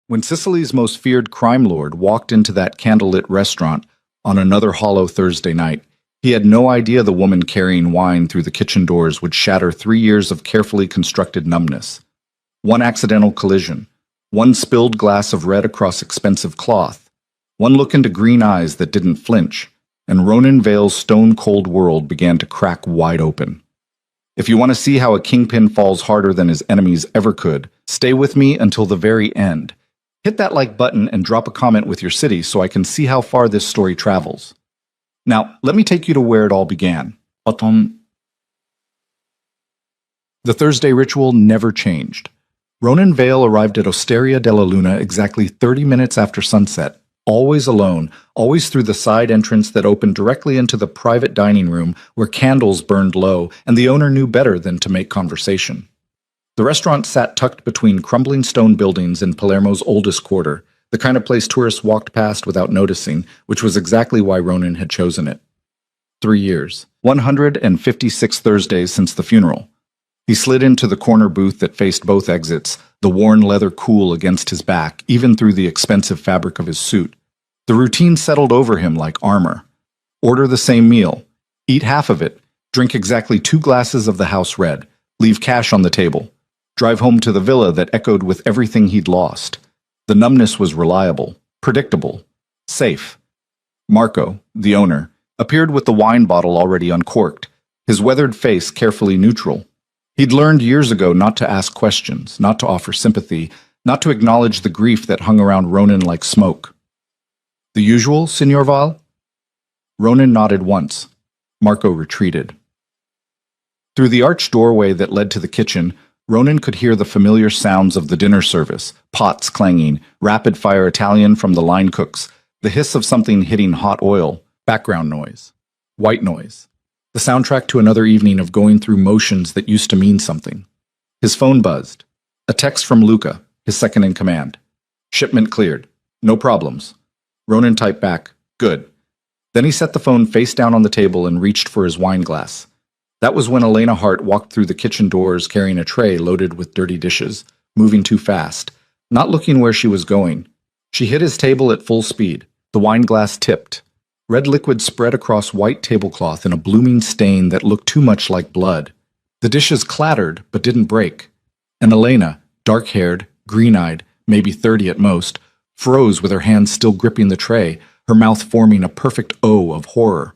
When Sicily's most feared crime lord walked into that candlelit restaurant on another hollow Thursday night, he had no idea the woman carrying wine through the kitchen doors would shatter 3 years of carefully constructed numbness. One accidental collision, one spilled glass of red across expensive cloth, one look into green eyes that didn't flinch, and Ronan Vale's stone-cold world began to crack wide open. If you want to see how a kingpin falls harder than his enemies ever could, stay with me until the very end. Hit that like button and drop a comment with your city so I can see how far this story travels. Now, let me take you to where it all began. The Thursday ritual never changed. Ronan Vale arrived at Osteria della Luna exactly 30 minutes after sunset, always alone, always through the side entrance that opened directly into the private dining room where candles burned low, and the owner knew better than to make conversation. The restaurant sat tucked between crumbling stone buildings in Palermo's oldest quarter, the kind of place tourists walked past without noticing, which was exactly why Ronan had chosen it. 3 years, 156 Thursdays since the funeral. He slid into the corner booth that faced both exits, the worn leather cool against his back, even through the expensive fabric of his suit. The routine settled over him like armor. Order the same meal, eat half of it, drink exactly 2 glasses of the house red, leave cash on the table. Drive home to the villa that echoed with everything he'd lost. The numbness was reliable, predictable, safe. Marco, the owner, appeared with the wine bottle already uncorked, his weathered face carefully neutral. He'd learned years ago not to ask questions, not to offer sympathy, not to acknowledge the grief that hung around Ronan like smoke. The usual, Signor Val? Ronan nodded once. Marco retreated. Through the arched doorway that led to the kitchen, Ronan could hear the familiar sounds of the dinner service, pots clanging, rapid-fire Italian from the line cooks, the hiss of something hitting hot oil, background noise, white noise, the soundtrack to another evening of going through motions that used to mean something. His phone buzzed. A text from Luca, his second-in-command. Shipment cleared. No problems. Ronan typed back, good. Then he set the phone face down on the table and reached for his wine glass. That was when Elena Hart walked through the kitchen doors carrying a tray loaded with dirty dishes, moving too fast, not looking where she was going. She hit his table at full speed. The wine glass tipped. Red liquid spread across white tablecloth in a blooming stain that looked too much like blood. The dishes clattered, but didn't break. And Elena, dark-haired, green-eyed, maybe 30 at most, froze with her hands still gripping the tray, her mouth forming a perfect O of horror.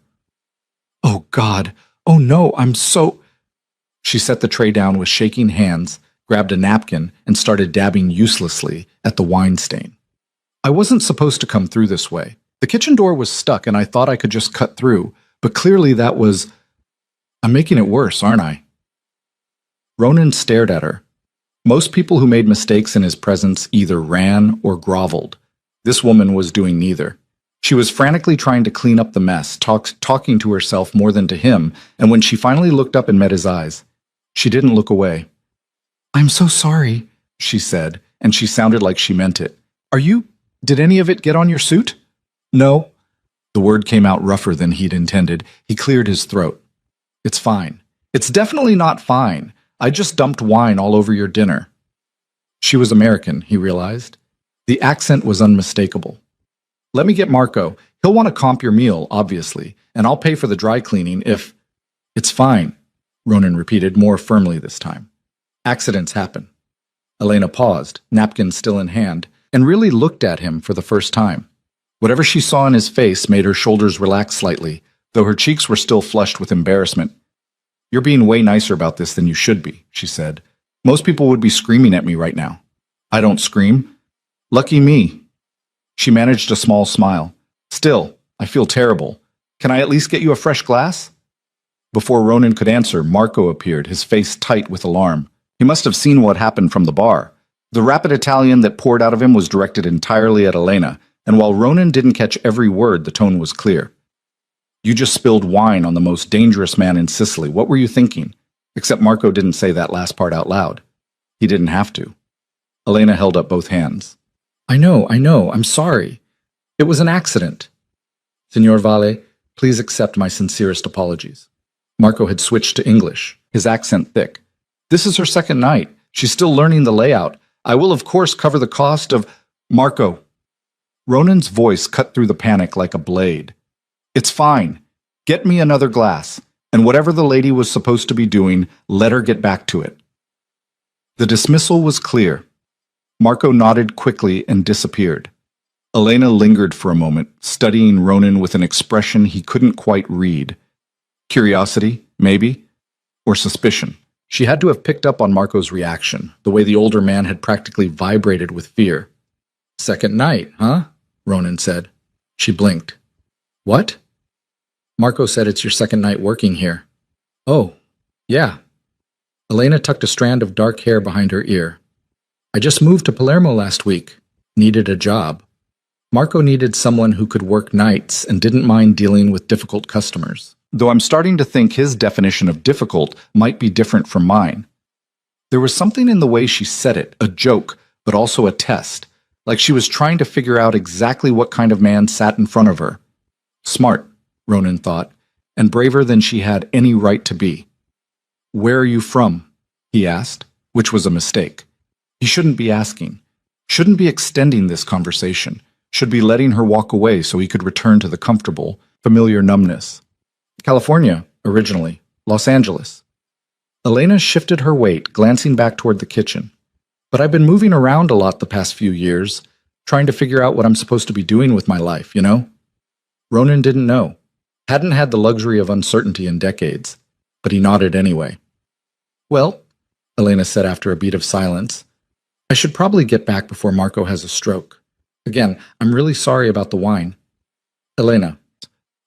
Oh, God! Oh no, I'm so... She set the tray down with shaking hands, grabbed a napkin, and started dabbing uselessly at the wine stain. I wasn't supposed to come through this way. The kitchen door was stuck and I thought I could just cut through, but clearly that was... I'm making it worse, aren't I? Ronan stared at her. Most people who made mistakes in his presence either ran or groveled. This woman was doing neither. She was frantically trying to clean up the mess, talking to herself more than to him, and when she finally looked up and met his eyes, she didn't look away. I'm so sorry, she said, and she sounded like she meant it. Did any of it get on your suit? No. The word came out rougher than he'd intended. He cleared his throat. It's fine. It's definitely not fine. I just dumped wine all over your dinner. She was American, he realized. The accent was unmistakable. Let me get Marco. He'll want to comp your meal, obviously, and I'll pay for the dry cleaning if... It's fine, Ronan repeated more firmly this time. Accidents happen. Elena paused, napkin still in hand, and really looked at him for the first time. Whatever she saw in his face made her shoulders relax slightly, though her cheeks were still flushed with embarrassment. You're being way nicer about this than you should be, she said. Most people would be screaming at me right now. I don't scream. Lucky me. She managed a small smile. Still, I feel terrible. Can I at least get you a fresh glass? Before Ronan could answer, Marco appeared, his face tight with alarm. He must have seen what happened from the bar. The rapid Italian that poured out of him was directed entirely at Elena, and while Ronan didn't catch every word, the tone was clear. You just spilled wine on the most dangerous man in Sicily. What were you thinking? Except Marco didn't say that last part out loud. He didn't have to. Elena held up both hands. I know, I'm sorry. It was an accident. Signor Vale, please accept my sincerest apologies. Marco had switched to English, his accent thick. This is her second night. She's still learning the layout. I will, of course, cover the cost of... Marco. Ronan's voice cut through the panic like a blade. It's fine. Get me another glass, and whatever the lady was supposed to be doing, let her get back to it. The dismissal was clear. Marco nodded quickly and disappeared. Elena lingered for a moment, studying Ronan with an expression he couldn't quite read. Curiosity, maybe, or suspicion. She had to have picked up on Marco's reaction, the way the older man had practically vibrated with fear. Second night, huh? Ronan said. She blinked. What? Marco said it's your second night working here. Oh, yeah. Elena tucked a strand of dark hair behind her ear. I just moved to Palermo last week. Needed a job. Marco needed someone who could work nights and didn't mind dealing with difficult customers. Though I'm starting to think his definition of difficult might be different from mine. There was something in the way she said it, a joke, but also a test, like she was trying to figure out exactly what kind of man sat in front of her. Smart, Ronan thought, and braver than she had any right to be. Where are you from? He asked, which was a mistake. He shouldn't be asking, shouldn't be extending this conversation, should be letting her walk away so he could return to the comfortable, familiar numbness. California, originally. Los Angeles. Elena shifted her weight, glancing back toward the kitchen. But I've been moving around a lot the past few years, trying to figure out what I'm supposed to be doing with my life, you know? Ronan didn't know. Hadn't had the luxury of uncertainty in decades, but he nodded anyway. Well, Elena said after a beat of silence, I should probably get back before Marco has a stroke. Again, I'm really sorry about the wine. Elena.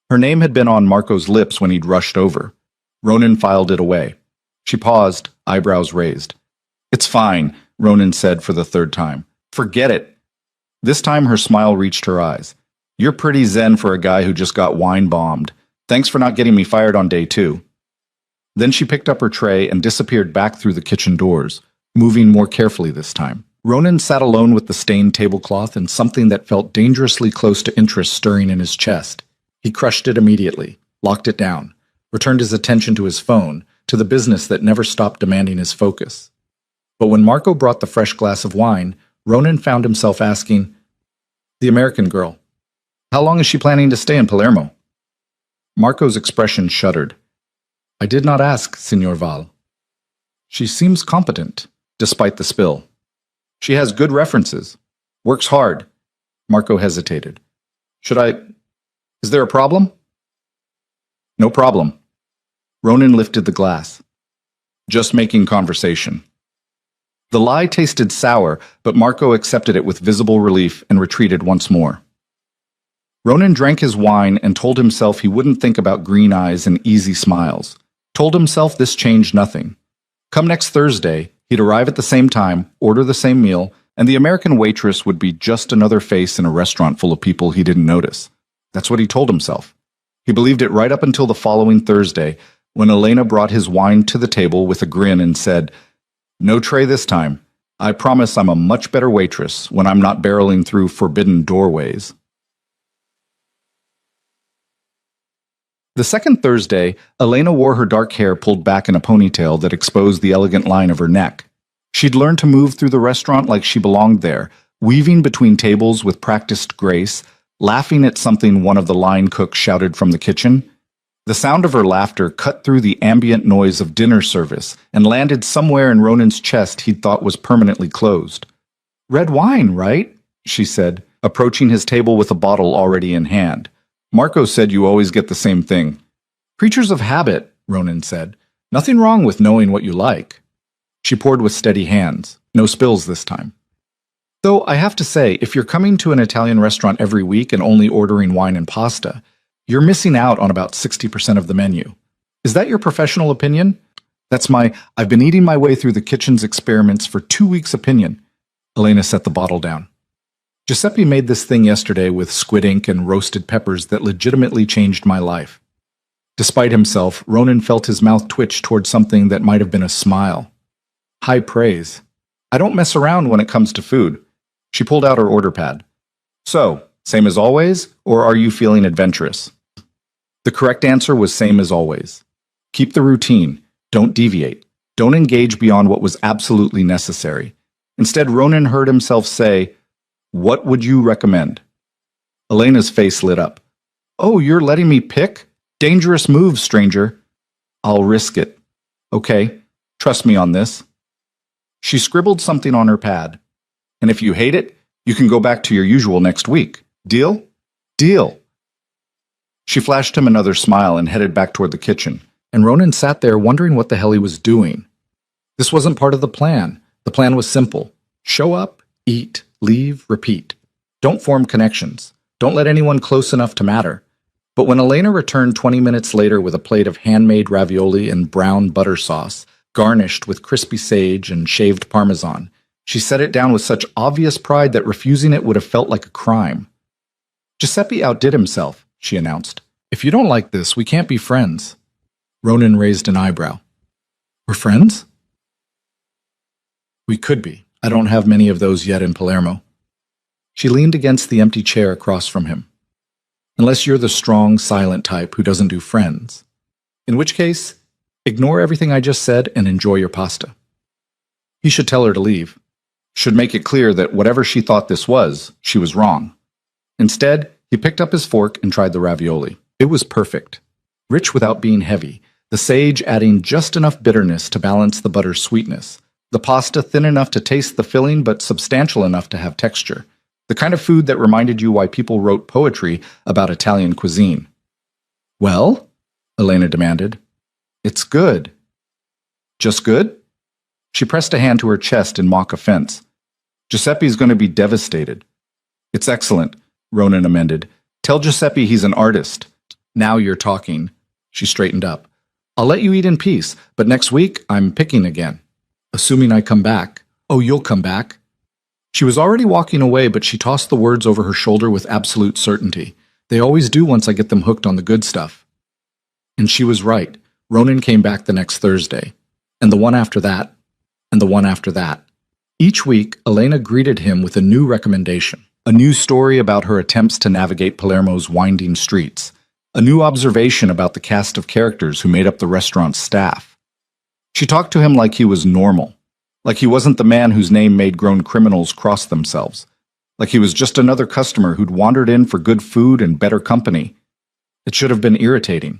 Her name had been on Marco's lips when he'd rushed over. Ronan filed it away. She paused, eyebrows raised. It's fine, Ronan said for the third time. Forget it. This time her smile reached her eyes. You're pretty zen for a guy who just got wine bombed. Thanks for not getting me fired on day 2. Then she picked up her tray and disappeared back through the kitchen doors, moving more carefully this time. Ronan sat alone with the stained tablecloth and something that felt dangerously close to interest stirring in his chest. He crushed it immediately, locked it down, returned his attention to his phone, to the business that never stopped demanding his focus. But when Marco brought the fresh glass of wine, Ronan found himself asking, The American girl. How long is she planning to stay in Palermo? Marco's expression shuddered. I did not ask, Signor Val. She seems competent, despite the spill. She has good references. Works hard. Marco hesitated. Is there a problem? No problem. Ronan lifted the glass. Just making conversation. The lie tasted sour, but Marco accepted it with visible relief and retreated once more. Ronan drank his wine and told himself he wouldn't think about green eyes and easy smiles. Told himself this changed nothing. Come next Thursday, he'd arrive at the same time, order the same meal, and the American waitress would be just another face in a restaurant full of people he didn't notice. That's what he told himself. He believed it right up until the following Thursday, when Elena brought his wine to the table with a grin and said, No tray this time. I promise I'm a much better waitress when I'm not barreling through forbidden doorways. The second Thursday, Elena wore her dark hair pulled back in a ponytail that exposed the elegant line of her neck. She'd learned to move through the restaurant like she belonged there, weaving between tables with practiced grace, laughing at something one of the line cooks shouted from the kitchen. The sound of her laughter cut through the ambient noise of dinner service and landed somewhere in Ronan's chest he'd thought was permanently closed. Red wine, right? She said, approaching his table with a bottle already in hand. Marco said you always get the same thing. Creatures of habit, Ronan said. Nothing wrong with knowing what you like. She poured with steady hands. No spills this time. Though I have to say, if you're coming to an Italian restaurant every week and only ordering wine and pasta, you're missing out on about 60% of the menu. Is that your professional opinion? That's my I've been eating my way through the kitchen's experiments for 2 weeks opinion. Elena set the bottle down. Giuseppe made this thing yesterday with squid ink and roasted peppers that legitimately changed my life. Despite himself, Ronan felt his mouth twitch toward something that might have been a smile. High praise. I don't mess around when it comes to food. She pulled out her order pad. So, same as always, or are you feeling adventurous? The correct answer was same as always. Keep the routine. Don't deviate. Don't engage beyond what was absolutely necessary. Instead, Ronan heard himself say, What would you recommend? Elena's face lit up. Oh, you're letting me pick? Dangerous move, stranger. I'll risk it. Okay, trust me on this. She scribbled something on her pad. And if you hate it, you can go back to your usual next week. Deal? Deal. She flashed him another smile and headed back toward the kitchen, and Ronan sat there wondering what the hell he was doing. This wasn't part of the plan. The plan was simple. Show up, eat, leave, repeat. Don't form connections. Don't let anyone close enough to matter. But when Elena returned 20 minutes later with a plate of handmade ravioli and brown butter sauce, garnished with crispy sage and shaved parmesan, she set it down with such obvious pride that refusing it would have felt like a crime. Giuseppe outdid himself, she announced. If you don't like this, we can't be friends. Ronan raised an eyebrow. We're friends? We could be. I don't have many of those yet in Palermo. She leaned against the empty chair across from him. Unless you're the strong, silent type who doesn't do friends. In which case, ignore everything I just said and enjoy your pasta. He should tell her to leave. Should make it clear that whatever she thought this was, she was wrong. Instead, he picked up his fork and tried the ravioli. It was perfect. Rich without being heavy, the sage adding just enough bitterness to balance the butter's sweetness, the pasta thin enough to taste the filling but substantial enough to have texture. The kind of food that reminded you why people wrote poetry about Italian cuisine. Well? Elena demanded. It's good. Just good? She pressed a hand to her chest in mock offense. Giuseppe's going to be devastated. It's excellent, Ronan amended. Tell Giuseppe he's an artist. Now you're talking. She straightened up. I'll let you eat in peace, but next week I'm picking again. Assuming I come back. Oh, you'll come back. She was already walking away, but she tossed the words over her shoulder with absolute certainty. They always do once I get them hooked on the good stuff. And she was right. Ronan came back the next Thursday. And the one after that. And the one after that. Each week, Elena greeted him with a new recommendation. A new story about her attempts to navigate Palermo's winding streets. A new observation about the cast of characters who made up the restaurant's staff. She talked to him like he was normal. Like he wasn't the man whose name made grown criminals cross themselves. Like he was just another customer who'd wandered in for good food and better company. It should have been irritating.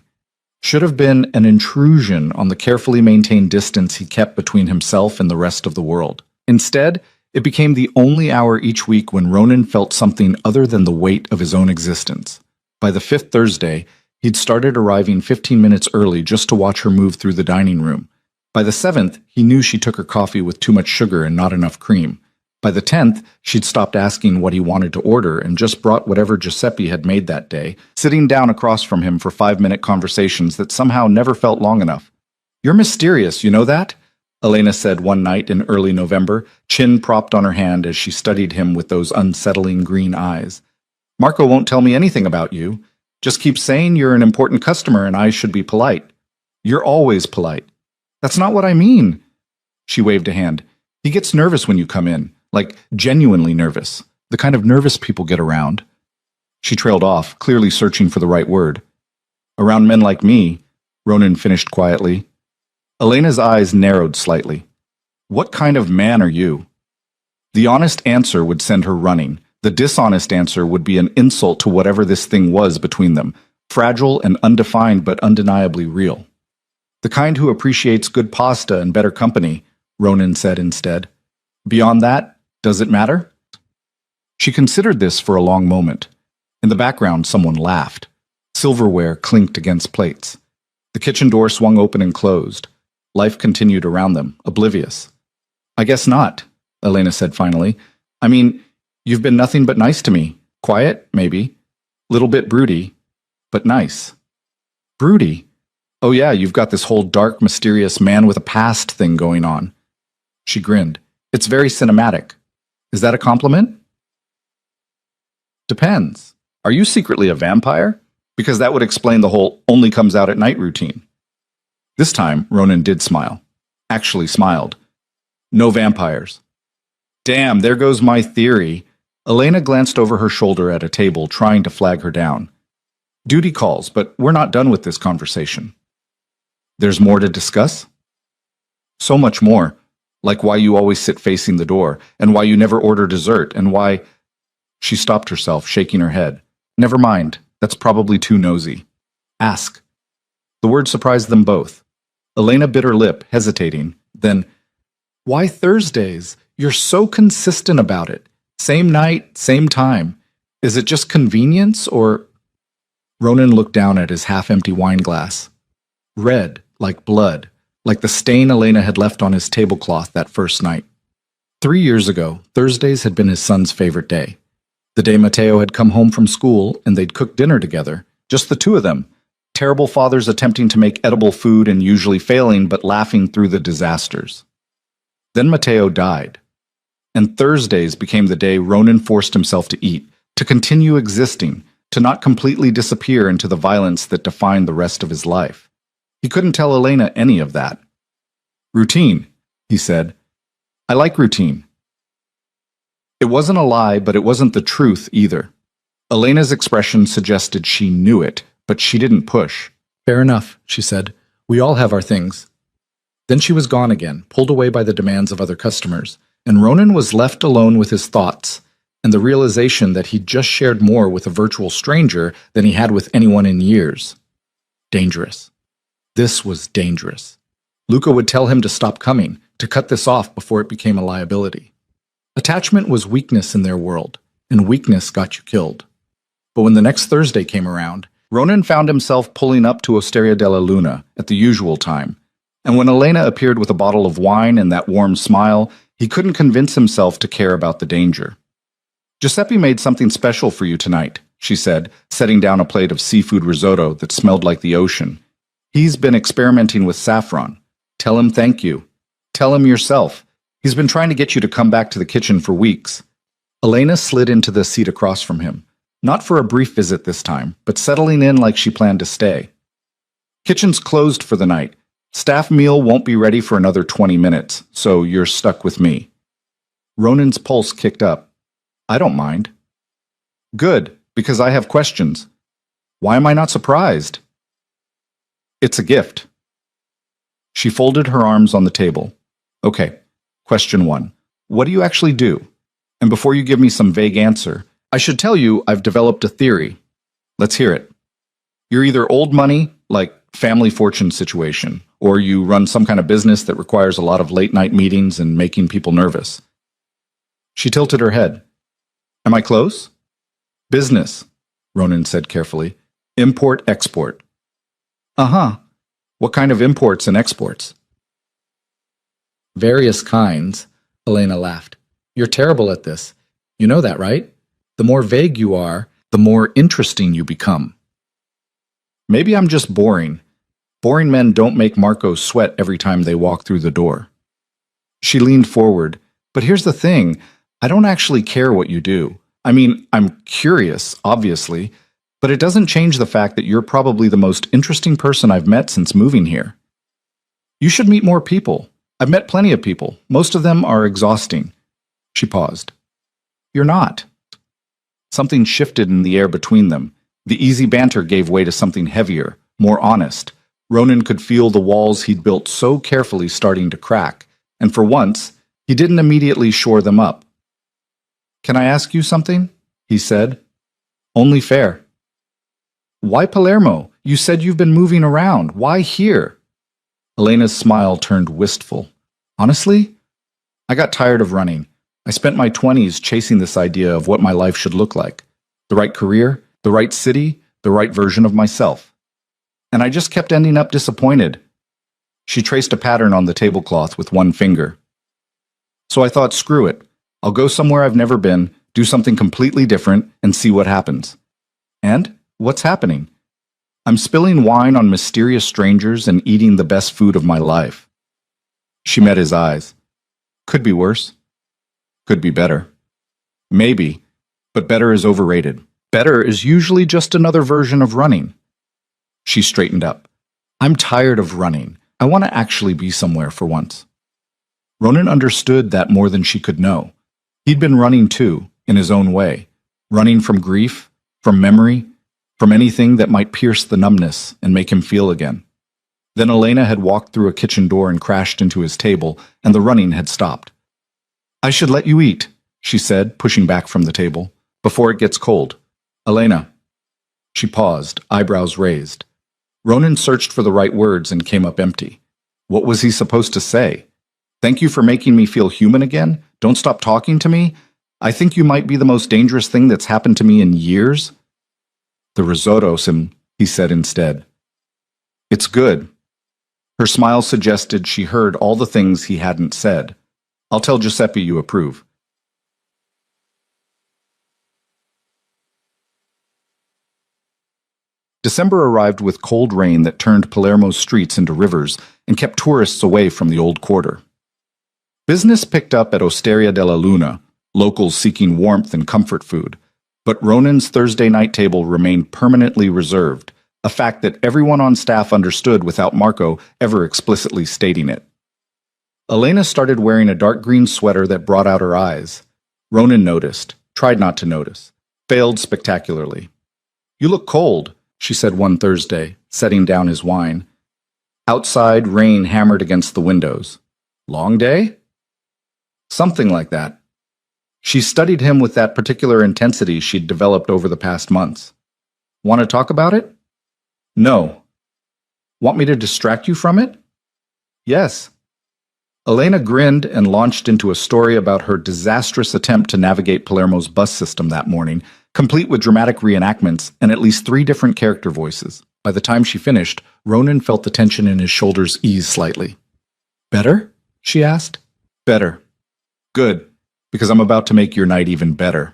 Should have been an intrusion on the carefully maintained distance he kept between himself and the rest of the world. Instead, it became the only hour each week when Ronan felt something other than the weight of his own existence. By the fifth Thursday, he'd started arriving 15 minutes early just to watch her move through the dining room. By the 7th, he knew she took her coffee with too much sugar and not enough cream. By the 10th, she'd stopped asking what he wanted to order and just brought whatever Giuseppe had made that day, sitting down across from him for 5-minute conversations that somehow never felt long enough. You're mysterious, you know that? Elena said one night in early November, chin propped on her hand as she studied him with those unsettling green eyes. Marco won't tell me anything about you. Just keeps saying you're an important customer and I should be polite. You're always polite. That's not what I mean. She waved a hand. He gets nervous when you come in, like genuinely nervous, the kind of nervous people get around. She trailed off, clearly searching for the right word. Around men like me, Ronan finished quietly. Elena's eyes narrowed slightly. What kind of man are you? The honest answer would send her running. The dishonest answer would be an insult to whatever this thing was between them, fragile and undefined but undeniably real. The kind who appreciates good pasta and better company, Ronan said instead. Beyond that, does it matter? She considered this for a long moment. In the background, someone laughed. Silverware clinked against plates. The kitchen door swung open and closed. Life continued around them, oblivious. I guess not, Elena said finally. I mean, you've been nothing but nice to me. Quiet, maybe. Little bit broody, but nice. Broody? Oh yeah, you've got this whole dark, mysterious man with a past thing going on. She grinned. It's very cinematic. Is that a compliment? Depends. Are you secretly a vampire? Because that would explain the whole only comes out at night routine. This time, Ronan did smile. Actually smiled. No vampires. Damn, there goes my theory. Elena glanced over her shoulder at a table, trying to flag her down. Duty calls, but we're not done with this conversation. There's more to discuss? So much more. Like why you always sit facing the door, and why you never order dessert, and why... She stopped herself, shaking her head. Never mind, that's probably too nosy. Ask. The word surprised them both. Elena bit her lip, hesitating. Then, why Thursdays? You're so consistent about it. Same night, same time. Is it just convenience, or... Ronan looked down at his half-empty wine glass. Red, like blood, like the stain Elena had left on his tablecloth that first night. 3 years ago, Thursdays had been his son's favorite day. The day Mateo had come home from school and they'd cooked dinner together, just the two of them, terrible fathers attempting to make edible food and usually failing but laughing through the disasters. Then Mateo died, and Thursdays became the day Ronan forced himself to eat, to continue existing, to not completely disappear into the violence that defined the rest of his life. He couldn't tell Elena any of that. Routine, he said. I like routine. It wasn't a lie, but it wasn't the truth either. Elena's expression suggested she knew it, but she didn't push. Fair enough, she said. We all have our things. Then she was gone again, pulled away by the demands of other customers, and Ronan was left alone with his thoughts, and the realization that he'd just shared more with a virtual stranger than he had with anyone in years. Dangerous. This was dangerous. Luca would tell him to stop coming, to cut this off before it became a liability. Attachment was weakness in their world, and weakness got you killed. But when the next Thursday came around, Ronan found himself pulling up to Osteria della Luna at the usual time, and when Elena appeared with a bottle of wine and that warm smile, he couldn't convince himself to care about the danger. Giuseppe made something special for you tonight, she said, setting down a plate of seafood risotto that smelled like the ocean. He's been experimenting with saffron. Tell him thank you. Tell him yourself. He's been trying to get you to come back to the kitchen for weeks. Elena slid into the seat across from him, not for a brief visit this time, but settling in like she planned to stay. Kitchen's closed for the night. Staff meal won't be ready for another 20 minutes, so you're stuck with me. Ronan's pulse kicked up. I don't mind. Good, because I have questions. Why am I not surprised? It's a gift. She folded her arms on the table. Okay, question 1. What do you actually do? And before you give me some vague answer, I should tell you I've developed a theory. Let's hear it. You're either old money, like family fortune situation, or you run some kind of business that requires a lot of late-night meetings and making people nervous. She tilted her head. Am I close? Business, Ronan said carefully. Import-export. Uh-huh. What kind of imports and exports? Various kinds, Elena laughed. You're terrible at this. You know that, right? The more vague you are, the more interesting you become. Maybe I'm just boring. Boring men don't make Marco sweat every time they walk through the door. She leaned forward. But here's the thing. I don't actually care what you do. I mean, I'm curious, obviously, but it doesn't change the fact that you're probably the most interesting person I've met since moving here. You should meet more people. I've met plenty of people. Most of them are exhausting. She paused. You're not. Something shifted in the air between them. The easy banter gave way to something heavier, more honest. Ronan could feel the walls he'd built so carefully starting to crack, and for once, he didn't immediately shore them up. Can I ask you something? He said. Only fair. Why Palermo? You said you've been moving around. Why here? Elena's smile turned wistful. Honestly, I got tired of running. I spent my 20s chasing this idea of what my life should look like. The right career, the right city, the right version of myself. And I just kept ending up disappointed. She traced a pattern on the tablecloth with one finger. So I thought, screw it. I'll go somewhere I've never been, do something completely different, and see what happens. And what's happening? I'm spilling wine on mysterious strangers and eating the best food of my life. She met his eyes. Could be worse. Could be better. Maybe, but better is overrated. Better is usually just another version of running. She straightened up. I'm tired of running. I want to actually be somewhere for once. Ronan understood that more than she could know. He'd been running too, in his own way. Running from grief, from memory, from anything that might pierce the numbness and make him feel again. Then Elena had walked through a kitchen door and crashed into his table, and the running had stopped. I should let you eat, she said, pushing back from the table. Before it gets cold. Elena. She paused, eyebrows raised. Ronan searched for the right words and came up empty. What was he supposed to say? Thank you for making me feel human again? Don't stop talking to me? I think you might be the most dangerous thing that's happened to me in years. The risotto, he said instead. It's good. Her smile suggested she heard all the things he hadn't said. I'll tell Giuseppe you approve. December arrived with cold rain that turned Palermo's streets into rivers and kept tourists away from the old quarter. Business picked up at Osteria della Luna, locals seeking warmth and comfort food, but Ronan's Thursday night table remained permanently reserved, a fact that everyone on staff understood without Marco ever explicitly stating it. Elena started wearing a dark green sweater that brought out her eyes. Ronan noticed, tried not to notice, failed spectacularly. You look cold, she said one Thursday, setting down his wine. Outside, rain hammered against the windows. Long day? Something like that. She studied him with that particular intensity she'd developed over the past months. Want to talk about it? No. Want me to distract you from it? Yes. Elena grinned and launched into a story about her disastrous attempt to navigate Palermo's bus system that morning, complete with dramatic reenactments and at least 3 different character voices. By the time she finished, Ronan felt the tension in his shoulders ease slightly. Better? She asked. Better. Good, because I'm about to make your night even better.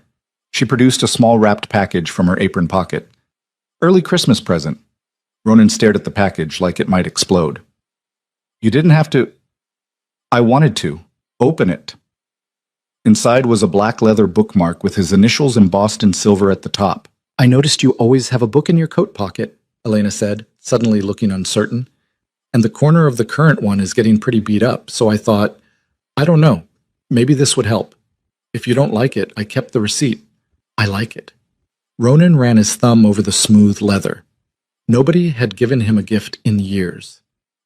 She produced a small wrapped package from her apron pocket. Early Christmas present. Ronan stared at the package like it might explode. You didn't have to. I wanted to. Open it. Inside was a black leather bookmark with his initials embossed in silver at the top. I noticed you always have a book in your coat pocket, Elena said, suddenly looking uncertain. And the corner of the current one is getting pretty beat up, so I thought, I don't know, maybe this would help. If you don't like it, I kept the receipt. I like it. Ronan ran his thumb over the smooth leather. Nobody had given him a gift in years.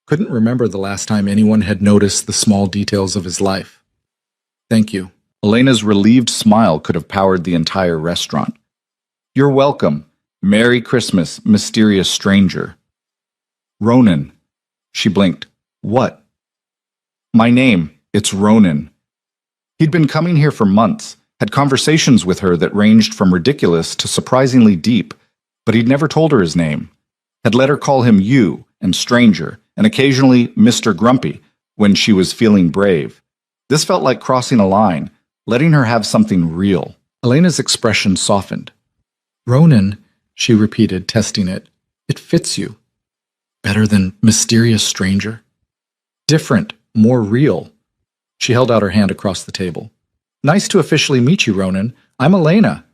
Couldn't remember the last time anyone had noticed the small details of his life. Thank you. Elena's relieved smile could have powered the entire restaurant. You're welcome. Merry Christmas, mysterious stranger. Ronan. She blinked. What? My name. It's Ronan. He'd been coming here for months, had conversations with her that ranged from ridiculous to surprisingly deep, but he'd never told her his name. Had let her call him you and stranger, and occasionally Mr. Grumpy when she was feeling brave. This felt like crossing a line, letting her have something real. Elena's expression softened. Ronan, she repeated, testing it. It fits you. Better than mysterious stranger? Different, more real. She held out her hand across the table. Nice to officially meet you, Ronan. I'm Elena.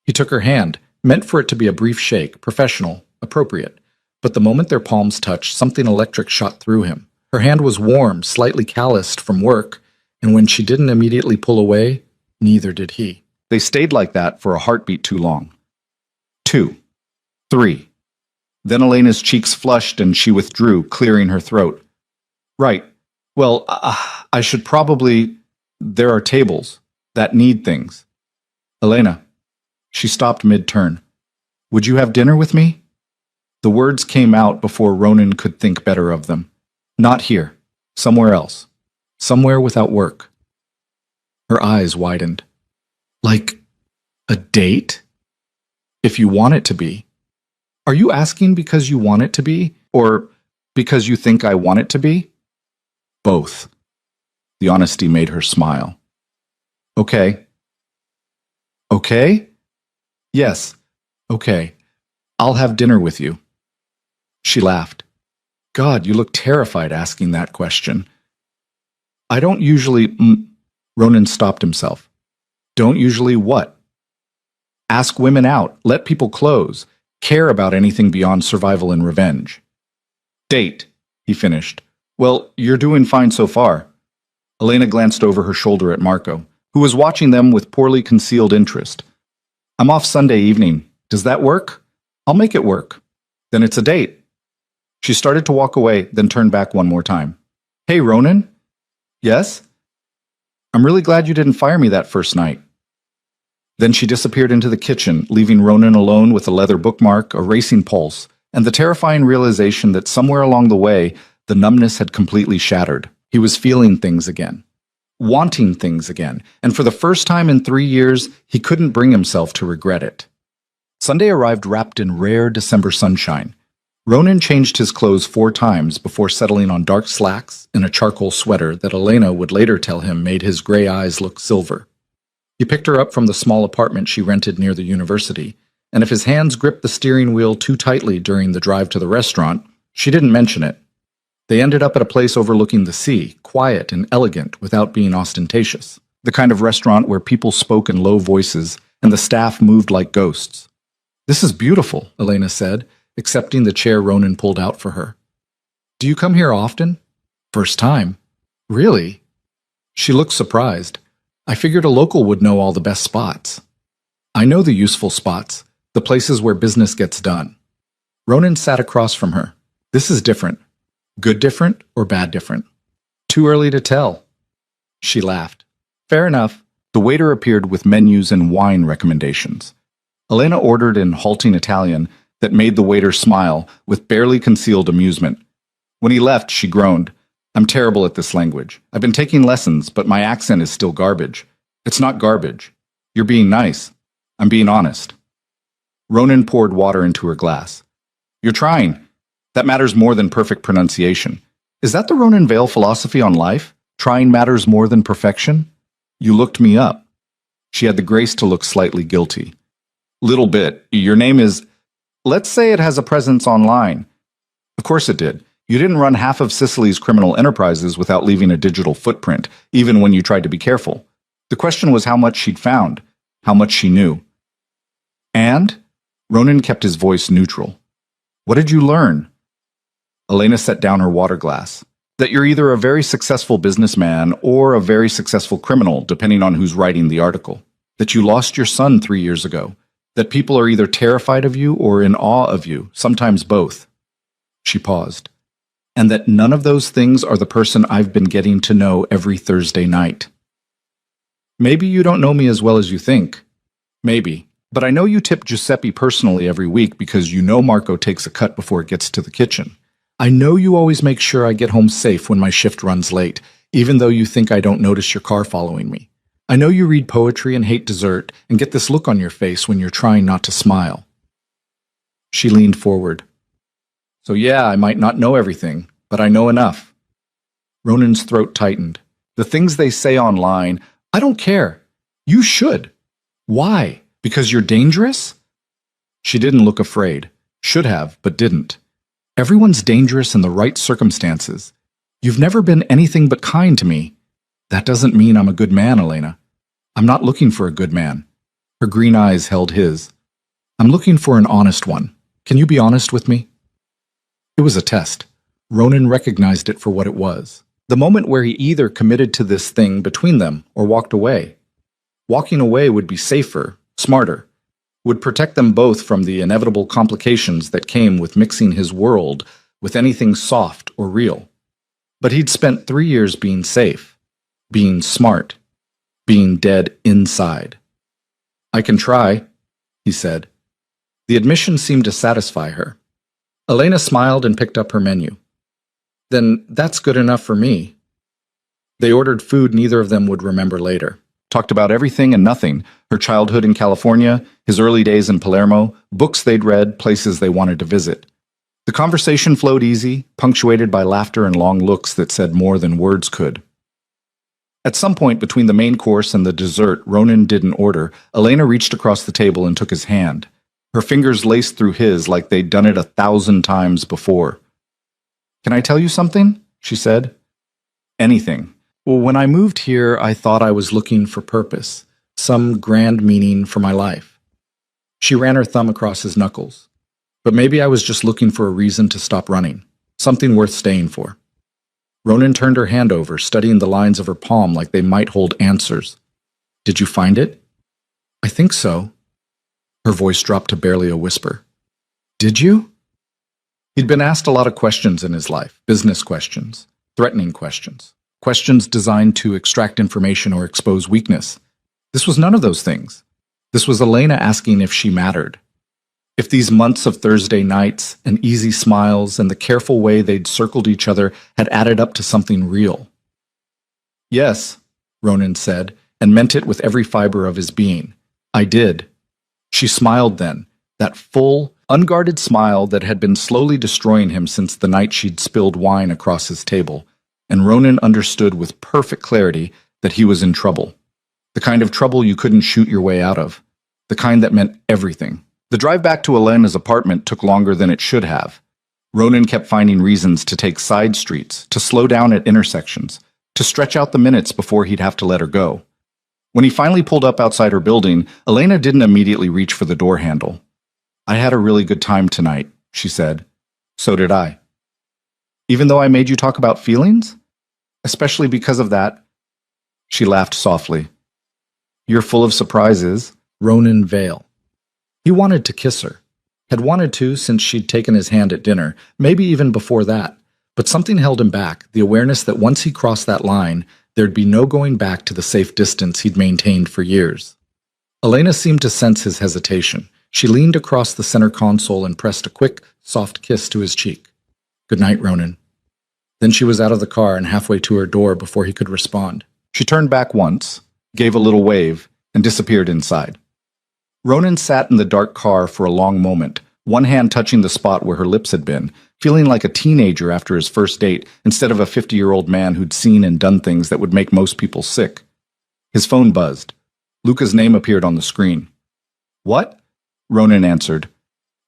He took her hand, meant for it to be a brief shake, professional, appropriate. But the moment their palms touched, something electric shot through him. Her hand was warm, slightly calloused from work, and when she didn't immediately pull away, neither did he. They stayed like that for a heartbeat too long. 2. 3. Then Elena's cheeks flushed and she withdrew, clearing her throat. Right. Well, I should probably... There are tables that need things. Elena. She stopped mid-turn. Would you have dinner with me? The words came out before Ronan could think better of them. Not here. Somewhere else. Somewhere without work. Her eyes widened. Like a date? If you want it to be. Are you asking because you want it to be? Or because you think I want it to be? Both. The honesty made her smile. Okay. Okay? Yes. Okay. I'll have dinner with you. She laughed. God, you look terrified asking that question. I don't usually... Ronan stopped himself. Don't usually what? Ask women out, let people close, care about anything beyond survival and revenge. Date, he finished. Well, you're doing fine so far. Elena glanced over her shoulder at Marco, who was watching them with poorly concealed interest. I'm off Sunday evening. Does that work? I'll make it work. Then it's a date. She started to walk away, then turned back one more time. Hey, Ronan? Yes? I'm really glad you didn't fire me that first night. Then she disappeared into the kitchen, leaving Ronan alone with a leather bookmark, a racing pulse, and the terrifying realization that somewhere along the way, the numbness had completely shattered. He was feeling things again, wanting things again, and for the first time in 3 years, he couldn't bring himself to regret it. Sunday arrived wrapped in rare December sunshine. Ronan changed his clothes 4 times before settling on dark slacks and a charcoal sweater that Elena would later tell him made his gray eyes look silver. He picked her up from the small apartment she rented near the university, and if his hands gripped the steering wheel too tightly during the drive to the restaurant, she didn't mention it. They ended up at a place overlooking the sea, quiet and elegant without being ostentatious. The kind of restaurant where people spoke in low voices and the staff moved like ghosts. "This is beautiful," Elena said, accepting the chair Ronan pulled out for her. "Do you come here often?" "First time." "Really?" She looked surprised. "I figured a local would know all the best spots." "I know the useful spots, the places where business gets done." Ronan sat across from her. "This is different. Good different or bad different?" "Too early to tell." She laughed. "Fair enough." The waiter appeared with menus and wine recommendations. Elena ordered in halting Italian that made the waiter smile with barely concealed amusement. When he left, she groaned. "I'm terrible at this language. I've been taking lessons, but my accent is still garbage." "It's not garbage. You're being nice. I'm being honest." Ronan poured water into her glass. "You're trying. That matters more than perfect pronunciation. Is that the Ronan Vale philosophy on life? Trying matters more than perfection?" "You looked me up." She had the grace to look slightly guilty. "Little bit. Your name is... Let's say it has a presence online." "Of course it did. You didn't run half of Sicily's criminal enterprises without leaving a digital footprint, even when you tried to be careful. The question was how much she'd found, how much she knew." "And?" Ronan kept his voice neutral. "What did you learn?" Elena set down her water glass. "That you're either a very successful businessman or a very successful criminal, depending on who's writing the article. That you lost your son 3 years ago. That people are either terrified of you or in awe of you, sometimes both." She paused. "And that none of those things are the person I've been getting to know every Thursday night." "Maybe you don't know me as well as you think." "Maybe. But I know you tip Giuseppe personally every week because you know Marco takes a cut before it gets to the kitchen. I know you always make sure I get home safe when my shift runs late, even though you think I don't notice your car following me. I know you read poetry and hate dessert and get this look on your face when you're trying not to smile." She leaned forward. "So yeah, I might not know everything, but I know enough." Ronan's throat tightened. "The things they say online, I don't care. You should. Why? Because you're dangerous?" She didn't look afraid. Should have, but didn't. "Everyone's dangerous in the right circumstances. You've never been anything but kind to me. That doesn't mean I'm a good man, Elena. I'm not looking for a good man." Her green eyes held his. "I'm looking for an honest one. Can you be honest with me?" It was a test. Ronan recognized it for what it was. The moment where he either committed to this thing between them or walked away. Walking away would be safer, smarter, would protect them both from the inevitable complications that came with mixing his world with anything soft or real. But he'd spent 3 years being safe, being smart, being dead inside. "I can try," he said. The admission seemed to satisfy her. Elena smiled and picked up her menu. "Then that's good enough for me." They ordered food neither of them would remember later. Talked about everything and nothing, her childhood in California, his early days in Palermo, books they'd read, places they wanted to visit. The conversation flowed easy, punctuated by laughter and long looks that said more than words could. At some point between the main course and the dessert Ronan didn't order, Elena reached across the table and took his hand. Her fingers laced through his like they'd done it 1,000 times before. "Can I tell you something?" she said. "Anything." "Well, when I moved here, I thought I was looking for purpose, some grand meaning for my life." She ran her thumb across his knuckles. "But maybe I was just looking for a reason to stop running, something worth staying for." Ronan turned her hand over, studying the lines of her palm like they might hold answers. "Did you find it?" "I think so." Her voice dropped to barely a whisper. "Did you?" He'd been asked a lot of questions in his life, business questions, threatening questions, questions designed to extract information or expose weakness. This was none of those things. This was Elena asking if she mattered. If these months of Thursday nights and easy smiles and the careful way they'd circled each other had added up to something real. Yes, Ronan said, and meant it with every fiber of his being. I did. She smiled then, that full, unguarded smile that had been slowly destroying him since the night she'd spilled wine across his table, and Ronan understood with perfect clarity that he was in trouble. The kind of trouble you couldn't shoot your way out of. The kind that meant everything. The drive back to Elena's apartment took longer than it should have. Ronan kept finding reasons to take side streets, to slow down at intersections, to stretch out the minutes before he'd have to let her go. When he finally pulled up outside her building, Elena didn't immediately reach for the door handle. I had a really good time tonight, she said. So did I. Even though I made you talk about feelings? Especially because of that. She laughed softly. You're full of surprises, Ronan Vale. He wanted to kiss her. Had wanted to since she'd taken his hand at dinner, maybe even before that. But something held him back, the awareness that once he crossed that line, there'd be no going back to the safe distance he'd maintained for years. Elena seemed to sense his hesitation. She leaned across the center console and pressed a quick, soft kiss to his cheek. Good night, Ronan. Then she was out of the car and halfway to her door before he could respond. She turned back once, gave a little wave, and disappeared inside. Ronan sat in the dark car for a long moment, one hand touching the spot where her lips had been, feeling like a teenager after his first date instead of a 50-year-old man who'd seen and done things that would make most people sick. His phone buzzed. Luca's name appeared on the screen. What? Ronan answered.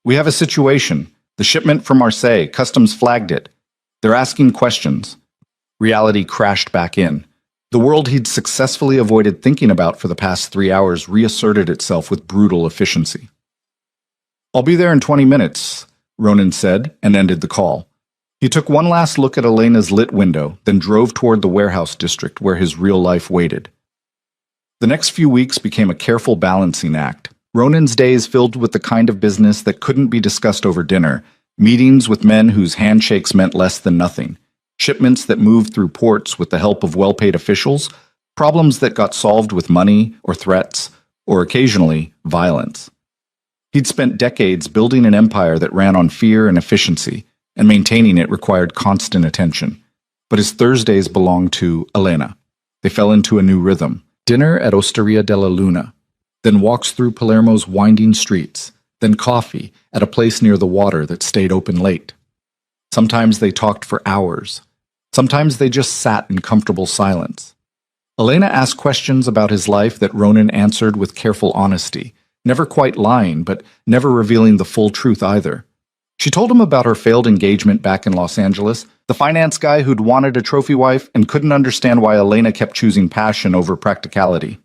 We have a situation. The shipment from Marseille, customs flagged it. They're asking questions. Reality crashed back in. The world he'd successfully avoided thinking about for the past 3 hours reasserted itself with brutal efficiency. I'll be there in 20 minutes, Ronan said, and ended the call. He took one last look at Elena's lit window, then drove toward the warehouse district where his real life waited. The next few weeks became a careful balancing act. Ronan's days filled with the kind of business that couldn't be discussed over dinner, meetings with men whose handshakes meant less than nothing, shipments that moved through ports with the help of well-paid officials, problems that got solved with money or threats, or occasionally violence. He'd spent decades building an empire that ran on fear and efficiency, and maintaining it required constant attention. But his Thursdays belonged to Elena. They fell into a new rhythm. Dinner at Osteria della Luna, then walks through Palermo's winding streets, then coffee at a place near the water that stayed open late. Sometimes they talked for hours. Sometimes they just sat in comfortable silence. Elena asked questions about his life that Ronan answered with careful honesty, never quite lying, but never revealing the full truth either. She told him about her failed engagement back in Los Angeles, the finance guy who'd wanted a trophy wife and couldn't understand why Elena kept choosing passion over practicality.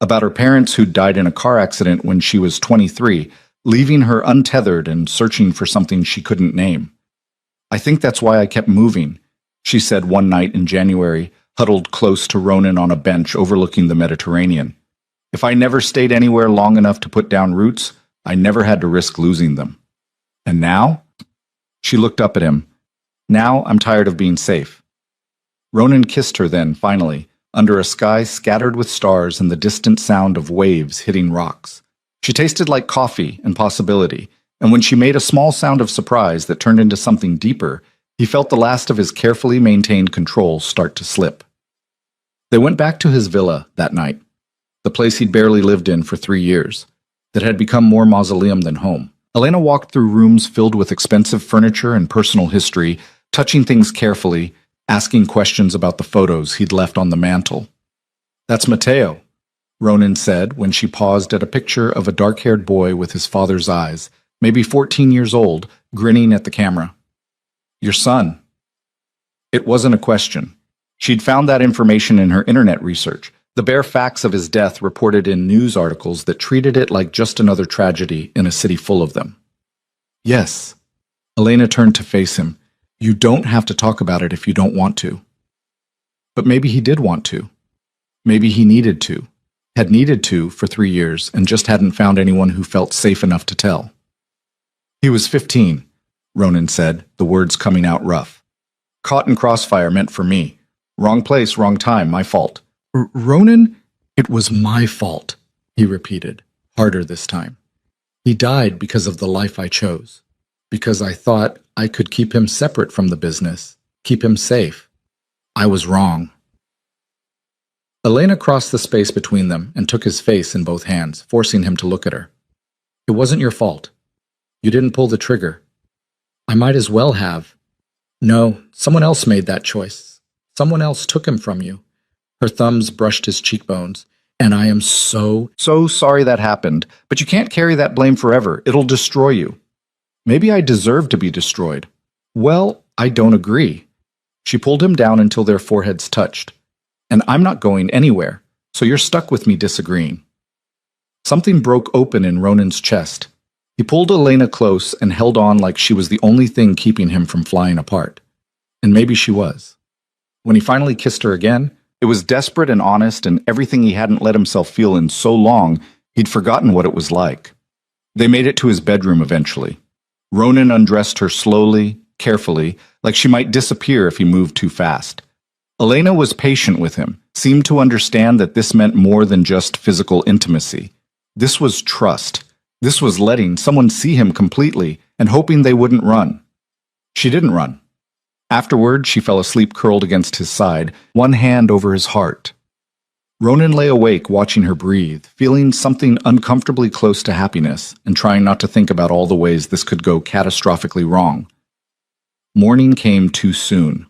About her parents who'd died in a car accident when she was 23, leaving her untethered and searching for something she couldn't name. I think that's why I kept moving, she said one night in January, huddled close to Ronan on a bench overlooking the Mediterranean. If I never stayed anywhere long enough to put down roots, I never had to risk losing them. And now? She looked up at him. Now I'm tired of being safe. Ronan kissed her then, finally, under a sky scattered with stars and the distant sound of waves hitting rocks. She tasted like coffee and possibility, and when she made a small sound of surprise that turned into something deeper, he felt the last of his carefully maintained control start to slip. They went back to his villa that night, the place he'd barely lived in for 3 years, that had become more mausoleum than home. Elena walked through rooms filled with expensive furniture and personal history, touching things carefully, asking questions about the photos he'd left on the mantel. That's Matteo, Ronan said when she paused at a picture of a dark-haired boy with his father's eyes, maybe 14 years old, grinning at the camera. Your son. It wasn't a question. She'd found that information in her internet research, the bare facts of his death reported in news articles that treated it like just another tragedy in a city full of them. Yes. Elena turned to face him. You don't have to talk about it if you don't want to. But maybe he did want to. Maybe he needed to. Had needed to for 3 years and just hadn't found anyone who felt safe enough to tell. He was 15, Ronan said, the words coming out rough. Caught in crossfire meant for me. Wrong place, wrong time, my fault. Ronan, it was my fault, he repeated. harder this time. He died because of the life I chose, because I thought I could keep him separate from the business, keep him safe. I was wrong. Elena crossed the space between them and took his face in both hands, forcing him to look at her. It wasn't your fault. You didn't pull the trigger. I might as well have. No, someone else made that choice. Someone else took him from you. Her thumbs brushed his cheekbones. And I am so sorry that happened, but you can't carry that blame forever. It'll destroy you. Maybe I deserve to be destroyed. Well, I don't agree. She pulled him down until their foreheads touched. And I'm not going anywhere, so you're stuck with me disagreeing. Something broke open in Ronan's chest. He pulled Elena close and held on like she was the only thing keeping him from flying apart. And maybe she was. When he finally kissed her again, it was desperate and honest, and everything he hadn't let himself feel in so long, he'd forgotten what it was like. They made it to his bedroom eventually. Ronan undressed her slowly, carefully, like she might disappear if he moved too fast. Elena was patient with him, seemed to understand that this meant more than just physical intimacy. This was trust. This was letting someone see him completely and hoping they wouldn't run. She didn't run. Afterward, she fell asleep curled against his side, one hand over his heart. Ronan lay awake watching her breathe, feeling something uncomfortably close to happiness and trying not to think about all the ways this could go catastrophically wrong. Morning came too soon.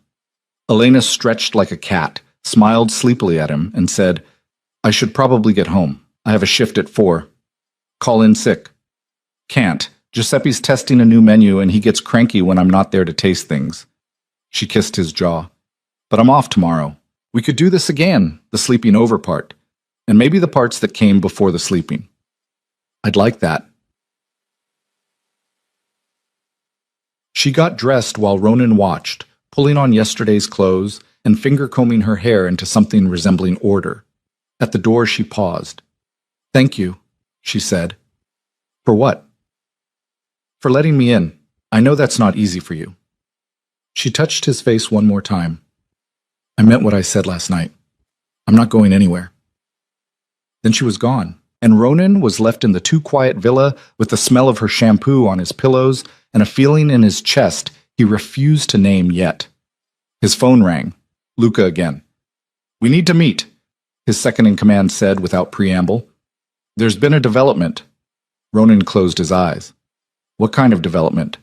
Elena stretched like a cat, smiled sleepily at him, and said, I should probably get home. I have a shift at 4. Call in sick. Can't. Giuseppe's testing a new menu and he gets cranky when I'm not there to taste things. She kissed his jaw. But I'm off tomorrow. We could do this again, the sleeping over part, and maybe the parts that came before the sleeping. I'd like that. She got dressed while Ronan watched, pulling on yesterday's clothes and finger-combing her hair into something resembling order. At the door she paused. Thank you, she said. For what? For letting me in. I know that's not easy for you. She touched his face one more time. I meant what I said last night. I'm not going anywhere. Then she was gone, and Ronan was left in the too-quiet villa with the smell of her shampoo on his pillows and a feeling in his chest he refused to name yet. His phone rang. Luca again. We need to meet, his second-in-command said without preamble. There's been a development. Ronan closed his eyes. What kind of development?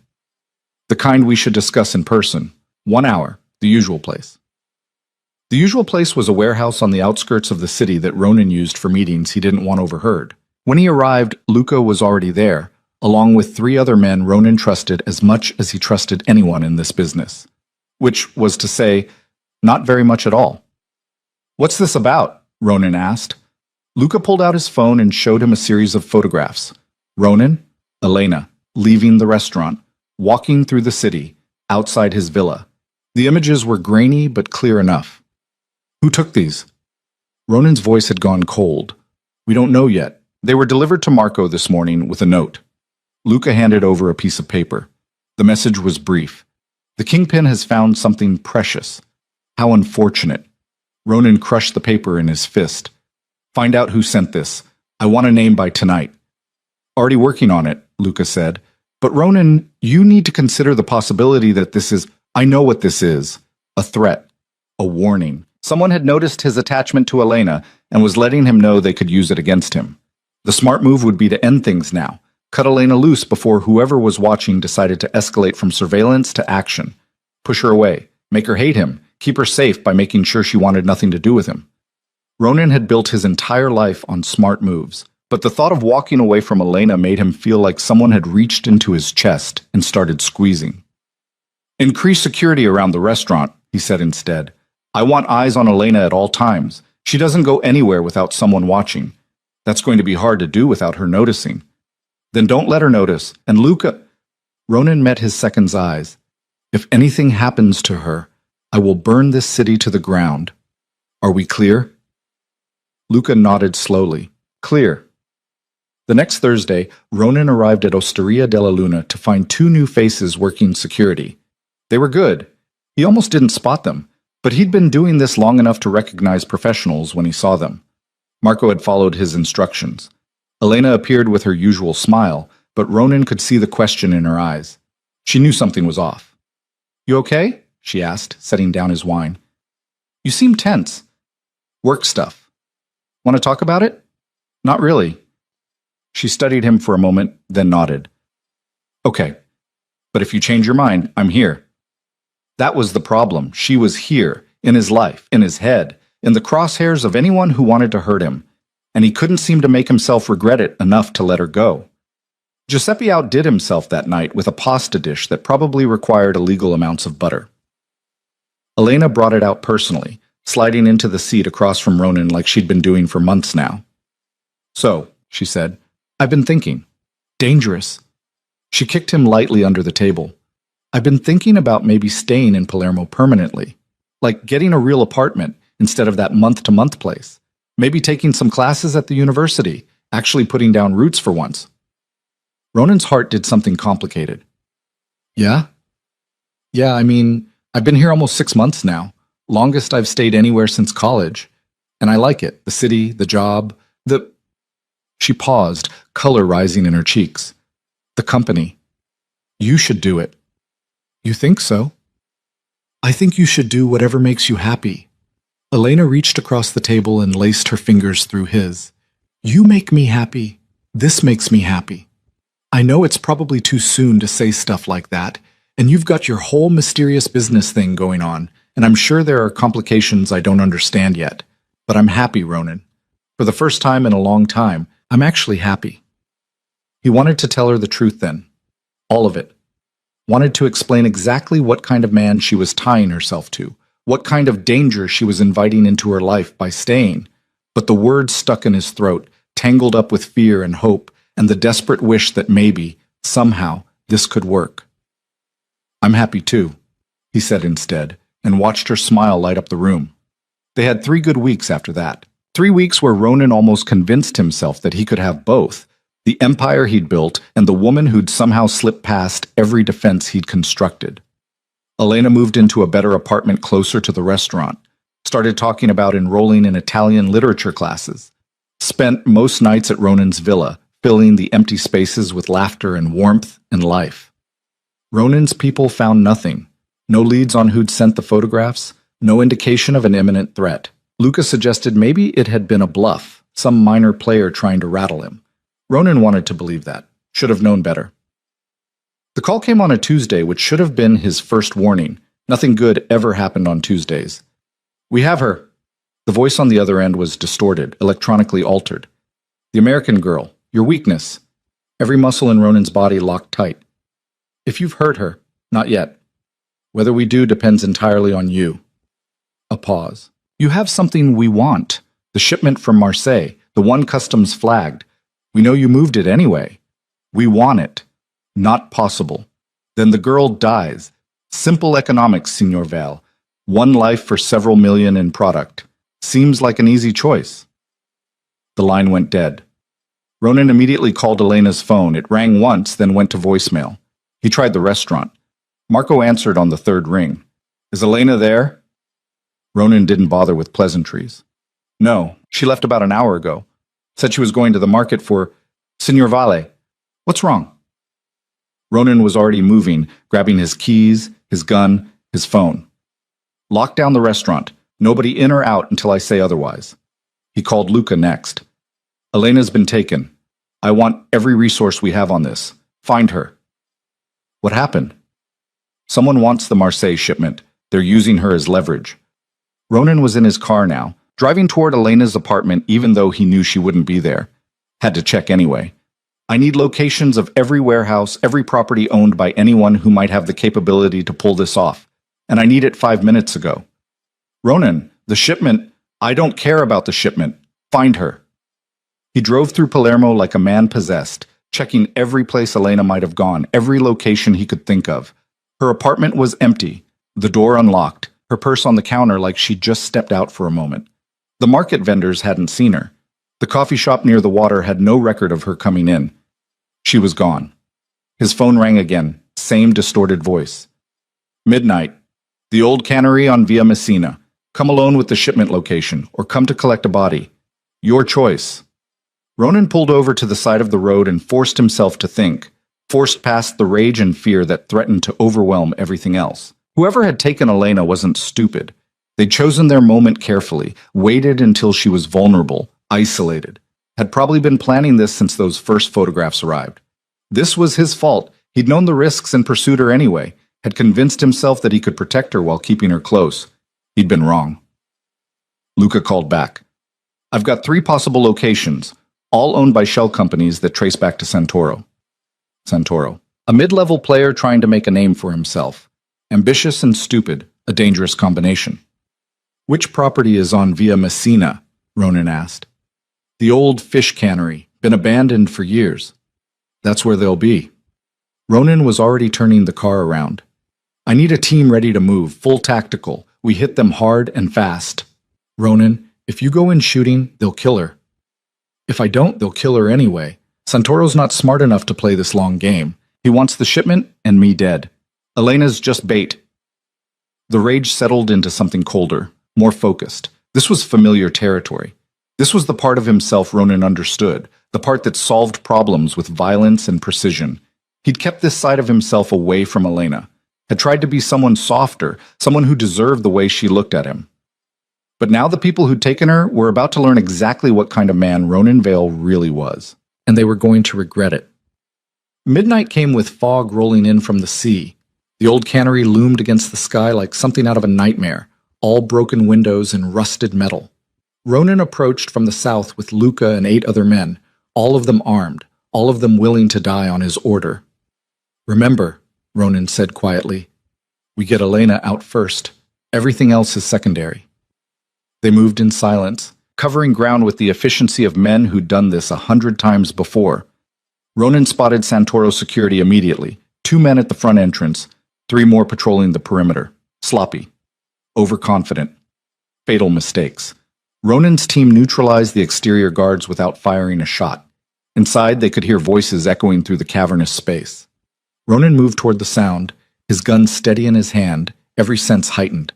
The kind we should discuss in person. 1 hour, the usual place. The usual place was a warehouse on the outskirts of the city that Ronan used for meetings he didn't want overheard. When he arrived, Luca was already there, along with 3 other men Ronan trusted as much as he trusted anyone in this business. Which was to say, not very much at all. What's this about? Ronan asked. Luca pulled out his phone and showed him a series of photographs. Ronan, Elena, leaving the restaurant, walking through the city, outside his villa. The images were grainy but clear enough. Who took these? Ronan's voice had gone cold. We don't know yet. They were delivered to Marco this morning with a note. Luca handed over a piece of paper. The message was brief. The Kingpin has found something precious. How unfortunate. Ronan crushed the paper in his fist. Find out who sent this. I want a name by tonight. Already working on it, Luca said. But Ronan, you need to consider the possibility that this is, I know what this is, a threat, a warning. Someone had noticed his attachment to Elena and was letting him know they could use it against him. The smart move would be to end things now, cut Elena loose before whoever was watching decided to escalate from surveillance to action. Push her away, make her hate him, keep her safe by making sure she wanted nothing to do with him. Ronan had built his entire life on smart moves. But the thought of walking away from Elena made him feel like someone had reached into his chest and started squeezing. Increase security around the restaurant, he said instead. I want eyes on Elena at all times. She doesn't go anywhere without someone watching. That's going to be hard to do without her noticing. Then don't let her notice. And Luca... Ronan met his second's eyes. If anything happens to her, I will burn this city to the ground. Are we clear? Luca nodded slowly. Clear. The next Thursday, Ronan arrived at Osteria della Luna to find 2 new faces working security. They were good. He almost didn't spot them, but he'd been doing this long enough to recognize professionals when he saw them. Marco had followed his instructions. Elena appeared with her usual smile, but Ronan could see the question in her eyes. She knew something was off. "You okay?" she asked, setting down his wine. "You seem tense." "Work stuff." "Want to talk about it?" "Not really." She studied him for a moment, then nodded. "Okay, but if you change your mind, I'm here." That was the problem. She was here, in his life, in his head, in the crosshairs of anyone who wanted to hurt him, and he couldn't seem to make himself regret it enough to let her go. Giuseppe outdid himself that night with a pasta dish that probably required illegal amounts of butter. Elena brought it out personally, sliding into the seat across from Ronan like she'd been doing for months now. "So," she said, "I've been thinking. Dangerous." She kicked him lightly under the table. "I've been thinking about maybe staying in Palermo permanently. Like getting a real apartment instead of that month-to-month place. Maybe taking some classes at the university, actually putting down roots for once." Ronan's heart did something complicated. "Yeah? Yeah, I've been here almost 6 months now. Longest I've stayed anywhere since college. And I like it. The city, the job, the..." She paused, color rising in her cheeks. "The company. You should do it." "You think so?" "I think you should do whatever makes you happy." Elena reached across the table and laced her fingers through his. "You make me happy. This makes me happy. I know it's probably too soon to say stuff like that, and you've got your whole mysterious business thing going on, and I'm sure there are complications I don't understand yet. But I'm happy, Ronan. For the first time in a long time, I'm actually happy." He wanted to tell her the truth then. All of it. Wanted to explain exactly what kind of man she was tying herself to, what kind of danger she was inviting into her life by staying. But the words stuck in his throat, tangled up with fear and hope, and the desperate wish that maybe, somehow, this could work. "I'm happy too," he said instead, and watched her smile light up the room. They had 3 good weeks after that. 3 weeks where Ronan almost convinced himself that he could have both, the empire he'd built and the woman who'd somehow slipped past every defense he'd constructed. Elena moved into a better apartment closer to the restaurant, started talking about enrolling in Italian literature classes, spent most nights at Ronan's villa, filling the empty spaces with laughter and warmth and life. Ronan's people found nothing. No leads on who'd sent the photographs, no indication of an imminent threat. Luca suggested maybe it had been a bluff, some minor player trying to rattle him. Ronan wanted to believe that. Should have known better. The call came on a Tuesday, which should have been his first warning. Nothing good ever happened on Tuesdays. "We have her." The voice on the other end was distorted, electronically altered. "The American girl. Your weakness." Every muscle in Ronan's body locked tight. "If you've hurt her, not yet. Whether we do depends entirely on you." A pause. "You have something we want. The shipment from Marseille, the one customs flagged. We know you moved it anyway. We want it. Not possible. Then the girl dies. Simple economics, Signor Val. One life for several million in product. Seems like an easy choice." The line went dead. Ronan immediately called Elena's phone. It rang once, then went to voicemail. He tried the restaurant. Marco answered on the 3rd ring. "Is Elena there?" Ronan didn't bother with pleasantries. "No, she left about an hour ago. Said she was going to the market for... Signor Vale, what's wrong?" Ronan was already moving, grabbing his keys, his gun, his phone. "Lock down the restaurant. Nobody in or out until I say otherwise." He called Luca next. "Elena's been taken. I want every resource we have on this. Find her." "What happened?" "Someone wants the Marseille shipment. They're using her as leverage." Ronan was in his car now, driving toward Elena's apartment even though he knew she wouldn't be there. Had to check anyway. "I need locations of every warehouse, every property owned by anyone who might have the capability to pull this off. And I need it 5 minutes ago." "Ronan, the shipment..." "I don't care about the shipment. Find her." He drove through Palermo like a man possessed, checking every place Elena might have gone, every location he could think of. Her apartment was empty, the door unlocked, her purse on the counter like she'd just stepped out for a moment. The market vendors hadn't seen her. The coffee shop near the water had no record of her coming in. She was gone. His phone rang again, same distorted voice. "Midnight. The old cannery on Via Messina. Come alone with the shipment location, or come to collect a body. Your choice." Ronan pulled over to the side of the road and forced himself to think, forced past the rage and fear that threatened to overwhelm everything else. Whoever had taken Elena wasn't stupid. They'd chosen their moment carefully, waited until she was vulnerable, isolated. Had probably been planning this since those first photographs arrived. This was his fault. He'd known the risks and pursued her anyway, had convinced himself that he could protect her while keeping her close. He'd been wrong. Luca called back. I've got 3 possible locations, all owned by shell companies that trace back to Santoro. Santoro, a mid-level player trying to make a name for himself. Ambitious and stupid, a dangerous combination. Which property is on Via Messina? Ronan asked. The old fish cannery, been abandoned for years. That's where they'll be. Ronan was already turning the car around. I need a team ready to move, full tactical. We hit them hard and fast. Ronan, if you go in shooting, they'll kill her. If I don't, they'll kill her anyway. Santoro's not smart enough to play this long game. He wants the shipment and me dead. Elena's just bait. The rage settled into something colder, more focused. This was familiar territory. This was the part of himself Ronan understood, the part that solved problems with violence and precision. He'd kept this side of himself away from Elena, had tried to be someone softer, someone who deserved the way she looked at him. But now the people who'd taken her were about to learn exactly what kind of man Ronan Vale really was, and they were going to regret it. Midnight came with fog rolling in from the sea. The old cannery loomed against the sky like something out of a nightmare, all broken windows and rusted metal. Ronan approached from the south with Luca and 8 other men, all of them armed, all of them willing to die on his order. Remember, Ronan said quietly, we get Elena out first. Everything else is secondary. They moved in silence, covering ground with the efficiency of men who'd done this 100 times before. Ronan spotted Santoro security immediately, 2 men at the front entrance, 3 more patrolling the perimeter. Sloppy. Overconfident. Fatal mistakes. Ronan's team neutralized the exterior guards without firing a shot. Inside, they could hear voices echoing through the cavernous space. Ronan moved toward the sound, his gun steady in his hand, every sense heightened.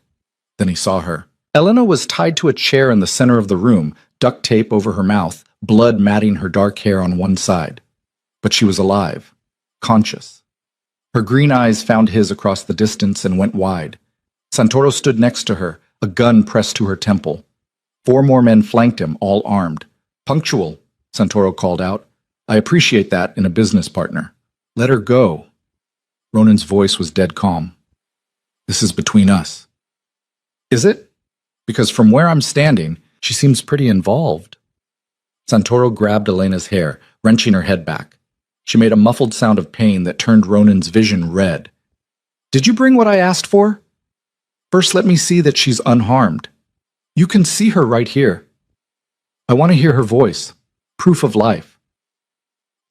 Then he saw her. Elena was tied to a chair in the center of the room, duct tape over her mouth, blood matting her dark hair on one side. But she was alive, conscious. Her green eyes found his across the distance and went wide. Santoro stood next to her, a gun pressed to her temple. 4 more men flanked him, all armed. Punctual, Santoro called out. I appreciate that in a business partner. Let her go. Ronan's voice was dead calm. This is between us. Is it? Because from where I'm standing, she seems pretty involved. Santoro grabbed Elena's hair, wrenching her head back. She made a muffled sound of pain that turned Ronan's vision red. Did you bring what I asked for? First, let me see that she's unharmed. You can see her right here. I want to hear her voice. Proof of life.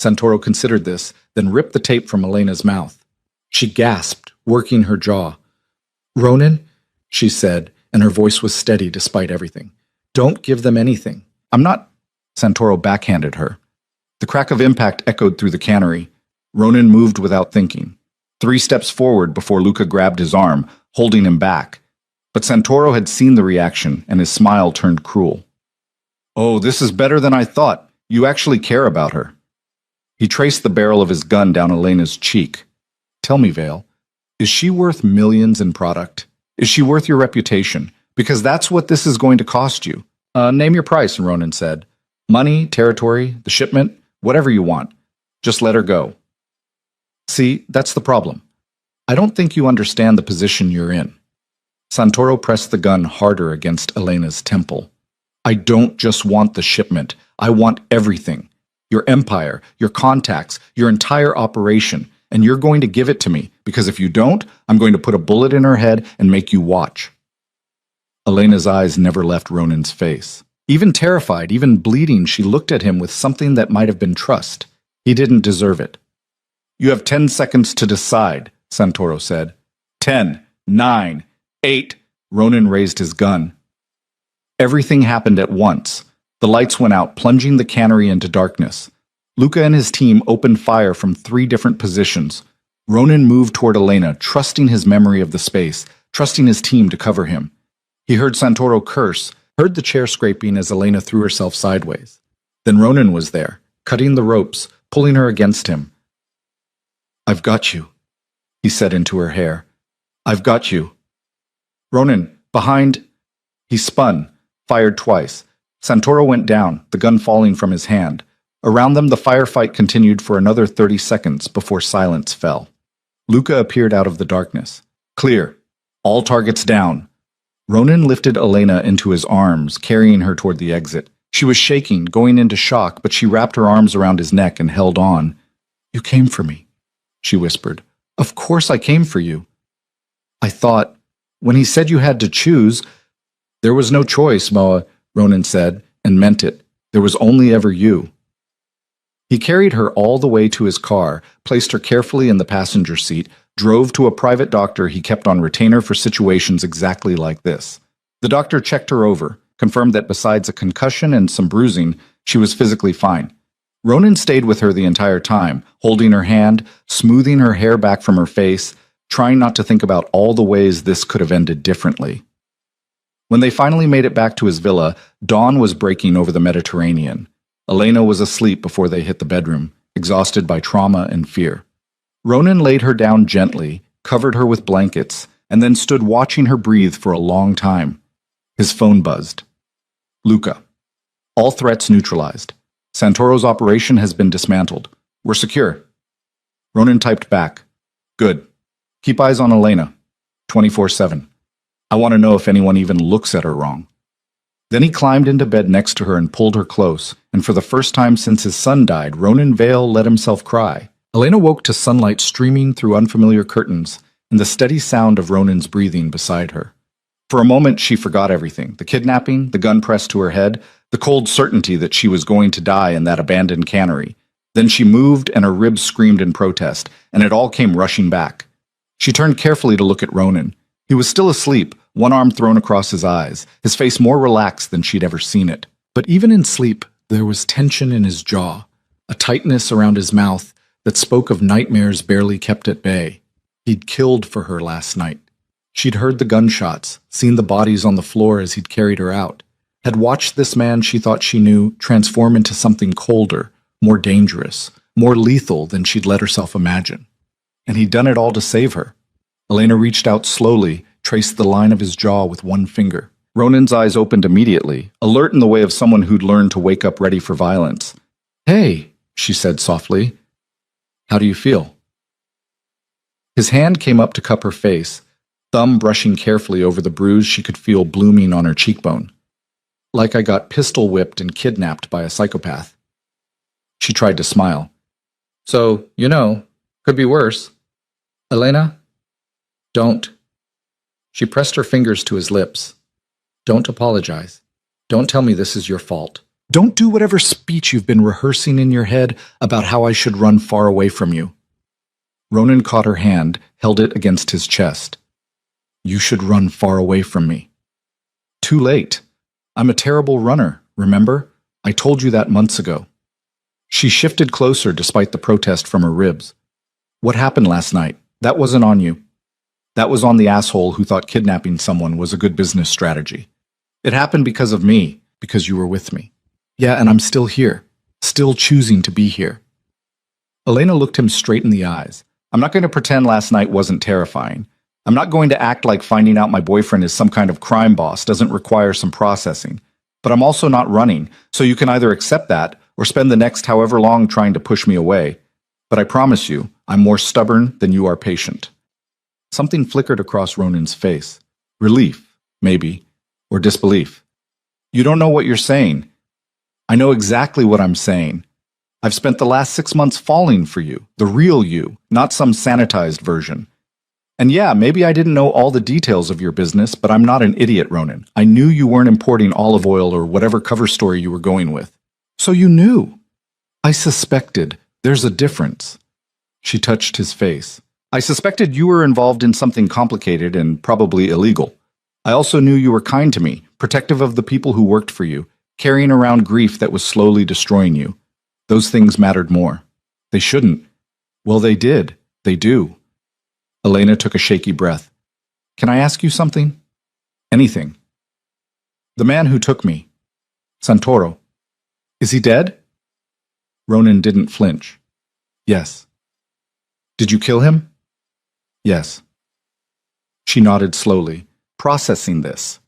Santoro considered this, then ripped the tape from Elena's mouth. She gasped, working her jaw. Ronan, she said, and her voice was steady despite everything. Don't give them anything. I'm not... Santoro backhanded her. The crack of impact echoed through the cannery. Ronan moved without thinking. 3 steps forward before Luca grabbed his arm, holding him back. But Santoro had seen the reaction, and his smile turned cruel. Oh, this is better than I thought. You actually care about her. He traced the barrel of his gun down Elena's cheek. Tell me, Vale, is she worth millions in product? Is she worth your reputation? Because that's what this is going to cost you. Name your price, Ronan said. Money, territory, the shipment, whatever you want. Just let her go. See, that's the problem. I don't think you understand the position you're in. Santoro pressed the gun harder against Elena's temple. I don't just want the shipment. I want everything. Your empire, your contacts, your entire operation. And you're going to give it to me, because if you don't, I'm going to put a bullet in her head and make you watch. Elena's eyes never left Ronan's face. Even terrified, even bleeding, she looked at him with something that might have been trust. He didn't deserve it. You have 10 seconds to decide, Santoro said. 10, 9, 8. Ronan raised his gun. Everything happened at once. The lights went out, plunging the cannery into darkness. Luca and his team opened fire from 3 different positions. Ronan moved toward Elena, trusting his memory of the space, trusting his team to cover him. He heard Santoro curse, heard the chair scraping as Elena threw herself sideways. Then Ronan was there, cutting the ropes, pulling her against him. "I've got you," he said into her hair. "I've got you." Ronan, behind. He spun, fired twice. Santoro went down, the gun falling from his hand. Around them, the firefight continued for another 30 seconds before silence fell. Luca appeared out of the darkness. "Clear. All targets down." Ronan lifted Elena into his arms, carrying her toward the exit. She was shaking, going into shock, but she wrapped her arms around his neck and held on. "You came for me," she whispered. "Of course I came for you." "I thought, when he said you had to choose—" "There was no choice, Moa," Ronan said, and meant it. "There was only ever you." He carried her all the way to his car, placed her carefully in the passenger seat, drove to a private doctor he kept on retainer for situations exactly like this. The doctor checked her over, confirmed that besides a concussion and some bruising, she was physically fine. Ronan stayed with her the entire time, holding her hand, smoothing her hair back from her face, trying not to think about all the ways this could have ended differently. When they finally made it back to his villa, dawn was breaking over the Mediterranean. Elena was asleep before they hit the bedroom, exhausted by trauma and fear. Ronan laid her down gently, covered her with blankets, and then stood watching her breathe for a long time. His phone buzzed. "Luca. All threats neutralized. Santoro's operation has been dismantled. We're secure." Ronan typed back. "Good. Keep eyes on Elena. 24/7. I want to know if anyone even looks at her wrong." Then he climbed into bed next to her and pulled her close, and for the first time since his son died, Ronan Vale let himself cry. Elena woke to sunlight streaming through unfamiliar curtains and the steady sound of Ronan's breathing beside her. For a moment, she forgot everything: the kidnapping, the gun pressed to her head, the cold certainty that she was going to die in that abandoned cannery. Then she moved and her ribs screamed in protest, and it all came rushing back. She turned carefully to look at Ronan. He was still asleep, one arm thrown across his eyes, his face more relaxed than she'd ever seen it. But even in sleep, there was tension in his jaw, a tightness around his mouth that spoke of nightmares barely kept at bay. He'd killed for her last night. She'd heard the gunshots, seen the bodies on the floor as he'd carried her out, had watched this man she thought she knew transform into something colder, more dangerous, more lethal than she'd let herself imagine. And he'd done it all to save her. Elena reached out slowly, traced the line of his jaw with one finger. Ronan's eyes opened immediately, alert in the way of someone who'd learned to wake up ready for violence. "Hey," she said softly. "How do you feel?" His hand came up to cup her face, thumb brushing carefully over the bruise she could feel blooming on her cheekbone. "Like I got pistol whipped and kidnapped by a psychopath." She tried to smile. "So, could be worse. Elena? Don't." She pressed her fingers to his lips. "Don't apologize. Don't tell me this is your fault. Don't do whatever speech you've been rehearsing in your head about how I should run far away from you." Ronan caught her hand, held it against his chest. "You should run far away from me." "Too late. I'm a terrible runner, remember? I told you that months ago." She shifted closer despite the protest from her ribs. "What happened last night? That wasn't on you. That was on the asshole who thought kidnapping someone was a good business strategy. It happened because of me, because you were with me. Yeah, and I'm still here, still choosing to be here." Elena looked him straight in the eyes. "I'm not going to pretend last night wasn't terrifying. I'm not going to act like finding out my boyfriend is some kind of crime boss doesn't require some processing. But I'm also not running, so you can either accept that or spend the next however long trying to push me away. But I promise you, I'm more stubborn than you are patient." Something flickered across Ronan's face. Relief, maybe, or disbelief. "You don't know what you're saying." "I know exactly what I'm saying. I've spent the last 6 months falling for you, the real you, not some sanitized version. And yeah, maybe I didn't know all the details of your business, but I'm not an idiot, Ronan. I knew you weren't importing olive oil or whatever cover story you were going with. So you knew." "I suspected. There's a difference." She touched his face. "I suspected you were involved in something complicated and probably illegal. I also knew you were kind to me, protective of the people who worked for you, carrying around grief that was slowly destroying you. Those things mattered more. They shouldn't. Well, they did. They do." Elena took a shaky breath. "Can I ask you something?" "Anything." "The man who took me, Santoro, Is he dead? Ronan didn't flinch. Yes. Did you kill him? Yes. She nodded slowly, processing this.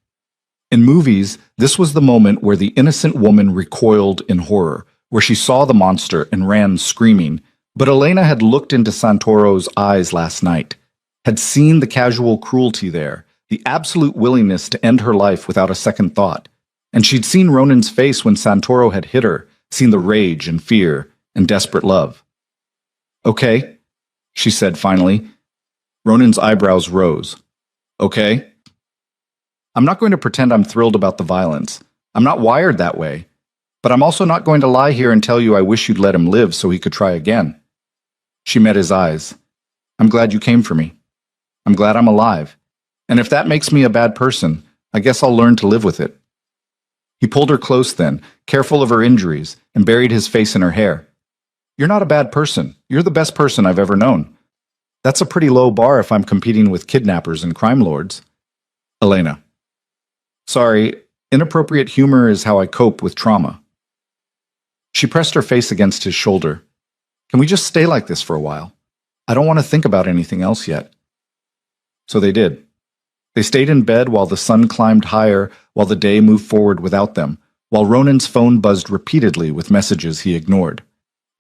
In movies, this was the moment where the innocent woman recoiled in horror, where she saw the monster and ran screaming. But Elena had looked into Santoro's eyes last night, had seen the casual cruelty there, the absolute willingness to end her life without a second thought. And she'd seen Ronan's face when Santoro had hit her, seen the rage and fear and desperate love. Okay, she said finally. Ronan's eyebrows rose. Okay? I'm not going to pretend I'm thrilled about the violence. I'm not wired that way. But I'm also not going to lie here and tell you I wish you'd let him live so he could try again. She met his eyes. I'm glad you came for me. I'm glad I'm alive. And if that makes me a bad person, I guess I'll learn to live with it. He pulled her close then, careful of her injuries, and buried his face in her hair. You're not a bad person. You're the best person I've ever known. That's a pretty low bar if I'm competing with kidnappers and crime lords. Elena. Sorry, inappropriate humor is how I cope with trauma. She pressed her face against his shoulder. Can we just stay like this for a while? I don't want to think about anything else yet. So they did. They stayed in bed while the sun climbed higher, while the day moved forward without them, while Ronan's phone buzzed repeatedly with messages he ignored.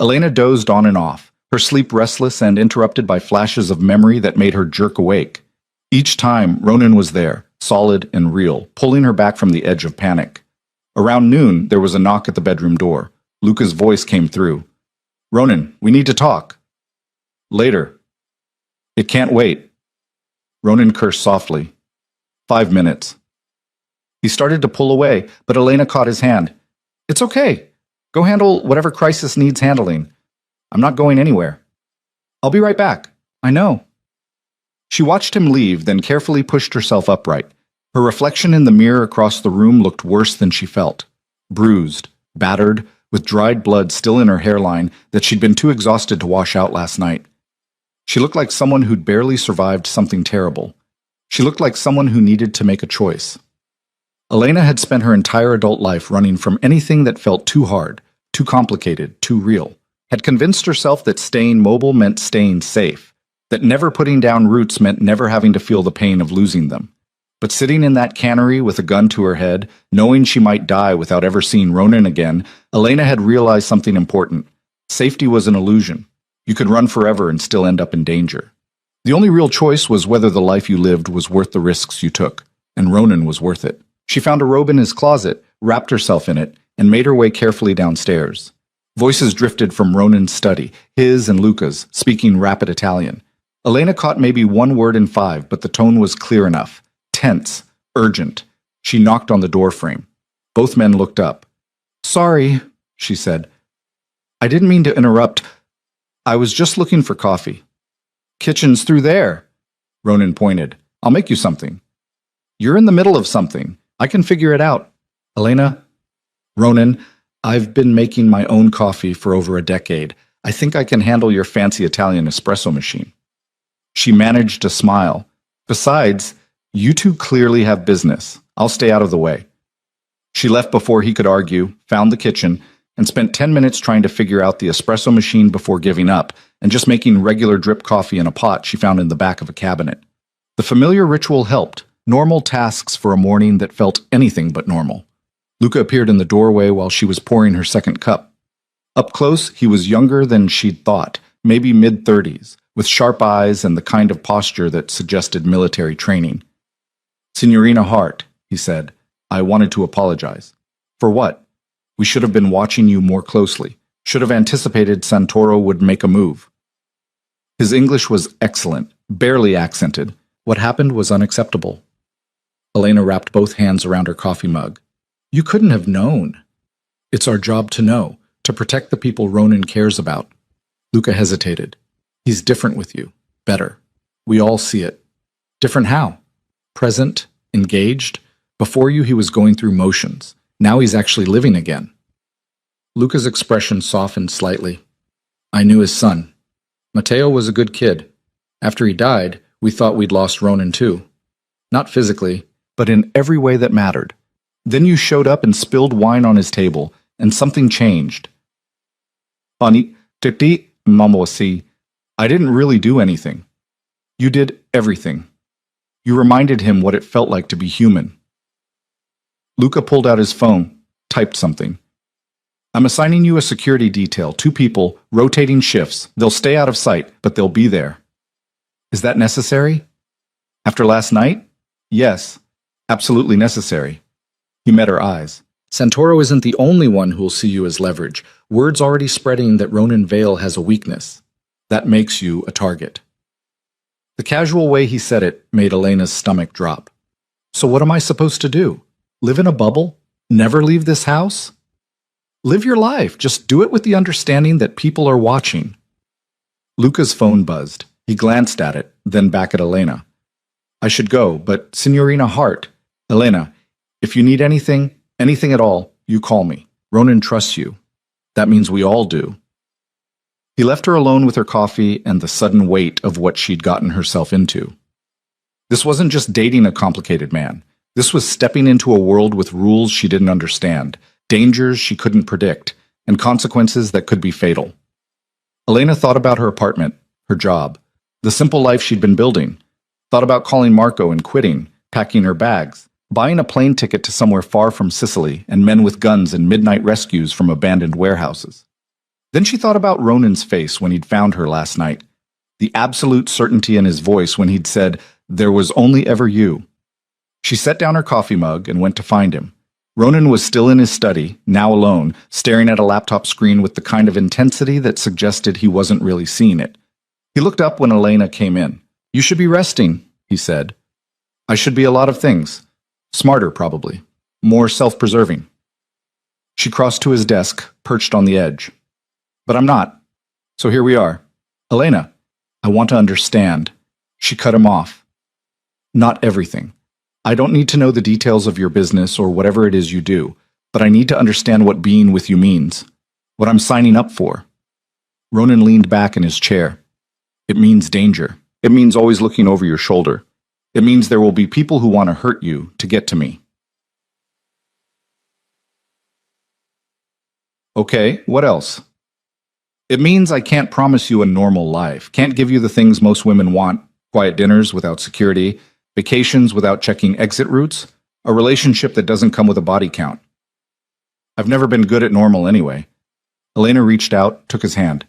Elena dozed on and off, her sleep restless and interrupted by flashes of memory that made her jerk awake. Each time, Ronan was there, solid and real, pulling her back from the edge of panic. Around noon, there was a knock at the bedroom door. Luca's voice came through. Ronan, we need to talk. Later. It can't wait. Ronan cursed softly. 5 minutes. He started to pull away, but Elena caught his hand. It's okay. Go handle whatever crisis needs handling. I'm not going anywhere. I'll be right back. I know. She watched him leave, then carefully pushed herself upright. Her reflection in the mirror across the room looked worse than she felt. Bruised, battered, with dried blood still in her hairline that she'd been too exhausted to wash out last night. She looked like someone who'd barely survived something terrible. She looked like someone who needed to make a choice. Elena had spent her entire adult life running from anything that felt too hard, too complicated, too real. Had convinced herself that staying mobile meant staying safe, that never putting down roots meant never having to feel the pain of losing them. But sitting in that cannery with a gun to her head, knowing she might die without ever seeing Ronan again, Elena had realized something important. Safety was an illusion. You could run forever and still end up in danger. The only real choice was whether the life you lived was worth the risks you took, and Ronan was worth it. She found a robe in his closet, wrapped herself in it, and made her way carefully downstairs. Voices drifted from Ronan's study, his and Luca's, speaking rapid Italian. Elena caught maybe one word in 5, but the tone was clear enough. Tense, urgent. She knocked on the doorframe. Both men looked up. Sorry, she said. I didn't mean to interrupt. I was just looking for coffee. Kitchen's through there. Ronan pointed. I'll make you something. You're in the middle of something. I can figure it out. Elena? Ronan, I've been making my own coffee for over a decade. I think I can handle your fancy Italian espresso machine. She managed a smile. Besides, you two clearly have business. I'll stay out of the way. She left before he could argue, found the kitchen, and spent 10 minutes trying to figure out the espresso machine before giving up, and just making regular drip coffee in a pot she found in the back of a cabinet. The familiar ritual helped, normal tasks for a morning that felt anything but normal. Luca appeared in the doorway while she was pouring her second cup. Up close, he was younger than she'd thought, maybe mid-30s, with sharp eyes and the kind of posture that suggested military training. Signorina Hart, he said, I wanted to apologize. For what? We should have been watching you more closely. Should have anticipated Santoro would make a move. His English was excellent, barely accented. What happened was unacceptable. Elena wrapped both hands around her coffee mug. You couldn't have known. It's our job to know, to protect the people Ronan cares about. Luca hesitated. He's different with you. Better. We all see it. Different how? Present, engaged. Before you, he was going through motions. Now he's actually living again. Luca's expression softened slightly. I knew his son. Matteo was a good kid. After he died, we thought we'd lost Ronan too. Not physically, but in every way that mattered. Then you showed up and spilled wine on his table, and something changed. Ani, titi, mamosi, I didn't really do anything. You did everything. You reminded him what it felt like to be human. Luca pulled out his phone, typed something. I'm assigning you a security detail, 2 people, rotating shifts. They'll stay out of sight, but they'll be there. Is that necessary? After last night? Yes, absolutely necessary. He met her eyes. Santoro isn't the only one who'll see you as leverage. Word's already spreading that Ronan Vale has a weakness. That makes you a target. The casual way he said it made Elena's stomach drop. So what am I supposed to do? Live in a bubble? Never leave this house? Live your life. Just do it with the understanding that people are watching. Luca's phone buzzed. He glanced at it, then back at Elena. I should go, but Signorina Hart, Elena, if you need anything at all, you call me. Ronan trusts you. That means we all do. He left her alone with her coffee and the sudden weight of what she'd gotten herself into. This wasn't just dating a complicated man. This was stepping into a world with rules she didn't understand, dangers she couldn't predict, and consequences that could be fatal. Elena thought about her apartment, her job, the simple life she'd been building, thought about calling Marco and quitting, packing her bags, buying a plane ticket to somewhere far from Sicily and men with guns and midnight rescues from abandoned warehouses. Then she thought about Ronan's face when he'd found her last night, the absolute certainty in his voice when he'd said, "There was only ever you." She set down her coffee mug and went to find him. Ronan was still in his study, now alone, staring at a laptop screen with the kind of intensity that suggested he wasn't really seeing it. He looked up when Elena came in. "You should be resting," he said. "I should be a lot of things. Smarter, probably. More self-preserving." She crossed to his desk, perched on the edge. "But I'm not. So here we are. Elena, I want to understand." She cut him off. "Not everything. I don't need to know the details of your business or whatever it is you do, but I need to understand what being with you means, what I'm signing up for." Ronan leaned back in his chair. "It means danger. It means always looking over your shoulder. It means there will be people who want to hurt you to get to me." "Okay, what else?" "It means I can't promise you a normal life, can't give you the things most women want, quiet dinners without security, vacations without checking exit routes, a relationship that doesn't come with a body count. I've never been good at normal anyway." Elena reached out, took his hand.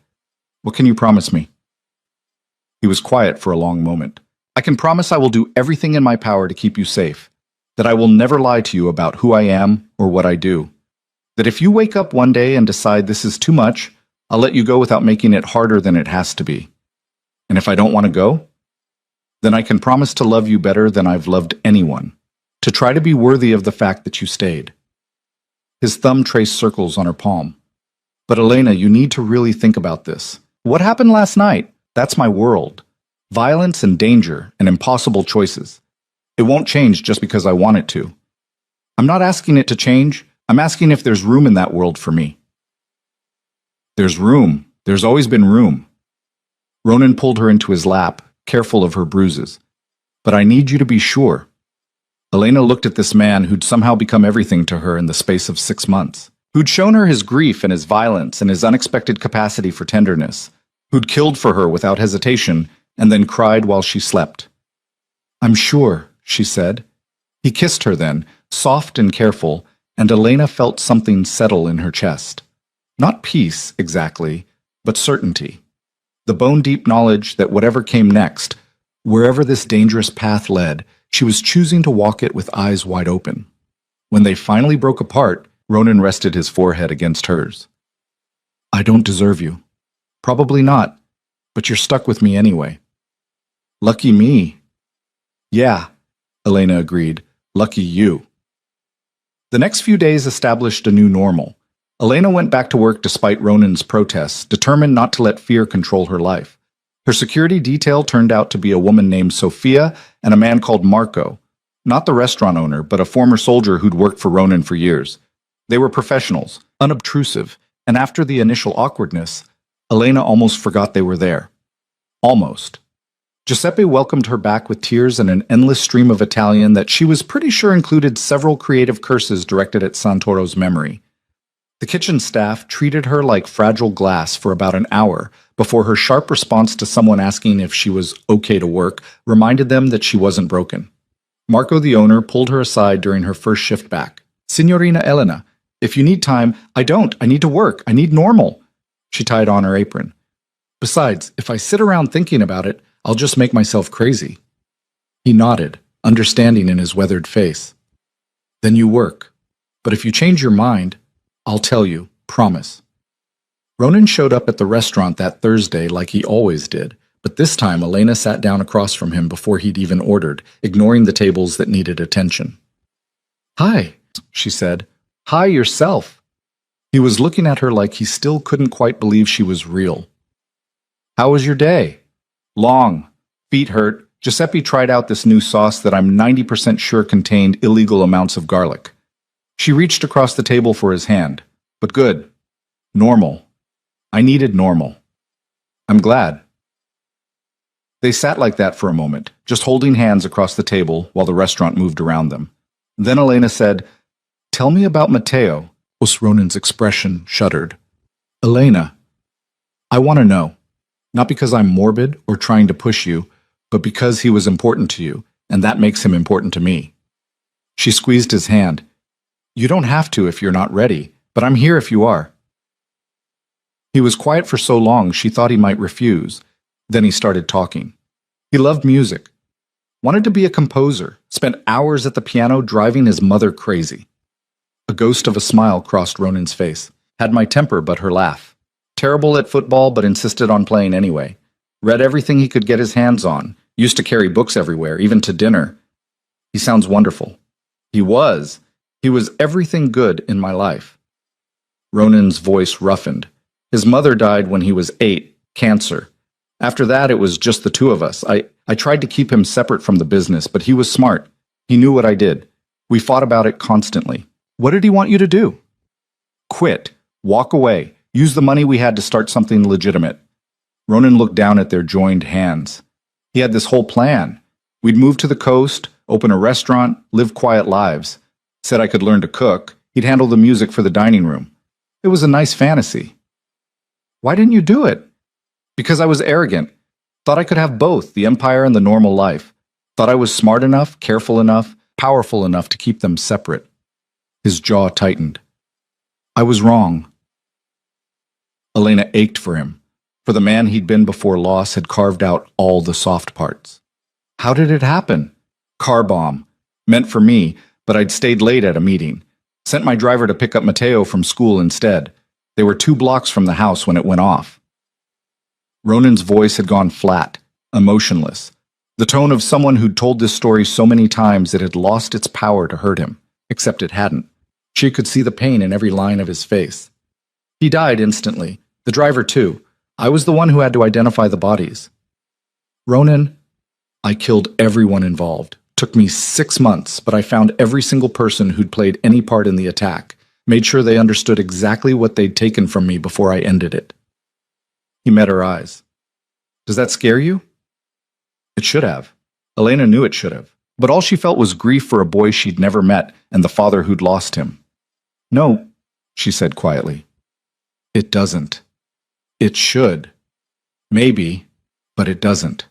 "What can you promise me?" He was quiet for a long moment. "I can promise I will do everything in my power to keep you safe, that I will never lie to you about who I am or what I do, that if you wake up one day and decide this is too much, I'll let you go without making it harder than it has to be. And if I don't want to go, then I can promise to love you better than I've loved anyone, to try to be worthy of the fact that you stayed." His thumb traced circles on her palm. "But Elena, you need to really think about this. What happened last night? That's my world. Violence and danger and impossible choices. It won't change just because I want it to. I'm not asking it to change. I'm asking if there's room in that world for me." "There's room. There's always been room." Ronan pulled her into his lap, careful of her bruises. "But I need you to be sure." Elena looked at this man who'd somehow become everything to her in the space of 6 months, who'd shown her his grief and his violence and his unexpected capacity for tenderness, who'd killed for her without hesitation and then cried while she slept. "I'm sure," she said. He kissed her then, soft and careful, and Elena felt something settle in her chest. Not peace, exactly, but certainty. The bone-deep knowledge that whatever came next, wherever this dangerous path led, she was choosing to walk it with eyes wide open. When they finally broke apart, Ronan rested his forehead against hers. "I don't deserve you. Probably not, but you're stuck with me anyway." "Lucky me." "Yeah," Elena agreed. "Lucky you." The next few days established a new normal. Elena went back to work despite Ronan's protests, determined not to let fear control her life. Her security detail turned out to be a woman named Sophia and a man called Marco, not the restaurant owner, but a former soldier who'd worked for Ronan for years. They were professionals, unobtrusive, and after the initial awkwardness, Elena almost forgot they were there. Almost. Giuseppe welcomed her back with tears and an endless stream of Italian that she was pretty sure included several creative curses directed at Santoro's memory. The kitchen staff treated her like fragile glass for about an hour before her sharp response to someone asking if she was okay to work reminded them that she wasn't broken. Marco, the owner, pulled her aside during her first shift back. "Signorina Elena, if you need time, I don't. I need to work. I need normal." She tied on her apron. "Besides, if I sit around thinking about it, I'll just make myself crazy." He nodded, understanding in his weathered face. "Then you work. But if you change your mind, I'll tell you, promise." Ronan showed up at the restaurant that Thursday like he always did, but this time Elena sat down across from him before he'd even ordered, ignoring the tables that needed attention. "Hi," she said. "Hi yourself." He was looking at her like he still couldn't quite believe she was real. "How was your day?" "Long. Feet hurt. Giuseppe tried out this new sauce that I'm 90% sure contained illegal amounts of garlic." She reached across the table for his hand. "But good. Normal. I needed normal. I'm glad." They sat like that for a moment, just holding hands across the table while the restaurant moved around them. Then Elena said, "Tell me about Matteo." Ronan's expression shuddered. "Elena, I want to know. Not because I'm morbid or trying to push you, but because he was important to you, and that makes him important to me." She squeezed his hand. "You don't have to if you're not ready, but I'm here if you are." He was quiet for so long she thought he might refuse. Then he started talking. He loved music. Wanted to be a composer. Spent hours at the piano driving his mother crazy. A ghost of a smile crossed Ronan's face. Had my temper but her laugh. Terrible at football but insisted on playing anyway. Read everything he could get his hands on. Used to carry books everywhere, even to dinner. He sounds wonderful. He was. He was everything good in my life. Ronan's voice roughened. His mother died when he was 8, cancer. After that, it was just the two of us. I tried to keep him separate from the business, but he was smart. He knew what I did. We fought about it constantly. What did he want you to do? Quit. Walk away. Use the money we had to start something legitimate. Ronan looked down at their joined hands. He had this whole plan. We'd move to the coast, open a restaurant, live quiet lives. Said I could learn to cook. He'd handle the music for the dining room. It was a nice fantasy. Why didn't you do it? Because I was arrogant. Thought I could have both, the empire and the normal life. Thought I was smart enough, careful enough, powerful enough to keep them separate. His jaw tightened. I was wrong. Elena ached for him. For the man he'd been before loss had carved out all the soft parts. How did it happen? Car bomb. Meant for me, but I'd stayed late at a meeting. Sent my driver to pick up Matteo from school instead. They were 2 blocks from the house when it went off. Ronan's voice had gone flat, emotionless. The tone of someone who'd told this story so many times it had lost its power to hurt him, except it hadn't. She could see the pain in every line of his face. He died instantly. The driver too. I was the one who had to identify the bodies. Ronan, I killed everyone involved. Took me 6 months, but I found every single person who'd played any part in the attack. Made sure they understood exactly what they'd taken from me before I ended it. He met her eyes. Does that scare you? It should have. Elena knew it should have. But all she felt was grief for a boy she'd never met and the father who'd lost him. No, she said quietly. It doesn't. It should. Maybe, but it doesn't.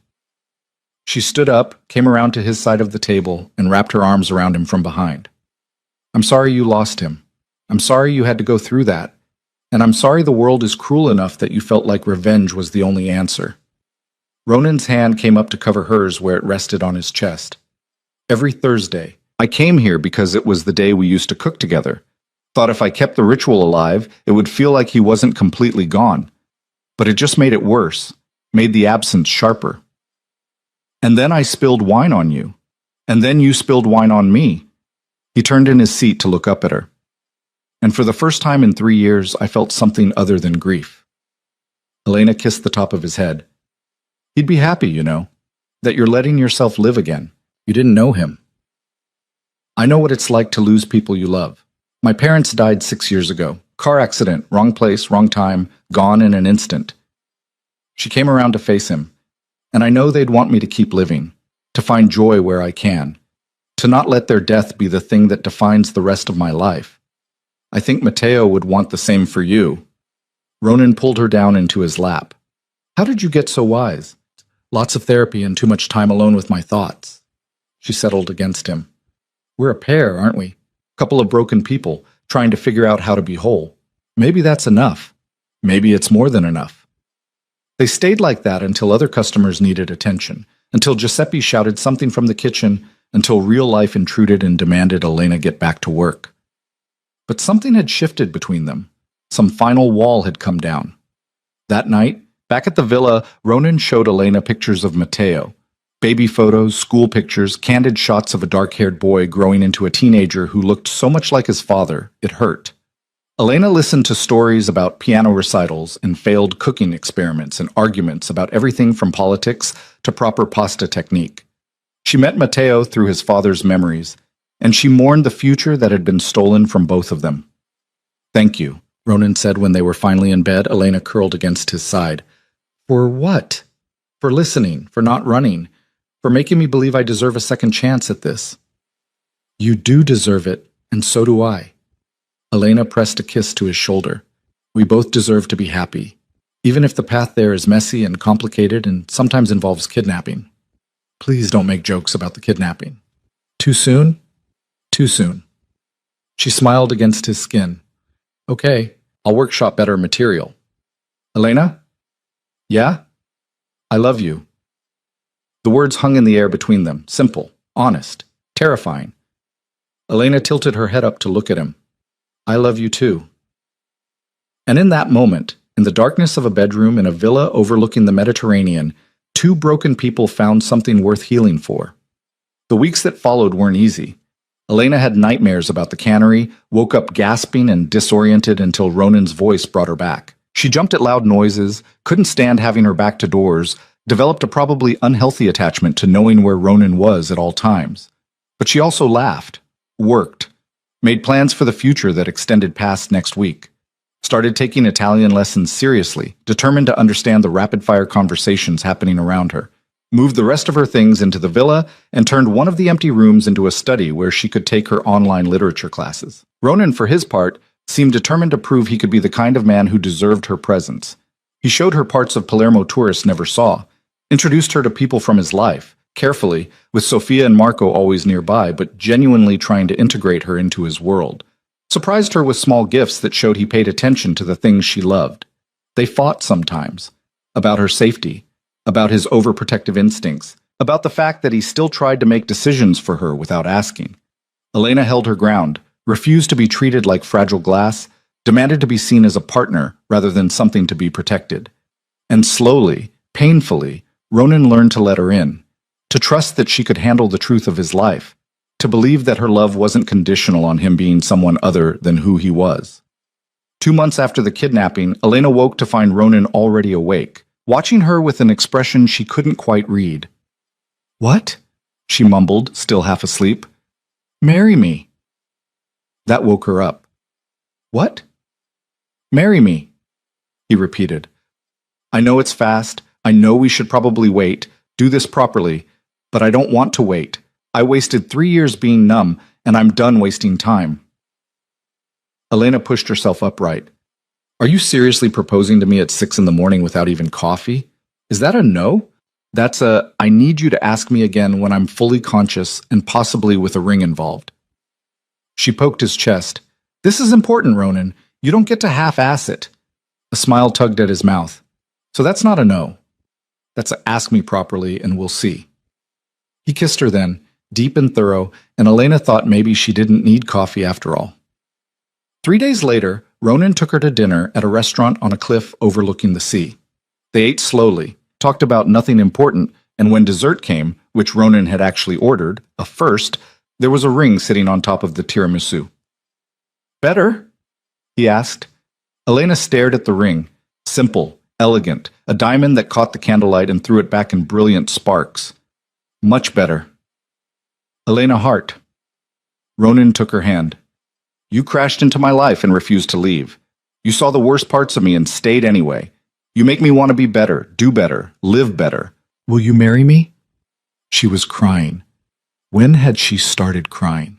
She stood up, came around to his side of the table, and wrapped her arms around him from behind. I'm sorry you lost him. I'm sorry you had to go through that. And I'm sorry the world is cruel enough that you felt like revenge was the only answer. Ronan's hand came up to cover hers where it rested on his chest. Every Thursday, I came here because it was the day we used to cook together. Thought if I kept the ritual alive, it would feel like he wasn't completely gone. But it just made it worse, made the absence sharper. And then I spilled wine on you. And then you spilled wine on me. He turned in his seat to look up at her. And for the first time in 3 years, I felt something other than grief. Elena kissed the top of his head. He'd be happy, you know, that you're letting yourself live again. You didn't know him. I know what it's like to lose people you love. My parents died 6 years ago. Car accident, wrong place, wrong time, gone in an instant. She came around to face him. And I know they'd want me to keep living, to find joy where I can, to not let their death be the thing that defines the rest of my life. I think Matteo would want the same for you." Ronan pulled her down into his lap. "How did you get so wise?" "Lots of therapy and too much time alone with my thoughts." She settled against him. "We're a pair, aren't we? Couple of broken people trying to figure out how to be whole. Maybe that's enough. Maybe it's more than enough." They stayed like that until other customers needed attention, until Giuseppe shouted something from the kitchen, until real life intruded and demanded Elena get back to work. But something had shifted between them. Some final wall had come down. That night, back at the villa, Ronan showed Elena pictures of Matteo. Baby photos, school pictures, candid shots of a dark-haired boy growing into a teenager who looked so much like his father, it hurt. Elena listened to stories about piano recitals and failed cooking experiments and arguments about everything from politics to proper pasta technique. She met Matteo through his father's memories, and she mourned the future that had been stolen from both of them. "Thank you," Ronan said when they were finally in bed. Elena curled against his side. "For what?" "For listening, for not running, for making me believe I deserve a second chance at this." "You do deserve it, and so do I." Elena pressed a kiss to his shoulder. "We both deserve to be happy, even if the path there is messy and complicated and sometimes involves kidnapping. Please don't make jokes about the kidnapping." "Too soon?" "Too soon." She smiled against his skin. "Okay, I'll workshop better material." "Elena?" "Yeah?" "I love you." The words hung in the air between them, simple, honest, terrifying. Elena tilted her head up to look at him. "I love you too." And in that moment, in the darkness of a bedroom in a villa overlooking the Mediterranean, two broken people found something worth healing for. The weeks that followed weren't easy. Elena had nightmares about the cannery, woke up gasping and disoriented until Ronan's voice brought her back. She jumped at loud noises, couldn't stand having her back to doors, developed a probably unhealthy attachment to knowing where Ronan was at all times. But she also laughed, worked, made plans for the future that extended past next week, started taking Italian lessons seriously, determined to understand the rapid-fire conversations happening around her, moved the rest of her things into the villa, and turned one of the empty rooms into a study where she could take her online literature classes. Ronan, for his part, seemed determined to prove he could be the kind of man who deserved her presence. He showed her parts of Palermo tourists never saw, introduced her to people from his life, carefully, with Sofia and Marco always nearby, but genuinely trying to integrate her into his world. Surprised her with small gifts that showed he paid attention to the things she loved. They fought sometimes, about her safety, about his overprotective instincts, about the fact that he still tried to make decisions for her without asking. Elena held her ground, refused to be treated like fragile glass, demanded to be seen as a partner rather than something to be protected. And slowly, painfully, Ronan learned to let her in, to trust that she could handle the truth of his life, to believe that her love wasn't conditional on him being someone other than who he was. 2 months after the kidnapping, Elena woke to find Ronan already awake, watching her with an expression she couldn't quite read. "What?" she mumbled, still half asleep. "Marry me." That woke her up. "What?" "Marry me," he repeated. "I know it's fast. I know we should probably wait, do this properly, but I don't want to wait. I wasted 3 years being numb, and I'm done wasting time." Elena pushed herself upright. "Are you seriously proposing to me at 6 in the morning without even coffee? Is that a no? That's a, I need you to ask me again when I'm fully conscious and possibly with a ring involved." She poked his chest. "This is important, Ronan. You don't get to half-ass it." A smile tugged at his mouth. "So that's not a no. That's a ask me properly and we'll see." He kissed her then, deep and thorough, and Elena thought maybe she didn't need coffee after all. 3 days later, Ronan took her to dinner at a restaurant on a cliff overlooking the sea. They ate slowly, talked about nothing important, and when dessert came, which Ronan had actually ordered, a first, there was a ring sitting on top of the tiramisu. "Better?" he asked. Elena stared at the ring. Simple, elegant, a diamond that caught the candlelight and threw it back in brilliant sparks. "Much better." "Elena Hart." Ronan took her hand. "You crashed into my life and refused to leave. You saw the worst parts of me and stayed anyway. You make me want to be better, do better, live better. Will you marry me?" She was crying. When had she started crying?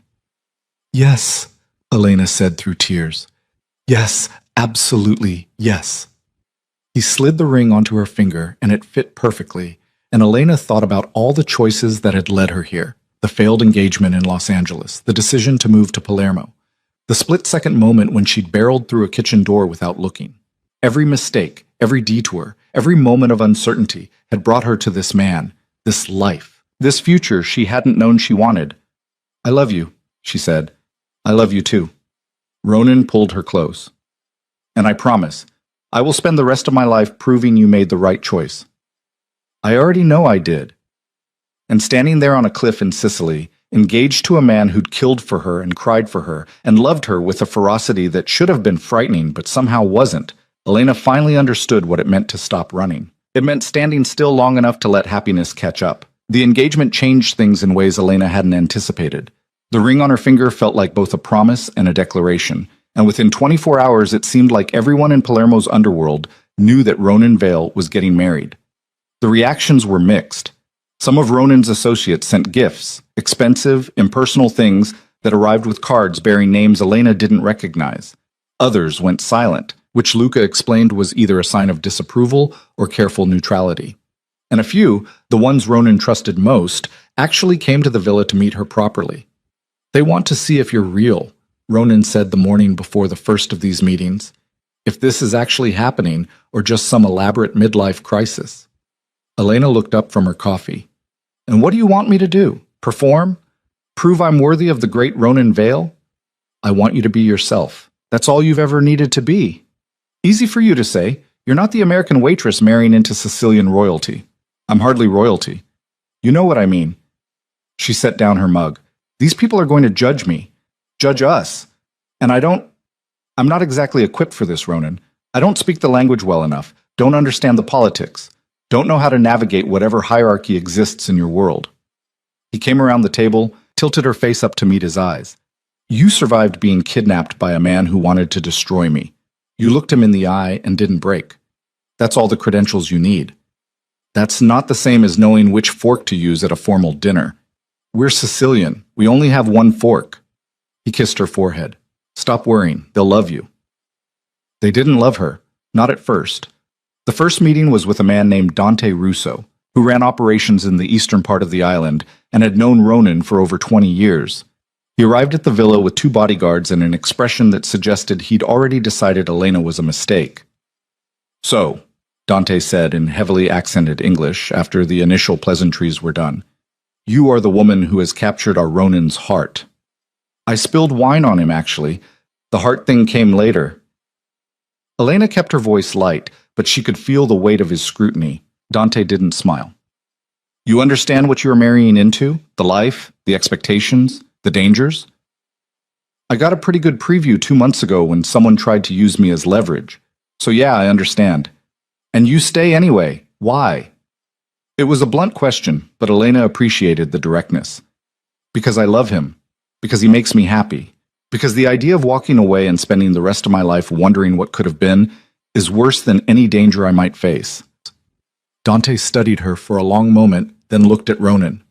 "Yes," Elena said through tears. Yes, absolutely, yes. He slid the ring onto her finger, and it fit perfectly, and Elena thought about all the choices that had led her here. The failed engagement in Los Angeles, the decision to move to Palermo, the split-second moment when she'd barreled through a kitchen door without looking. Every mistake, every detour, every moment of uncertainty had brought her to this man, this life, this future she hadn't known she wanted. I love you, she said. I love you too. Ronan pulled her close. And I promise, I will spend the rest of my life proving you made the right choice. I already know I did. And standing there on a cliff in Sicily, engaged to a man who'd killed for her and cried for her and loved her with a ferocity that should have been frightening but somehow wasn't, Elena finally understood what it meant to stop running. It meant standing still long enough to let happiness catch up. The engagement changed things in ways Elena hadn't anticipated. The ring on her finger felt like both a promise and a declaration, and within 24 hours it seemed like everyone in Palermo's underworld knew that Ronan Vale was getting married. The reactions were mixed. Some of Ronan's associates sent gifts, expensive, impersonal things that arrived with cards bearing names Elena didn't recognize. Others went silent, which Luca explained was either a sign of disapproval or careful neutrality. And a few, the ones Ronan trusted most, actually came to the villa to meet her properly. They want to see if you're real, Ronan said the morning before the first of these meetings. If this is actually happening or just some elaborate midlife crisis. Elena looked up from her coffee. And what do you want me to do? Perform? Prove I'm worthy of the great Ronan Vale? I want you to be yourself. That's all you've ever needed to be. Easy for you to say. You're not the American waitress marrying into Sicilian royalty. I'm hardly royalty. You know what I mean. She set down her mug. These people are going to judge me. Judge us. And I'm not exactly equipped for this, Ronan. I don't speak the language well enough. Don't understand the politics. Don't know how to navigate whatever hierarchy exists in your world. He came around the table, tilted her face up to meet his eyes. You survived being kidnapped by a man who wanted to destroy me. You looked him in the eye and didn't break. That's all the credentials you need. That's not the same as knowing which fork to use at a formal dinner. We're Sicilian. We only have one fork. He kissed her forehead. Stop worrying. They'll love you. They didn't love her. Not at first. The first meeting was with a man named Dante Russo, who ran operations in the eastern part of the island and had known Ronan for over 20 years. He arrived at the villa with 2 bodyguards and an expression that suggested he'd already decided Elena was a mistake. So, Dante said in heavily accented English after the initial pleasantries were done, you are the woman who has captured our Ronan's heart. I spilled wine on him, actually. The heart thing came later. Elena kept her voice light, but she could feel the weight of his scrutiny. Dante didn't smile. You understand what you are marrying into? The life, the expectations, the dangers? I got a pretty good preview 2 months ago when someone tried to use me as leverage. So yeah, I understand. And you stay anyway. Why? It was a blunt question, but Elena appreciated the directness. Because I love him. Because he makes me happy. Because the idea of walking away and spending the rest of my life wondering what could have been is worse than any danger I might face. Dante studied her for a long moment, then looked at Ronan.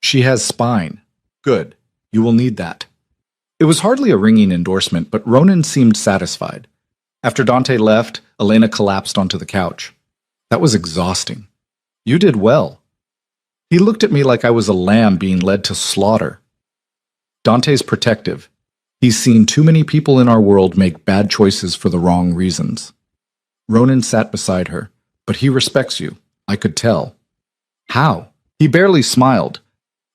She has spine. Good. You will need that. It was hardly a ringing endorsement, but Ronan seemed satisfied. After Dante left, Elena collapsed onto the couch. That was exhausting. You did well. He looked at me like I was a lamb being led to slaughter. Dante's protective. He's seen too many people in our world make bad choices for the wrong reasons. Ronan sat beside her, but he respects you. I could tell. How? He barely smiled.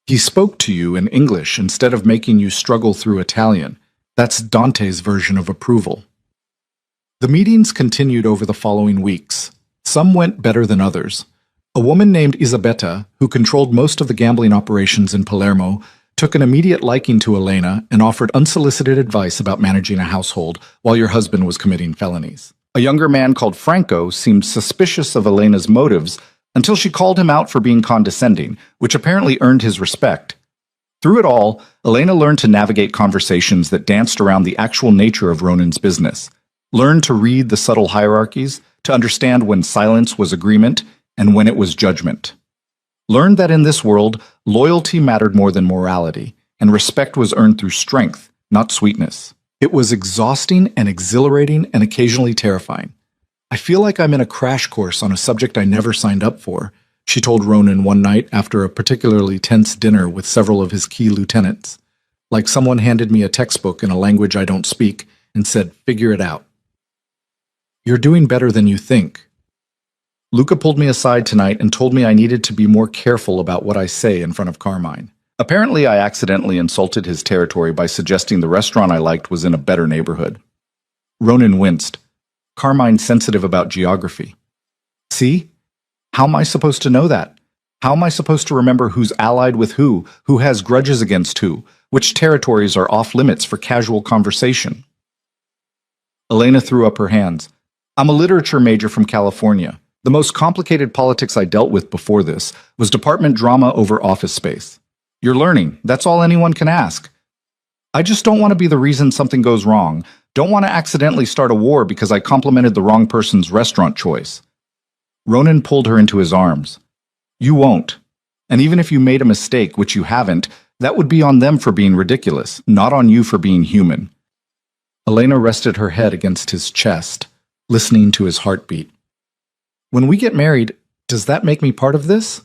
He spoke to you in English instead of making you struggle through Italian. That's Dante's version of approval. The meetings continued over the following weeks. Some went better than others. A woman named Isabetta, who controlled most of the gambling operations in Palermo, took an immediate liking to Elena and offered unsolicited advice about managing a household while your husband was committing felonies. A younger man called Franco seemed suspicious of Elena's motives until she called him out for being condescending, which apparently earned his respect. Through it all, Elena learned to navigate conversations that danced around the actual nature of Ronan's business, learned to read the subtle hierarchies, to understand when silence was agreement and when it was judgment. Learned that in this world, loyalty mattered more than morality, and respect was earned through strength, not sweetness. It was exhausting and exhilarating and occasionally terrifying. I feel like I'm in a crash course on a subject I never signed up for, she told Ronan one night after a particularly tense dinner with several of his key lieutenants. Like someone handed me a textbook in a language I don't speak and said, "Figure it out." You're doing better than you think. Luca pulled me aside tonight and told me I needed to be more careful about what I say in front of Carmine. Apparently, I accidentally insulted his territory by suggesting the restaurant I liked was in a better neighborhood. Ronan winced. Carmine's sensitive about geography. See? How am I supposed to know that? How am I supposed to remember who's allied with who has grudges against who, which territories are off limits for casual conversation? Elena threw up her hands. I'm a literature major from California. The most complicated politics I dealt with before this was department drama over office space. You're learning. That's all anyone can ask. I just don't want to be the reason something goes wrong. Don't want to accidentally start a war because I complimented the wrong person's restaurant choice. Ronan pulled her into his arms. You won't. And even if you made a mistake, which you haven't, that would be on them for being ridiculous, not on you for being human. Elena rested her head against his chest, listening to his heartbeat. When we get married, does that make me part of this?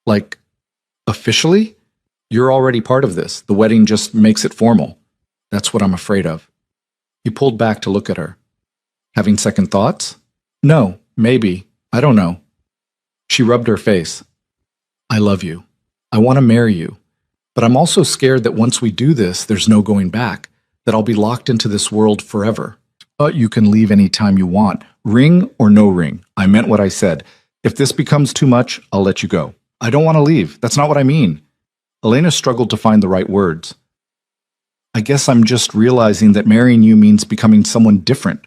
Like, officially? You're already part of this. The wedding just makes it formal. That's what I'm afraid of. He pulled back to look at her. Having second thoughts? No, maybe. I don't know. She rubbed her face. I love you. I want to marry you. But I'm also scared that once we do this, there's no going back, that I'll be locked into this world forever. But you can leave any time you want. Ring or no ring. I meant what I said. If this becomes too much, I'll let you go. I don't want to leave. That's not what I mean. Elena struggled to find the right words. I guess I'm just realizing that marrying you means becoming someone different.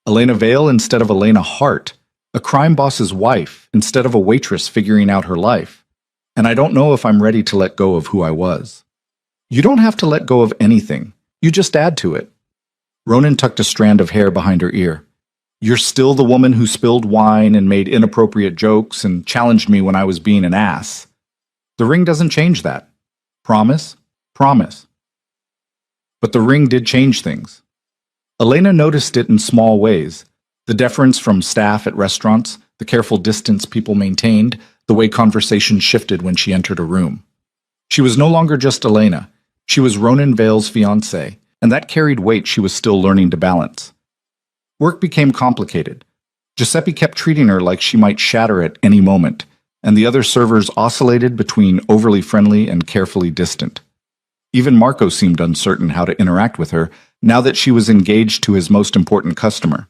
Elena Vale instead of Elena Hart. A crime boss's wife instead of a waitress figuring out her life. And I don't know if I'm ready to let go of who I was. You don't have to let go of anything. You just add to it. Ronan tucked a strand of hair behind her ear. You're still the woman who spilled wine and made inappropriate jokes and challenged me when I was being an ass. The ring doesn't change that. Promise? Promise. But the ring did change things. Elena noticed it in small ways. The deference from staff at restaurants, the careful distance people maintained, the way conversation shifted when she entered a room. She was no longer just Elena. She was Ronan Vale's fiancée, and that carried weight she was still learning to balance. Work became complicated. Giuseppe kept treating her like she might shatter at any moment, and the other servers oscillated between overly friendly and carefully distant. Even Marco seemed uncertain how to interact with her now that she was engaged to his most important customer.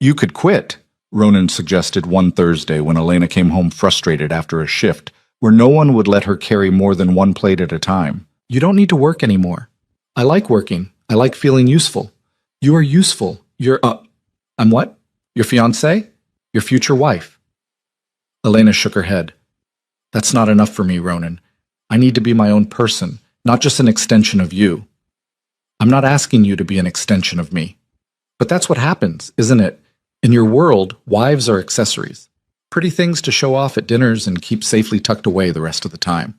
You could quit, Ronan suggested one Thursday when Elena came home frustrated after a shift where no one would let her carry more than one plate at a time. You don't need to work anymore. I like working. I like feeling useful. You are useful. I'm what? Your fiancée? Your future wife. Elena shook her head. That's not enough for me, Ronan. I need to be my own person, not just an extension of you. I'm not asking you to be an extension of me. But that's what happens, isn't it? In your world, wives are accessories. Pretty things to show off at dinners and keep safely tucked away the rest of the time.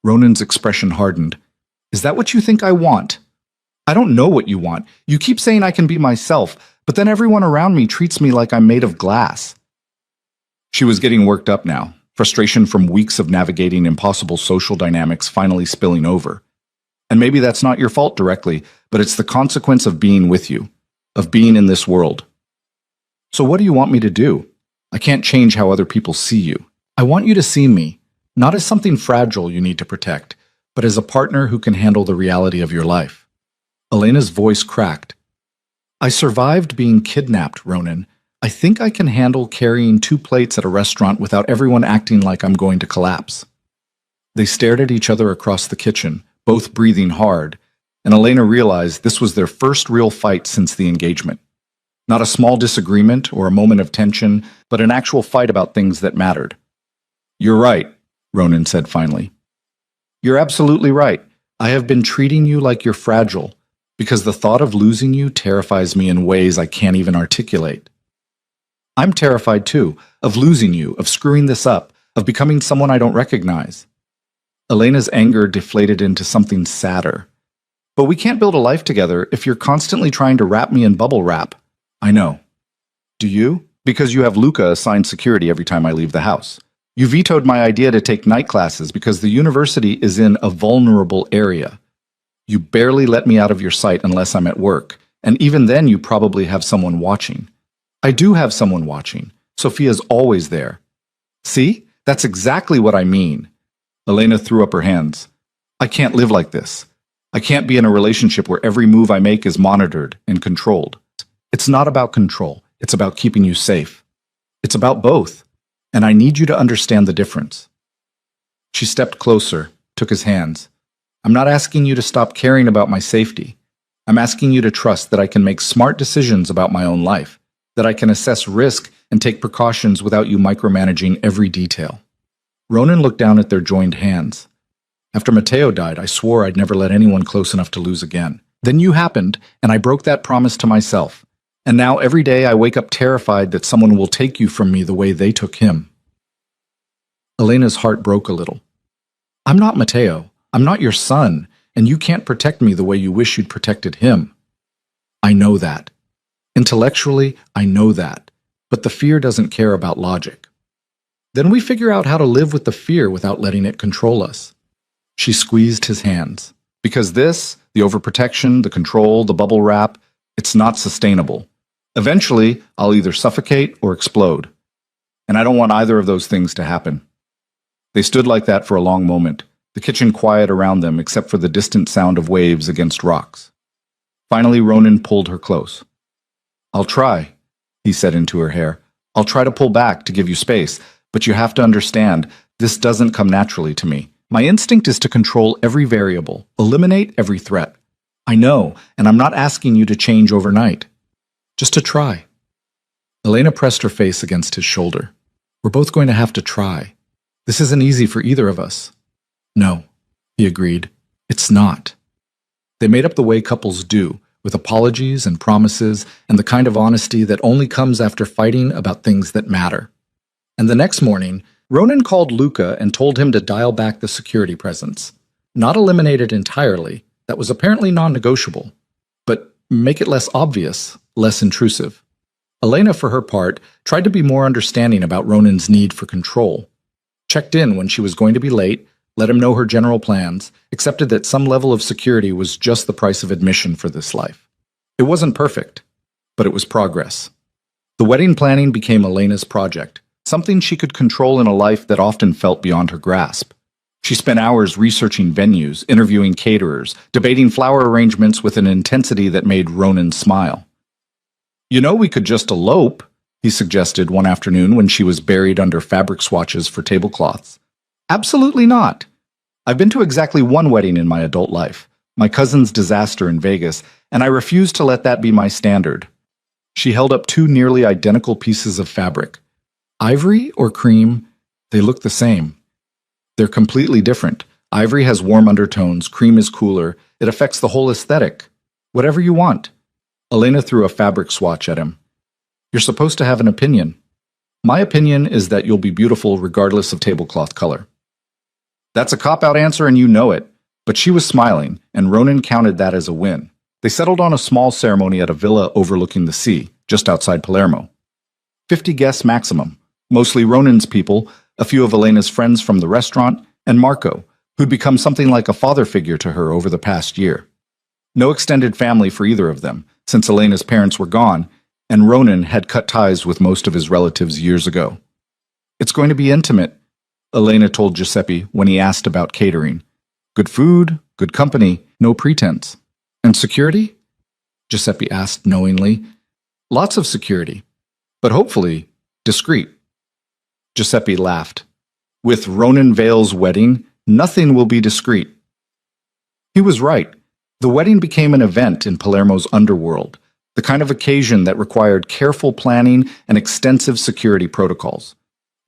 Ronan's expression hardened. Is that what you think I want? I don't know what you want. You keep saying I can be myself, but then everyone around me treats me like I'm made of glass. She was getting worked up now, frustration from weeks of navigating impossible social dynamics finally spilling over. And maybe that's not your fault directly, but it's the consequence of being with you, of being in this world. So what do you want me to do? I can't change how other people see you. I want you to see me, not as something fragile you need to protect, but as a partner who can handle the reality of your life. Elena's voice cracked. I survived being kidnapped, Ronan. I think I can handle carrying 2 plates at a restaurant without everyone acting like I'm going to collapse. They stared at each other across the kitchen, both breathing hard, and Elena realized this was their first real fight since the engagement. Not a small disagreement or a moment of tension, but an actual fight about things that mattered. You're right, Ronan said finally. You're absolutely right. I have been treating you like you're fragile, because the thought of losing you terrifies me in ways I can't even articulate. I'm terrified too, of losing you, of screwing this up, of becoming someone I don't recognize. Elena's anger deflated into something sadder. But we can't build a life together if you're constantly trying to wrap me in bubble wrap. I know. Do you? Because you have Luca assigned security every time I leave the house. You vetoed my idea to take night classes because the university is in a vulnerable area. You barely let me out of your sight unless I'm at work, and even then you probably have someone watching. I do have someone watching. Sophia's always there. See? That's exactly what I mean. Elena threw up her hands. I can't live like this. I can't be in a relationship where every move I make is monitored and controlled. It's not about control. It's about keeping you safe. It's about both. And I need you to understand the difference. She stepped closer, took his hands. I'm not asking you to stop caring about my safety. I'm asking you to trust that I can make smart decisions about my own life, that I can assess risk and take precautions without you micromanaging every detail. Ronan looked down at their joined hands. After Matteo died, I swore I'd never let anyone close enough to lose again. Then you happened, and I broke that promise to myself. And now every day I wake up terrified that someone will take you from me the way they took him. Elena's heart broke a little. I'm not Matteo. I'm not your son, and you can't protect me the way you wish you'd protected him. I know that. Intellectually, I know that. But the fear doesn't care about logic. Then we figure out how to live with the fear without letting it control us. She squeezed his hands. Because this, the overprotection, the control, the bubble wrap, it's not sustainable. Eventually, I'll either suffocate or explode. And I don't want either of those things to happen. They stood like that for a long moment, the kitchen quiet around them except for the distant sound of waves against rocks. Finally, Ronan pulled her close. I'll try, he said into her hair. I'll try to pull back to give you space, but you have to understand, this doesn't come naturally to me. My instinct is to control every variable, eliminate every threat. I know, and I'm not asking you to change overnight. Just to try. Elena pressed her face against his shoulder. We're both going to have to try. This isn't easy for either of us. No, he agreed. It's not. They made up the way couples do, with apologies and promises and the kind of honesty that only comes after fighting about things that matter. And the next morning, Ronan called Luca and told him to dial back the security presence. Not eliminate it entirely, that was apparently non-negotiable, but make it less obvious, less intrusive. Elena, for her part, tried to be more understanding about Ronan's need for control. Checked in when she was going to be late, let him know her general plans, accepted that some level of security was just the price of admission for this life. It wasn't perfect, but it was progress. The wedding planning became Elena's project, something she could control in a life that often felt beyond her grasp. She spent hours researching venues, interviewing caterers, debating flower arrangements with an intensity that made Ronan smile. You know, we could just elope, he suggested one afternoon when she was buried under fabric swatches for tablecloths. Absolutely not. I've been to exactly one wedding in my adult life, my cousin's disaster in Vegas, and I refuse to let that be my standard. She held up two nearly identical pieces of fabric. Ivory or cream, they look the same. They're completely different. Ivory has warm undertones, cream is cooler. It affects the whole aesthetic. Whatever you want. Elena threw a fabric swatch at him. You're supposed to have an opinion. My opinion is that you'll be beautiful regardless of tablecloth color. That's a cop-out answer and you know it. But she was smiling, and Ronan counted that as a win. They settled on a small ceremony at a villa overlooking the sea, just outside Palermo. 50 guests maximum. Mostly Ronan's people, a few of Elena's friends from the restaurant, and Marco, who'd become something like a father figure to her over the past year. No extended family for either of them, since Elena's parents were gone, and Ronan had cut ties with most of his relatives years ago. It's going to be intimate, Elena told Giuseppe when he asked about catering. Good food, good company, no pretense. And security? Giuseppe asked knowingly. Lots of security, but hopefully discreet. Giuseppe laughed. With Ronan Vale's wedding, nothing will be discreet. He was right. The wedding became an event in Palermo's underworld, the kind of occasion that required careful planning and extensive security protocols.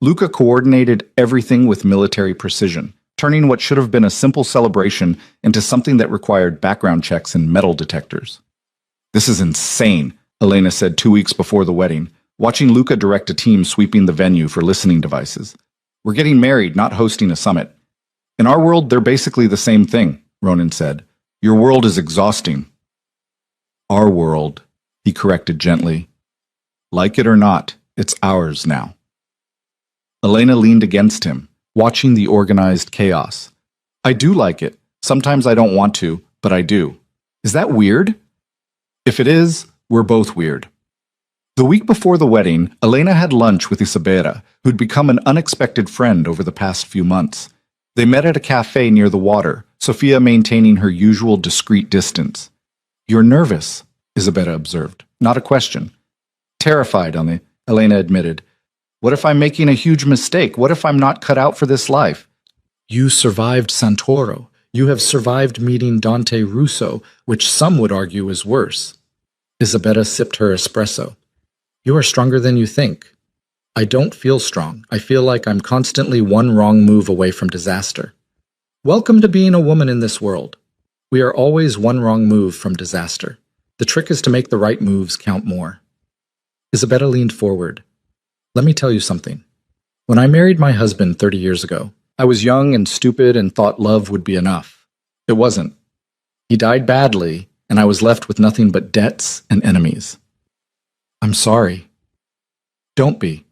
Luca coordinated everything with military precision, turning what should have been a simple celebration into something that required background checks and metal detectors. This is insane, Elena said 2 weeks before the wedding, watching Luca direct a team sweeping the venue for listening devices. We're getting married, not hosting a summit. In our world, they're basically the same thing, Ronan said. Your world is exhausting. Our world, he corrected gently. Like it or not, it's ours now. Elena leaned against him, watching the organized chaos. I do like it. Sometimes I don't want to, but I do. Is that weird? If it is, we're both weird. The week before the wedding, Elena had lunch with Isabella, who'd become an unexpected friend over the past few months. They met at a cafe near the water, Sophia maintaining her usual discreet distance. You're nervous, Isabella observed. Not a question. Terrified, Elena admitted. What if I'm making a huge mistake? What if I'm not cut out for this life? You survived Santoro. You have survived meeting Dante Russo, which some would argue is worse. Isabella sipped her espresso. You are stronger than you think. I don't feel strong. I feel like I'm constantly one wrong move away from disaster. Welcome to being a woman in this world. We are always one wrong move from disaster. The trick is to make the right moves count more. Isabella leaned forward. Let me tell you something. When I married my husband 30 years ago, I was young and stupid and thought love would be enough. It wasn't. He died badly, and I was left with nothing but debts and enemies. I'm sorry. Don't be.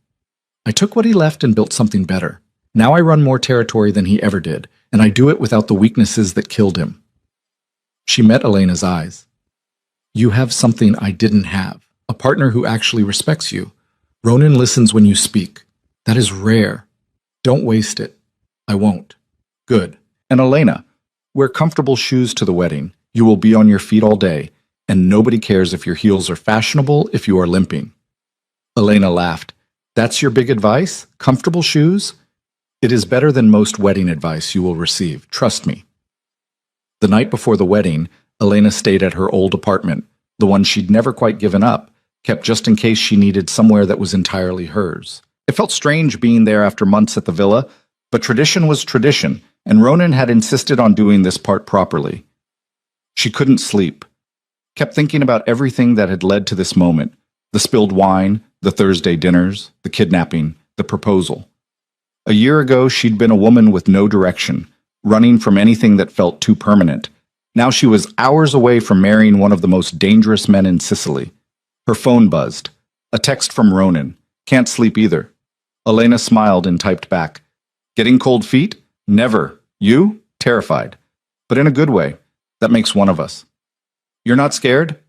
I took what he left and built something better. Now I run more territory than he ever did, and I do it without the weaknesses that killed him. She met Elena's eyes. You have something I didn't have, a partner who actually respects you. Ronan listens when you speak. That is rare. Don't waste it. I won't. Good. And Elena, wear comfortable shoes to the wedding. You will be on your feet all day, and nobody cares if your heels are fashionable if you are limping. Elena laughed. That's your big advice? Comfortable shoes? It is better than most wedding advice you will receive. Trust me. The night before the wedding, Elena stayed at her old apartment, the one she'd never quite given up, kept just in case she needed somewhere that was entirely hers. It felt strange being there after months at the villa, but tradition was tradition, and Ronan had insisted on doing this part properly. She couldn't sleep. Kept thinking about everything that had led to this moment. The spilled wine, the Thursday dinners, the kidnapping, the proposal. A year ago, she'd been a woman with no direction, running from anything that felt too permanent. Now she was hours away from marrying one of the most dangerous men in Sicily. Her phone buzzed. A text from Ronan. Can't sleep either. Elena smiled and typed back. Getting cold feet? Never. You? Terrified. But in a good way. That makes one of us. You're not scared?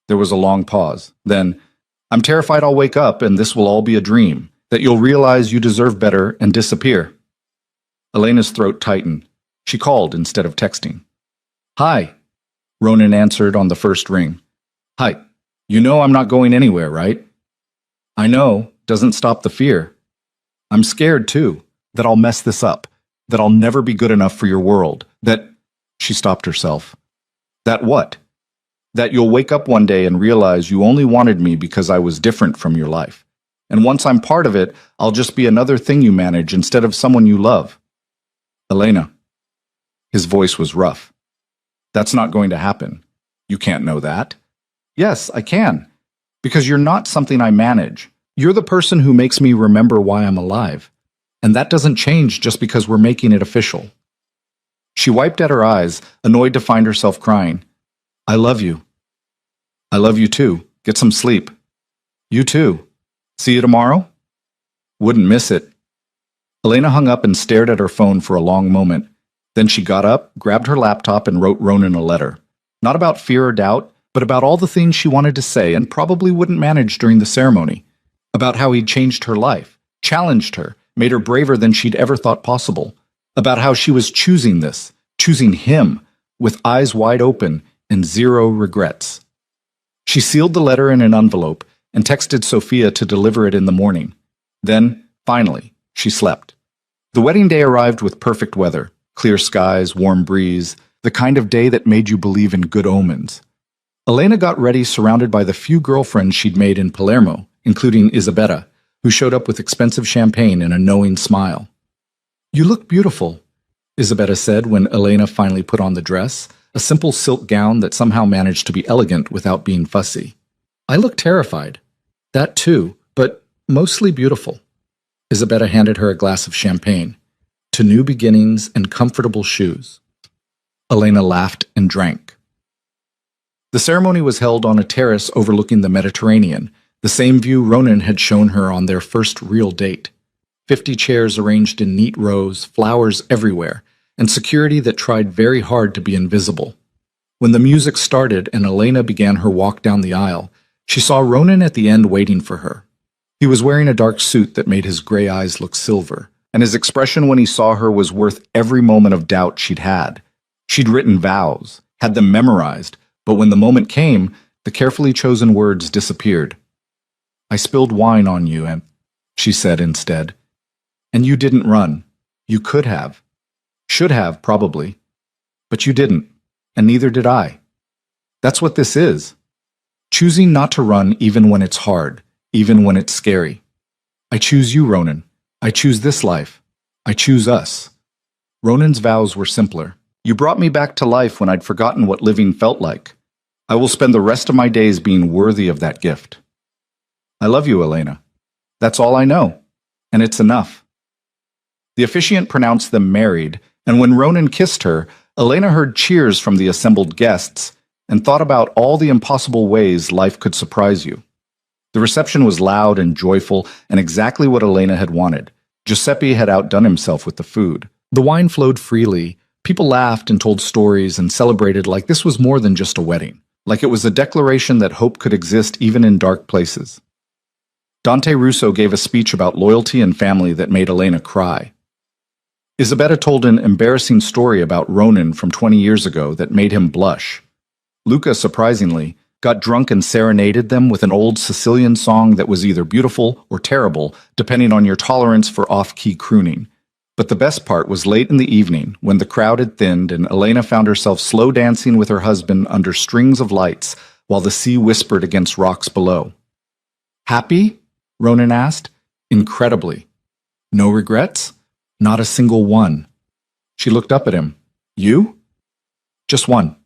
There was a long pause. Then, I'm terrified I'll wake up and this will all be a dream, that you'll realize you deserve better and disappear. Elena's throat tightened. She called instead of texting. Hi, Ronan answered on the first ring. Hi, you know I'm not going anywhere, right? I know, doesn't stop the fear. I'm scared too, that I'll mess this up, that I'll never be good enough for your world, that... She stopped herself. That what? That you'll wake up one day and realize you only wanted me because I was different from your life. And once I'm part of it, I'll just be another thing you manage instead of someone you love. Elena. His voice was rough. That's not going to happen. You can't know that. Yes, I can. Because you're not something I manage. You're the person who makes me remember why I'm alive. And that doesn't change just because we're making it official. She wiped at her eyes, annoyed to find herself crying. I love you. I love you too. Get some sleep. You too. See you tomorrow? Wouldn't miss it. Elena hung up and stared at her phone for a long moment. Then she got up, grabbed her laptop, and wrote Ronan a letter. Not about fear or doubt, but about all the things she wanted to say and probably wouldn't manage during the ceremony. About how he'd changed her life, challenged her, made her braver than she'd ever thought possible. About how she was choosing this, choosing him, with eyes wide open and zero regrets. She sealed the letter in an envelope and texted Sophia to deliver it in the morning. Then, finally, she slept. The wedding day arrived with perfect weather, clear skies, warm breeze, the kind of day that made you believe in good omens. Elena got ready surrounded by the few girlfriends she'd made in Palermo, including Isabella, who showed up with expensive champagne and a knowing smile. You look beautiful, Isabella said when Elena finally put on the dress, a simple silk gown that somehow managed to be elegant without being fussy. I look terrified. That too, but mostly beautiful. Isabella handed her a glass of champagne. To new beginnings and comfortable shoes. Elena laughed and drank. The ceremony was held on a terrace overlooking the Mediterranean, the same view Ronan had shown her on their first real date. 50 chairs arranged in neat rows, flowers everywhere, and security that tried very hard to be invisible. When the music started and Elena began her walk down the aisle, she saw Ronan at the end waiting for her. He was wearing a dark suit that made his gray eyes look silver, and his expression when he saw her was worth every moment of doubt she'd had. She'd written vows, had them memorized, but when the moment came, the carefully chosen words disappeared. "I spilled wine on you, and," she said instead. "And you didn't run. You could have. Should have, probably. But you didn't, and neither did I. That's what this is. Choosing not to run even when it's hard, even when it's scary. I choose you, Ronan. I choose this life. I choose us." Ronan's vows were simpler. "You brought me back to life when I'd forgotten what living felt like. I will spend the rest of my days being worthy of that gift. I love you, Elena. That's all I know, and it's enough." The officiant pronounced them married, and when Ronan kissed her, Elena heard cheers from the assembled guests and thought about all the impossible ways life could surprise you. The reception was loud and joyful and exactly what Elena had wanted. Giuseppe had outdone himself with the food. The wine flowed freely. People laughed and told stories and celebrated like this was more than just a wedding, like it was a declaration that hope could exist even in dark places. Dante Russo gave a speech about loyalty and family that made Elena cry. Isabetta told an embarrassing story about Ronan from 20 years ago that made him blush. Luca, surprisingly, got drunk and serenaded them with an old Sicilian song that was either beautiful or terrible, depending on your tolerance for off-key crooning. But the best part was late in the evening, when the crowd had thinned and Elena found herself slow dancing with her husband under strings of lights while the sea whispered against rocks below. "Happy?" Ronan asked. "Incredibly." "No regrets?" "Not a single one." She looked up at him. "You?" "Just one."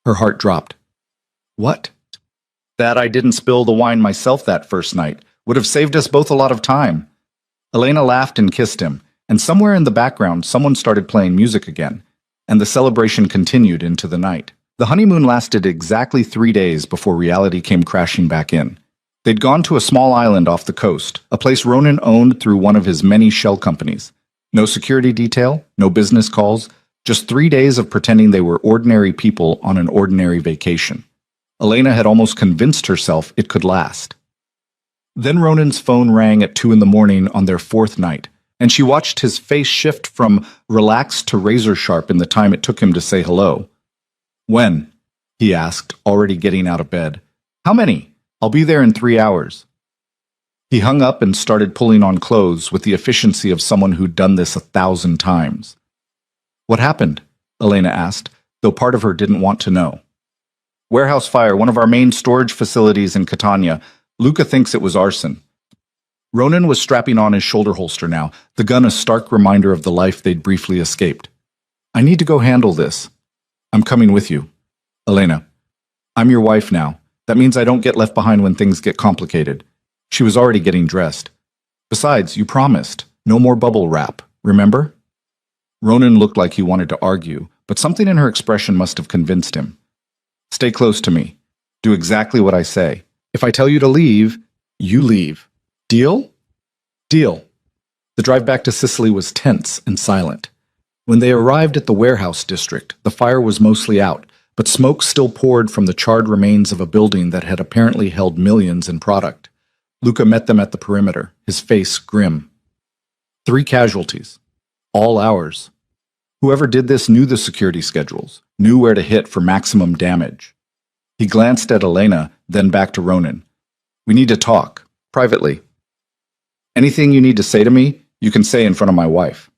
Her heart dropped. "What?" "That I didn't spill the wine myself that first night. Would have saved us both a lot of time." Elena laughed and kissed him, and somewhere in the background someone started playing music again, and the celebration continued into the night. The honeymoon lasted exactly 3 days before reality came crashing back in. They'd gone to a small island off the coast, a place Ronan owned through one of his many shell companies. No security detail, no business calls, just 3 days of pretending they were ordinary people on an ordinary vacation. Elena had almost convinced herself it could last. Then Ronan's phone rang at 2 in the morning on their 4th night, and she watched his face shift from relaxed to razor-sharp in the time it took him to say hello. "When?" he asked, already getting out of bed. "How many? I'll be there in 3 hours." He hung up and started pulling on clothes with the efficiency of someone who'd done this 1,000 times. "What happened?" Elena asked, though part of her didn't want to know. "Warehouse fire, one of our main storage facilities in Catania. Luca thinks it was arson." Ronan was strapping on his shoulder holster now, the gun a stark reminder of the life they'd briefly escaped. "I need to go handle this." "I'm coming with you." "Elena, I'm your wife now. That means I don't get left behind when things get complicated." She was already getting dressed. "Besides, you promised. No more bubble wrap, remember?" Ronan looked like he wanted to argue, but something in her expression must have convinced him. "Stay close to me. Do exactly what I say. If I tell you to leave, you leave. Deal?" "Deal." The drive back to Sicily was tense and silent. When they arrived at the warehouse district, the fire was mostly out, but smoke still poured from the charred remains of a building that had apparently held millions in product. Luca met them at the perimeter, his face grim. 3 casualties. All ours. Whoever did this knew the security schedules, knew where to hit for maximum damage. He glanced at Elena, then back to Ronan. "We need to talk, privately. Anything you need to say to me, you can say in front of my wife."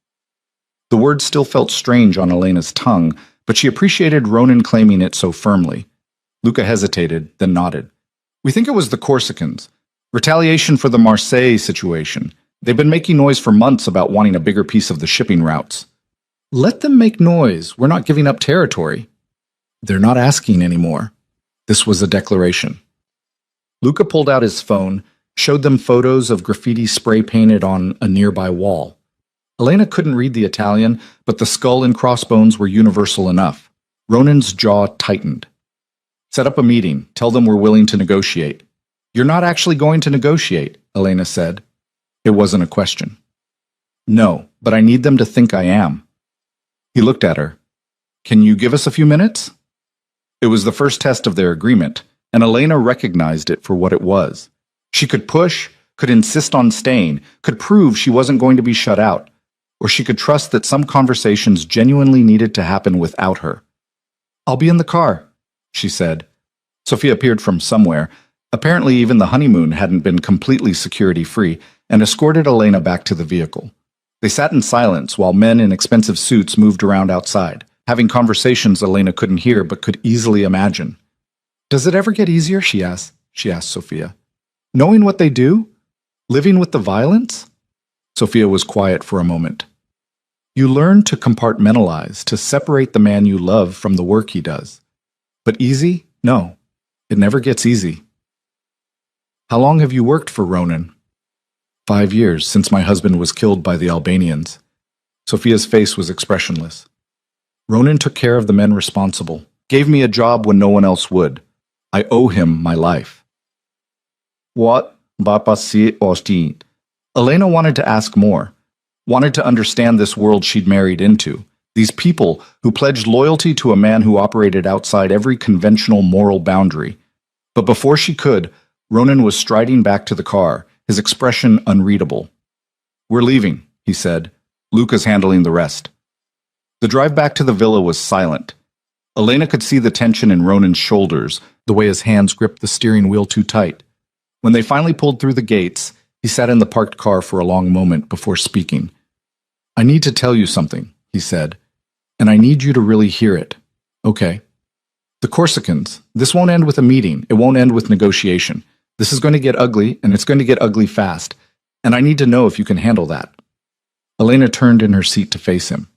The words still felt strange on Elena's tongue, but she appreciated Ronan claiming it so firmly. Luca hesitated, then nodded. "We think it was the Corsicans. Retaliation for the Marseille situation. They've been making noise for months about wanting a bigger piece of the shipping routes." "Let them make noise. We're not giving up territory." "They're not asking anymore." This was a declaration. Luca pulled out his phone, showed them photos of graffiti spray painted on a nearby wall. Elena couldn't read the Italian, but the skull and crossbones were universal enough. Ronan's jaw tightened. Set up a meeting. Tell them we're willing to negotiate. You're not actually going to negotiate, Elena said. It wasn't a question. No, but I need them to think I am. He looked at her. Can you give us a few minutes? It was the first test of their agreement, and Elena recognized it for what it was. She could push, could insist on staying, could prove she wasn't going to be shut out, or she could trust that some conversations genuinely needed to happen without her. I'll be in the car, she said. Sophia appeared from somewhere. Apparently even the honeymoon hadn't been completely security-free, and escorted Elena back to the vehicle. They sat in silence while men in expensive suits moved around outside, having conversations Elena couldn't hear but could easily imagine. Does it ever get easier, she asked Sophia. Knowing what they do? Living with the violence? Sophia was quiet for a moment. You learn to compartmentalize, to separate the man you love from the work he does. But easy? No, it never gets easy. How long have you worked for Ronan? 5 years, since my husband was killed by the Albanians. Sophia's face was expressionless. Ronan took care of the men responsible, gave me a job when no one else would. I owe him my life. What? Elena wanted to ask more, wanted to understand this world she'd married into, these people who pledged loyalty to a man who operated outside every conventional moral boundary. But before she could, Ronan was striding back to the car, his expression unreadable. We're leaving, he said. Luca's handling the rest. The drive back to the villa was silent. Elena could see the tension in Ronan's shoulders, the way his hands gripped the steering wheel too tight. When they finally pulled through the gates, he sat in the parked car for a long moment before speaking. I need to tell you something, he said, and I need you to really hear it. Okay. The Corsicans, this won't end with a meeting, it won't end with negotiation. This is going to get ugly, and it's going to get ugly fast, and I need to know if you can handle that. Elena turned in her seat to face him.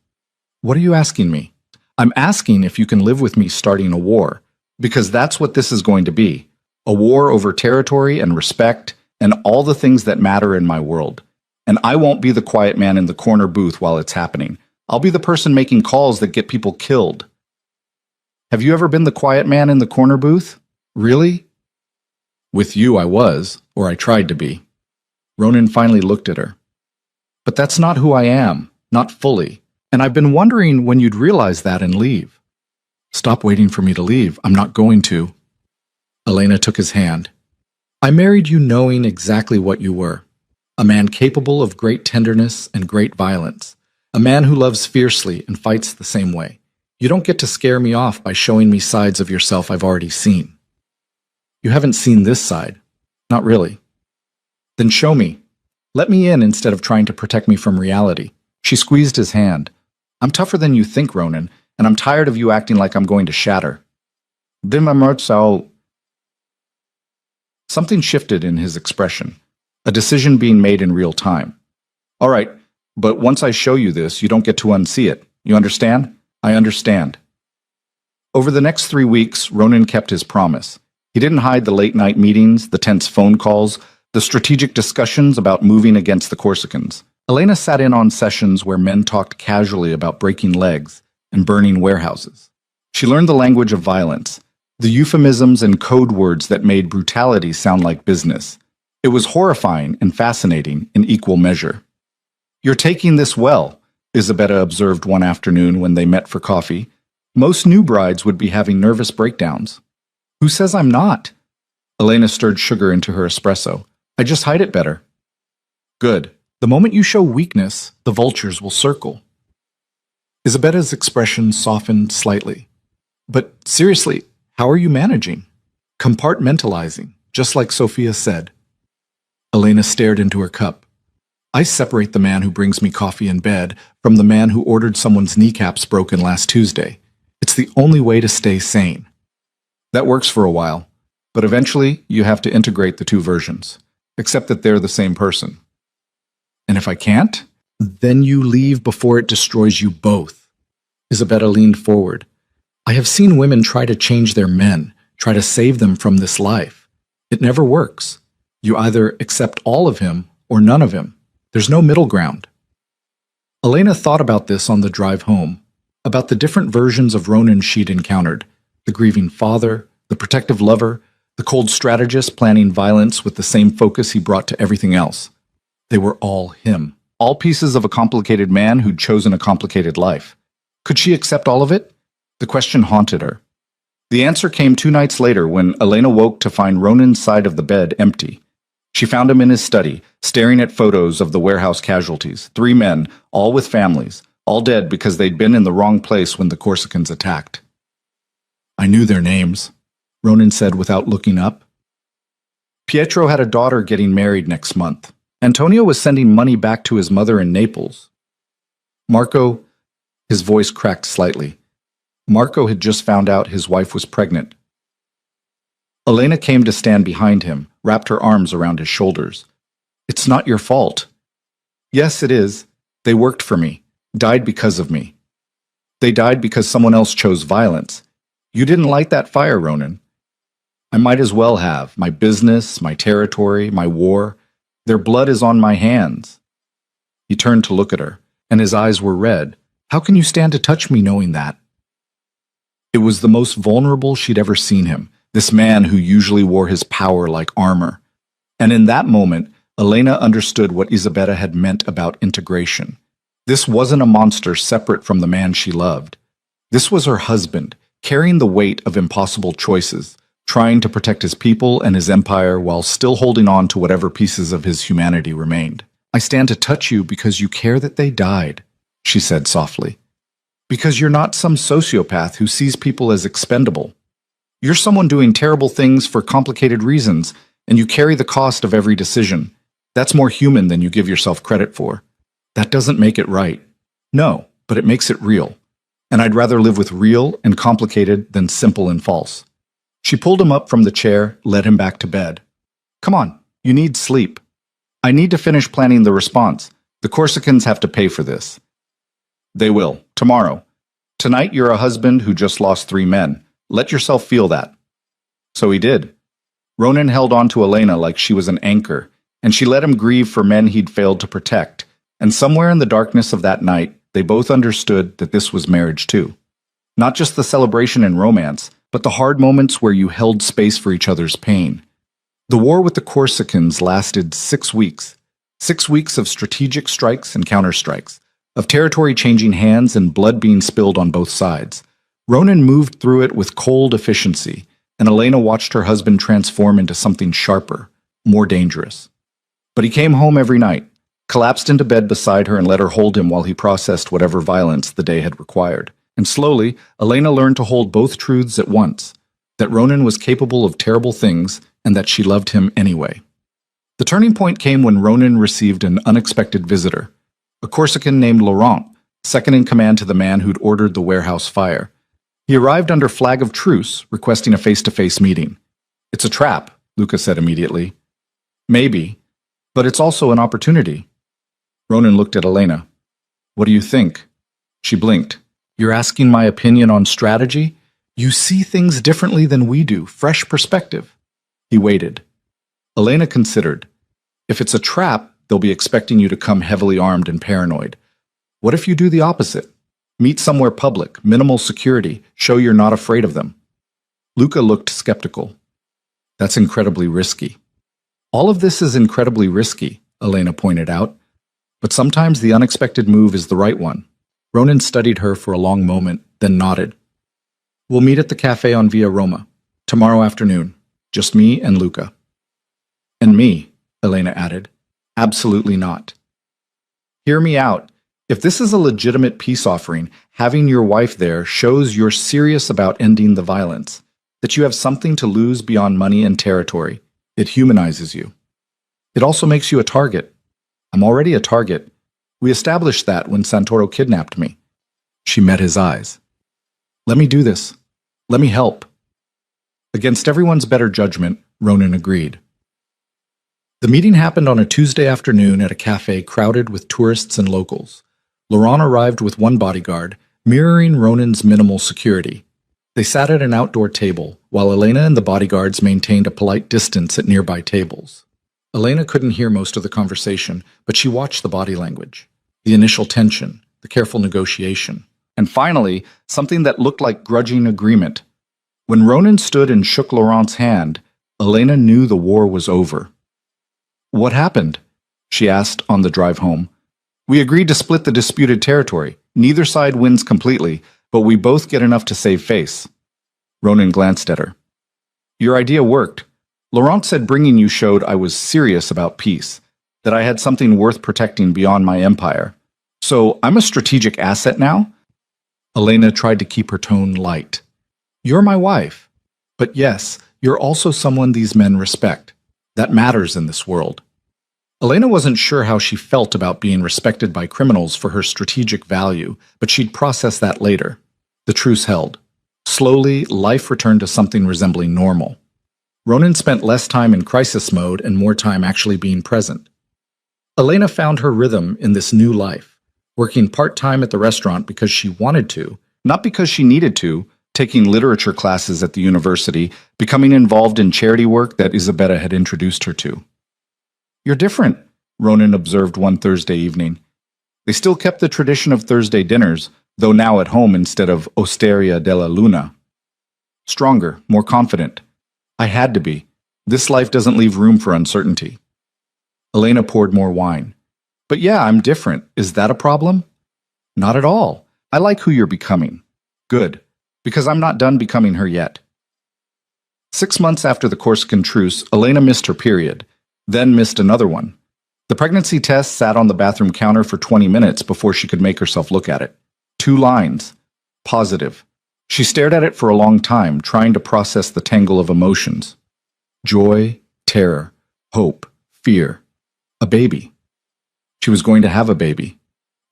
What are you asking me? I'm asking if you can live with me starting a war, because that's what this is going to be. A war over territory and respect and all the things that matter in my world. And I won't be the quiet man in the corner booth while it's happening. I'll be the person making calls that get people killed. Have you ever been the quiet man in the corner booth? Really? With you I was, or I tried to be. Ronan finally looked at her. But that's not who I am, not fully, and I've been wondering when you'd realize that and leave. Stop waiting for me to leave, I'm not going to. Elena took his hand. I married you knowing exactly what you were. A man capable of great tenderness and great violence. A man who loves fiercely and fights the same way. You don't get to scare me off by showing me sides of yourself I've already seen. You haven't seen this side. Not really. Then show me. Let me in instead of trying to protect me from reality. She squeezed his hand. I'm tougher than you think, Ronan, and I'm tired of you acting like I'm going to shatter. Something shifted in his expression, a decision being made in real time. All right, but once I show you this, you don't get to unsee it. You understand? I understand. Over the next 3 weeks, Ronan kept his promise. He didn't hide the late-night meetings, the tense phone calls, the strategic discussions about moving against the Corsicans. Elena sat in on sessions where men talked casually about breaking legs and burning warehouses. She learned the language of violence, the euphemisms and code words that made brutality sound like business. It was horrifying and fascinating in equal measure. You're taking this well, Isabetta observed one afternoon when they met for coffee. Most new brides would be having nervous breakdowns. Who says I'm not? Elena stirred sugar into her espresso. I just hide it better. Good. The moment you show weakness, the vultures will circle. Isabetta's expression softened slightly. But seriously, how are you managing? Compartmentalizing, just like Sophia said. Elena stared into her cup. I separate the man who brings me coffee in bed from the man who ordered someone's kneecaps broken last Tuesday. It's the only way to stay sane. That works for a while, but eventually you have to integrate the two versions, except that they're the same person. And if I can't, then you leave before it destroys you both. Isabetta leaned forward. I have seen women try to change their men, try to save them from this life. It never works. You either accept all of him or none of him. There's no middle ground. Elena thought about this on the drive home, about the different versions of Ronan she'd encountered, the grieving father, The protective lover, the cold strategist planning violence with the same focus he brought to everything else. They were all him. All pieces of a complicated man who'd chosen a complicated life. Could she accept all of it? The question haunted her. The answer came 2 nights later when Elena woke to find Ronan's side of the bed empty. She found him in his study, staring at photos of the warehouse casualties. 3 men, all with families, all dead because they'd been in the wrong place when the Corsicans attacked. I knew their names, Ronan said without looking up. Pietro had a daughter getting married next month. Antonio was sending money back to his mother in Naples. Marco, his voice cracked slightly. Marco had just found out his wife was pregnant. Elena came to stand behind him, wrapped her arms around his shoulders. It's not your fault. Yes, it is. They worked for me, died because of me. They died because someone else chose violence. You didn't light that fire, Ronan. I might as well have. My business, my territory, my war. Their blood is on my hands. He turned to look at her, and his eyes were red. How can you stand to touch me knowing that? It was the most vulnerable she'd ever seen him, this man who usually wore his power like armor. And in that moment, Elena understood what Isabetta had meant about integration. This wasn't a monster separate from the man she loved. This was her husband, carrying the weight of impossible choices, trying to protect his people and his empire while still holding on to whatever pieces of his humanity remained. I stand to touch you because you care that they died, she said softly. Because you're not some sociopath who sees people as expendable. You're someone doing terrible things for complicated reasons, and you carry the cost of every decision. That's more human than you give yourself credit for. That doesn't make it right. No, but it makes it real. And I'd rather live with real and complicated than simple and false. She pulled him up from the chair, led him back to bed. Come on, you need sleep. I need to finish planning the response. The Corsicans have to pay for this. They will, tomorrow. Tonight you're a husband who just lost 3 men. Let yourself feel that. So he did. Ronan held on to Elena like she was an anchor, and she let him grieve for men he'd failed to protect. And somewhere in the darkness of that night, they both understood that this was marriage too. Not just the celebration and romance, but the hard moments where you held space for each other's pain. The war with the Corsicans lasted 6 weeks. 6 weeks of strategic strikes and counterstrikes, of territory changing hands and blood being spilled on both sides. Ronan moved through it with cold efficiency, and Elena watched her husband transform into something sharper, more dangerous. But he came home every night, collapsed into bed beside her and let her hold him while he processed whatever violence the day had required. And slowly, Elena learned to hold both truths at once, that Ronan was capable of terrible things and that she loved him anyway. The turning point came when Ronan received an unexpected visitor, a Corsican named Laurent, second in command to the man who'd ordered the warehouse fire. He arrived under flag of truce, requesting a face-to-face meeting. It's a trap, Luca said immediately. Maybe, but it's also an opportunity. Ronan looked at Elena. What do you think? She blinked. You're asking my opinion on strategy? You see things differently than we do, fresh perspective. He waited. Elena considered. If it's a trap, they'll be expecting you to come heavily armed and paranoid. What if you do the opposite? Meet somewhere public, minimal security, show you're not afraid of them. Luca looked skeptical. That's incredibly risky. All of this is incredibly risky, Elena pointed out. But sometimes the unexpected move is the right one. Ronan studied her for a long moment, then nodded. We'll meet at the cafe on Via Roma, tomorrow afternoon. Just me and Luca. And me, Elena added. Absolutely not. Hear me out. If this is a legitimate peace offering, having your wife there shows you're serious about ending the violence, that you have something to lose beyond money and territory. It humanizes you. It also makes you a target. I'm already a target. We established that when Santoro kidnapped me. She met his eyes. Let me do this. Let me help. Against everyone's better judgment, Ronan agreed. The meeting happened on a Tuesday afternoon at a cafe crowded with tourists and locals. Laurent arrived with one bodyguard, mirroring Ronan's minimal security. They sat at an outdoor table, while Elena and the bodyguards maintained a polite distance at nearby tables. Elena couldn't hear most of the conversation, but she watched the body language, the initial tension, the careful negotiation, and finally, something that looked like grudging agreement. When Ronan stood and shook Laurent's hand, Elena knew the war was over. "What happened?" she asked on the drive home. "We agreed to split the disputed territory. Neither side wins completely, but we both get enough to save face." Ronan glanced at her. "Your idea worked. Laurent said bringing you showed I was serious about peace, that I had something worth protecting beyond my empire. So I'm a strategic asset now?" Elena tried to keep her tone light. "You're my wife. But yes, you're also someone these men respect. That matters in this world." Elena wasn't sure how she felt about being respected by criminals for her strategic value, but she'd process that later. The truce held. Slowly, life returned to something resembling normal. Ronan spent less time in crisis mode and more time actually being present. Elena found her rhythm in this new life, working part-time at the restaurant because she wanted to, not because she needed to, taking literature classes at the university, becoming involved in charity work that Isabella had introduced her to. "You're different," Ronan observed one Thursday evening. They still kept the tradition of Thursday dinners, though now at home instead of Osteria della Luna. "Stronger, more confident. I had to be. This life doesn't leave room for uncertainty." Elena poured more wine. "But yeah, I'm different. Is that a problem?" "Not at all. I like who you're becoming." "Good, because I'm not done becoming her yet." 6 months after the Corsican truce, Elena missed her period, then missed another one. The pregnancy test sat on the bathroom counter for 20 minutes before she could make herself look at it. 2 lines. Positive. She stared at it for a long time, trying to process the tangle of emotions. Joy, terror, hope, fear. A baby. She was going to have a baby.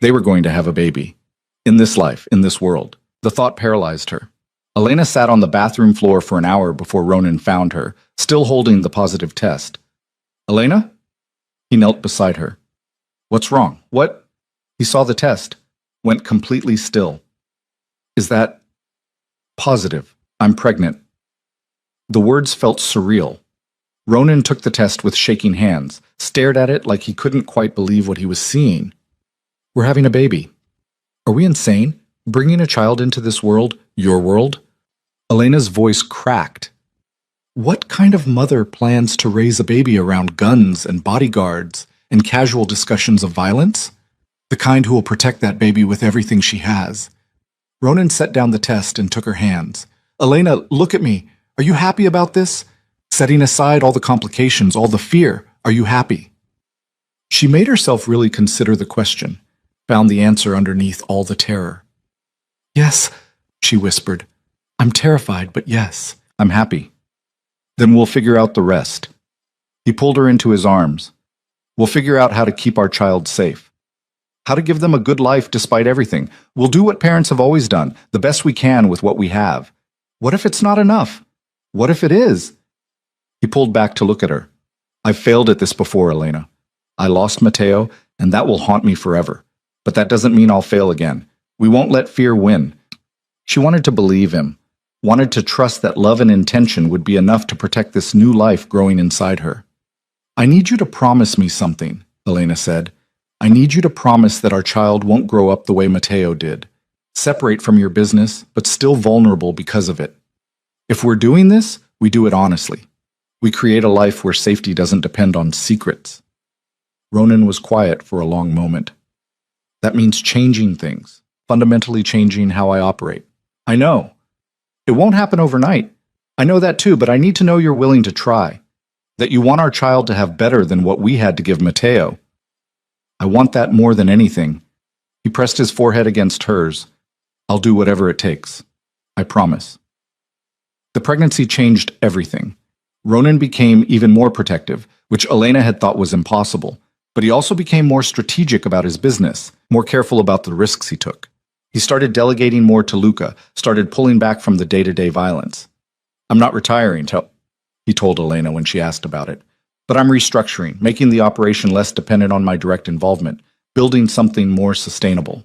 They were going to have a baby. In this life, in this world. The thought paralyzed her. Elena sat on the bathroom floor for an hour before Ronan found her, still holding the positive test. "Elena?" He knelt beside her. "What's wrong? What?" He saw the test, went completely still. "Is that positive? I'm pregnant." The words felt surreal. Ronan took the test with shaking hands, stared at it like he couldn't quite believe what he was seeing. "We're having a baby. Are we insane? Bringing a child into this world, your world?" Elena's voice cracked. What kind of mother plans to raise a baby around guns and bodyguards and casual discussions of violence? The kind who will protect that baby with everything she has. Ronan set down the test and took her hands. "Elena, look at me. Are you happy about this? Setting aside all the complications, all the fear, are you happy?" She made herself really consider the question, found the answer underneath all the terror. "Yes," she whispered. "I'm terrified, but yes, I'm happy." "Then we'll figure out the rest." He pulled her into his arms. "We'll figure out how to keep our child safe. How to give them a good life despite everything. We'll do what parents have always done, the best we can with what we have. What if it's not enough? What if it is?" He pulled back to look at her. "I've failed at this before, Elena. I lost Matteo, and that will haunt me forever. But that doesn't mean I'll fail again. We won't let fear win." She wanted to believe him, wanted to trust that love and intention would be enough to protect this new life growing inside her. "I need you to promise me something," Elena said. "I need you to promise that our child won't grow up the way Matteo did. Separate from your business, but still vulnerable because of it. If we're doing this, we do it honestly. We create a life where safety doesn't depend on secrets." Ronan was quiet for a long moment. "That means changing things, fundamentally changing how I operate." "I know. It won't happen overnight. I know that too, but I need to know you're willing to try. That you want our child to have better than what we had to give Matteo. I want that more than anything." He pressed his forehead against hers. "I'll do whatever it takes. I promise." The pregnancy changed everything. Ronan became even more protective, which Elena had thought was impossible. But he also became more strategic about his business, more careful about the risks he took. He started delegating more to Luca, started pulling back from the day-to-day violence. "I'm not retiring," he told Elena when she asked about it. "But I'm restructuring, making the operation less dependent on my direct involvement, building something more sustainable.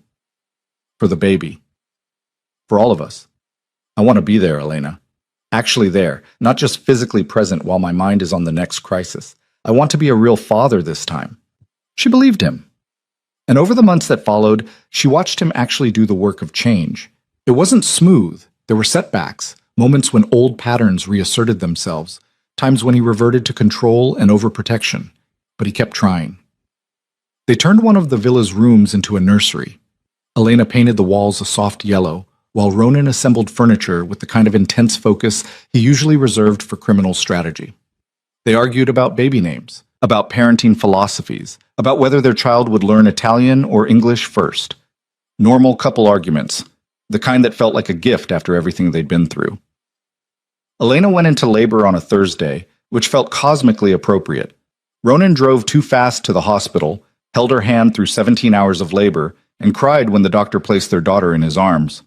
For the baby. For all of us. I want to be there, Elena. Actually there, not just physically present while my mind is on the next crisis. I want to be a real father this time." She believed him. And over the months that followed, she watched him actually do the work of change. It wasn't smooth. There were setbacks, Moments when old patterns reasserted themselves, times when he reverted to control and overprotection, but he kept trying. They turned one of the villa's rooms into a nursery. Elena painted the walls a soft yellow, while Ronan assembled furniture with the kind of intense focus he usually reserved for criminal strategy. They argued about baby names, about parenting philosophies, about whether their child would learn Italian or English first. Normal couple arguments, the kind that felt like a gift after everything they'd been through. Elena went into labor on a Thursday, which felt cosmically appropriate. Ronan drove too fast to the hospital, held her hand through 17 hours of labor, and cried when the doctor placed their daughter in his arms.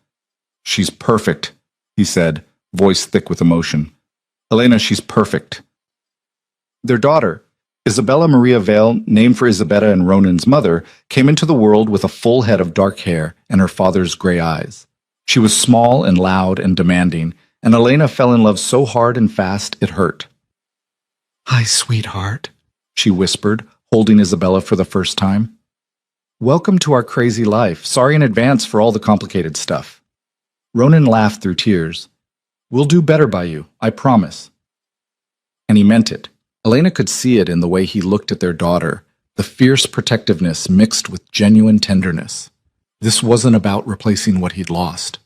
"She's perfect," he said, voice thick with emotion. "Elena, she's perfect." Their daughter, Isabella Maria Vale, named for Isabella and Ronan's mother, came into the world with a full head of dark hair and her father's gray eyes. She was small and loud and demanding, and Elena fell in love so hard and fast it hurt. "Hi, sweetheart," she whispered, holding Isabella for the first time. "Welcome to our crazy life. Sorry in advance for all the complicated stuff." Ronan laughed through tears. "We'll do better by you, I promise." And he meant it. Elena could see it in the way he looked at their daughter, the fierce protectiveness mixed with genuine tenderness. This wasn't about replacing what he'd lost.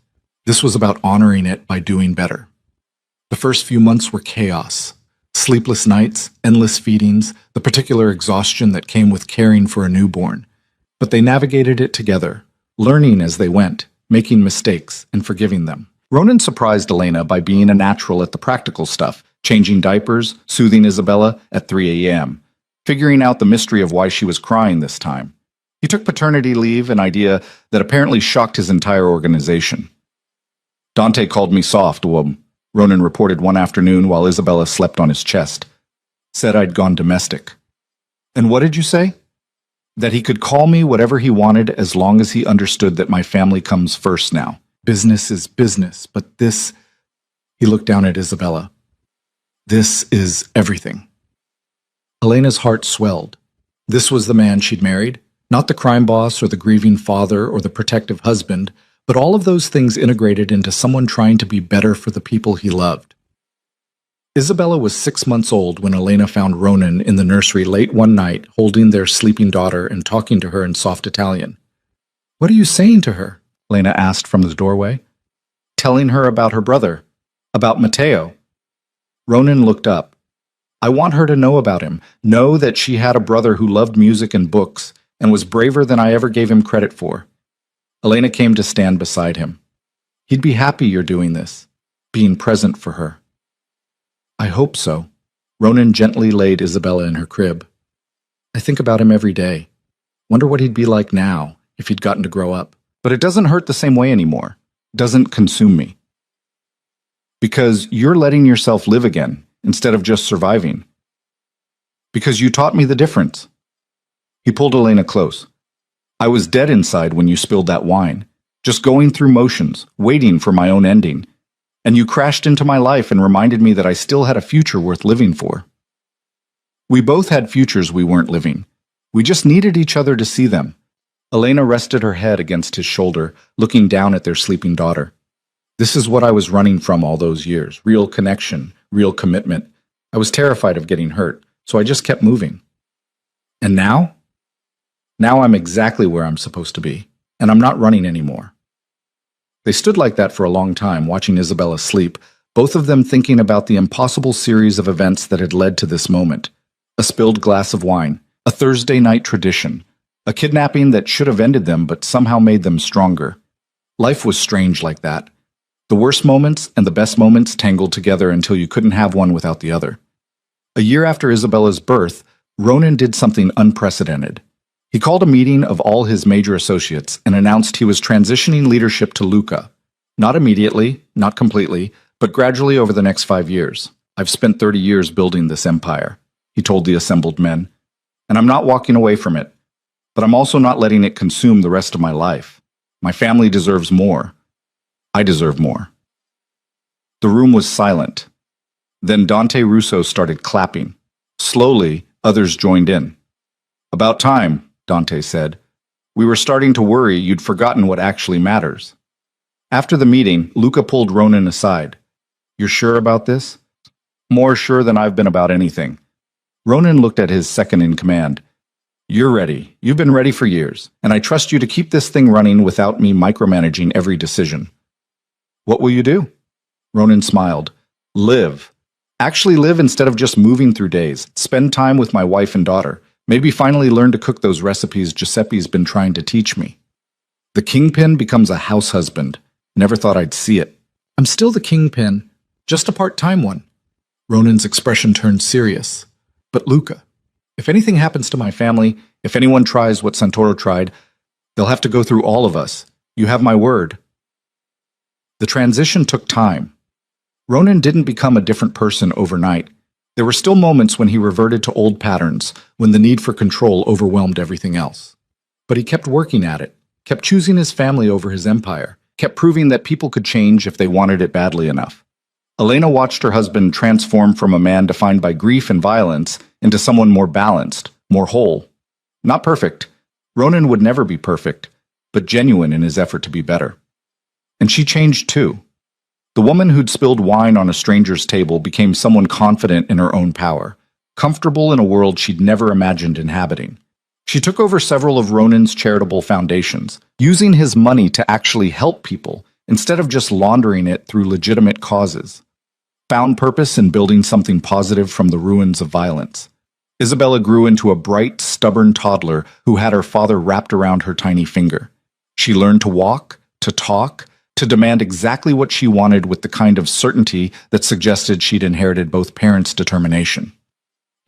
This was about honoring it by doing better. The first few months were chaos. Sleepless nights, endless feedings, the particular exhaustion that came with caring for a newborn. But they navigated it together, learning as they went, making mistakes and forgiving them. Ronan surprised Elena by being a natural at the practical stuff, changing diapers, soothing Isabella at 3 a.m., figuring out the mystery of why she was crying this time. He took paternity leave, an idea that apparently shocked his entire organization. "Dante called me soft, Ronan reported one afternoon while Isabella slept on his chest. Said I'd gone domestic." "And what did you say?" "That he could call me whatever he wanted as long as he understood that my family comes first now. Business is business, but this..." He looked down at Isabella. "This is everything." Elena's heart swelled. This was the man she'd married, not the crime boss or the grieving father or the protective husband, but all of those things integrated into someone trying to be better for the people he loved. Isabella was 6 months old when Elena found Ronan in the nursery late one night, holding their sleeping daughter and talking to her in soft Italian. "What are you saying to her?" Elena asked from the doorway. "Telling her about her brother, about Matteo." Ronan looked up. "I want her to know about him, know that she had a brother who loved music and books and was braver than I ever gave him credit for." Elena came to stand beside him. "He'd be happy you're doing this, being present for her." "I hope so." Ronan gently laid Isabella in her crib. "I think about him every day. Wonder what he'd be like now if he'd gotten to grow up. But it doesn't hurt the same way anymore. Doesn't consume me. Because you're letting yourself live again instead of just surviving. Because you taught me the difference." He pulled Elena close. "I was dead inside when you spilled that wine, just going through motions, waiting for my own ending. And you crashed into my life and reminded me that I still had a future worth living for. We both had futures we weren't living. We just needed each other to see them." Elena rested her head against his shoulder, looking down at their sleeping daughter. "This is what I was running from all those years. Real connection, real commitment. I was terrified of getting hurt, so I just kept moving. And now? Now I'm exactly where I'm supposed to be, and I'm not running anymore." They stood like that for a long time, watching Isabella sleep, both of them thinking about the impossible series of events that had led to this moment. A spilled glass of wine, a Thursday night tradition, a kidnapping that should have ended them but somehow made them stronger. Life was strange like that. The worst moments and the best moments tangled together until you couldn't have one without the other. A year after Isabella's birth, Ronan did something unprecedented. He called a meeting of all his major associates and announced he was transitioning leadership to Luca. Not immediately, not completely, but gradually over the next 5 years. "I've spent 30 years building this empire," he told the assembled men, "and I'm not walking away from it. But I'm also not letting it consume the rest of my life. My family deserves more. I deserve more." The room was silent. Then Dante Russo started clapping. Slowly, others joined in. "About time," Dante said. "We were starting to worry you'd forgotten what actually matters." After the meeting, Luca pulled Ronan aside. You're sure about this? More sure than I've been about anything. Ronan looked at his second in command. You're ready. You've been ready for years, and I trust you to keep this thing running without me micromanaging every decision. What will you do? Ronan smiled. Live. Actually live instead of just moving through days. Spend time with my wife and daughter. Maybe finally learn to cook those recipes Giuseppe's been trying to teach me. The kingpin becomes a house husband. Never thought I'd see it. I'm still the kingpin, just a part-time one. Ronan's expression turned serious. But Luca, if anything happens to my family, if anyone tries what Santoro tried, they'll have to go through all of us. You have my word. The transition took time. Ronan didn't become a different person overnight. There were still moments when he reverted to old patterns, when the need for control overwhelmed everything else. But he kept working at it, kept choosing his family over his empire, kept proving that people could change if they wanted it badly enough. Elena watched her husband transform from a man defined by grief and violence into someone more balanced, more whole. Not perfect. Ronan would never be perfect, but genuine in his effort to be better. And she changed too. The woman who'd spilled wine on a stranger's table became someone confident in her own power, comfortable in a world she'd never imagined inhabiting. She took over several of Ronan's charitable foundations, using his money to actually help people instead of just laundering it through legitimate causes. Found purpose in building something positive from the ruins of violence. Isabella grew into a bright, stubborn toddler who had her father wrapped around her tiny finger. She learned to walk, to talk, to demand exactly what she wanted with the kind of certainty that suggested she'd inherited both parents' determination.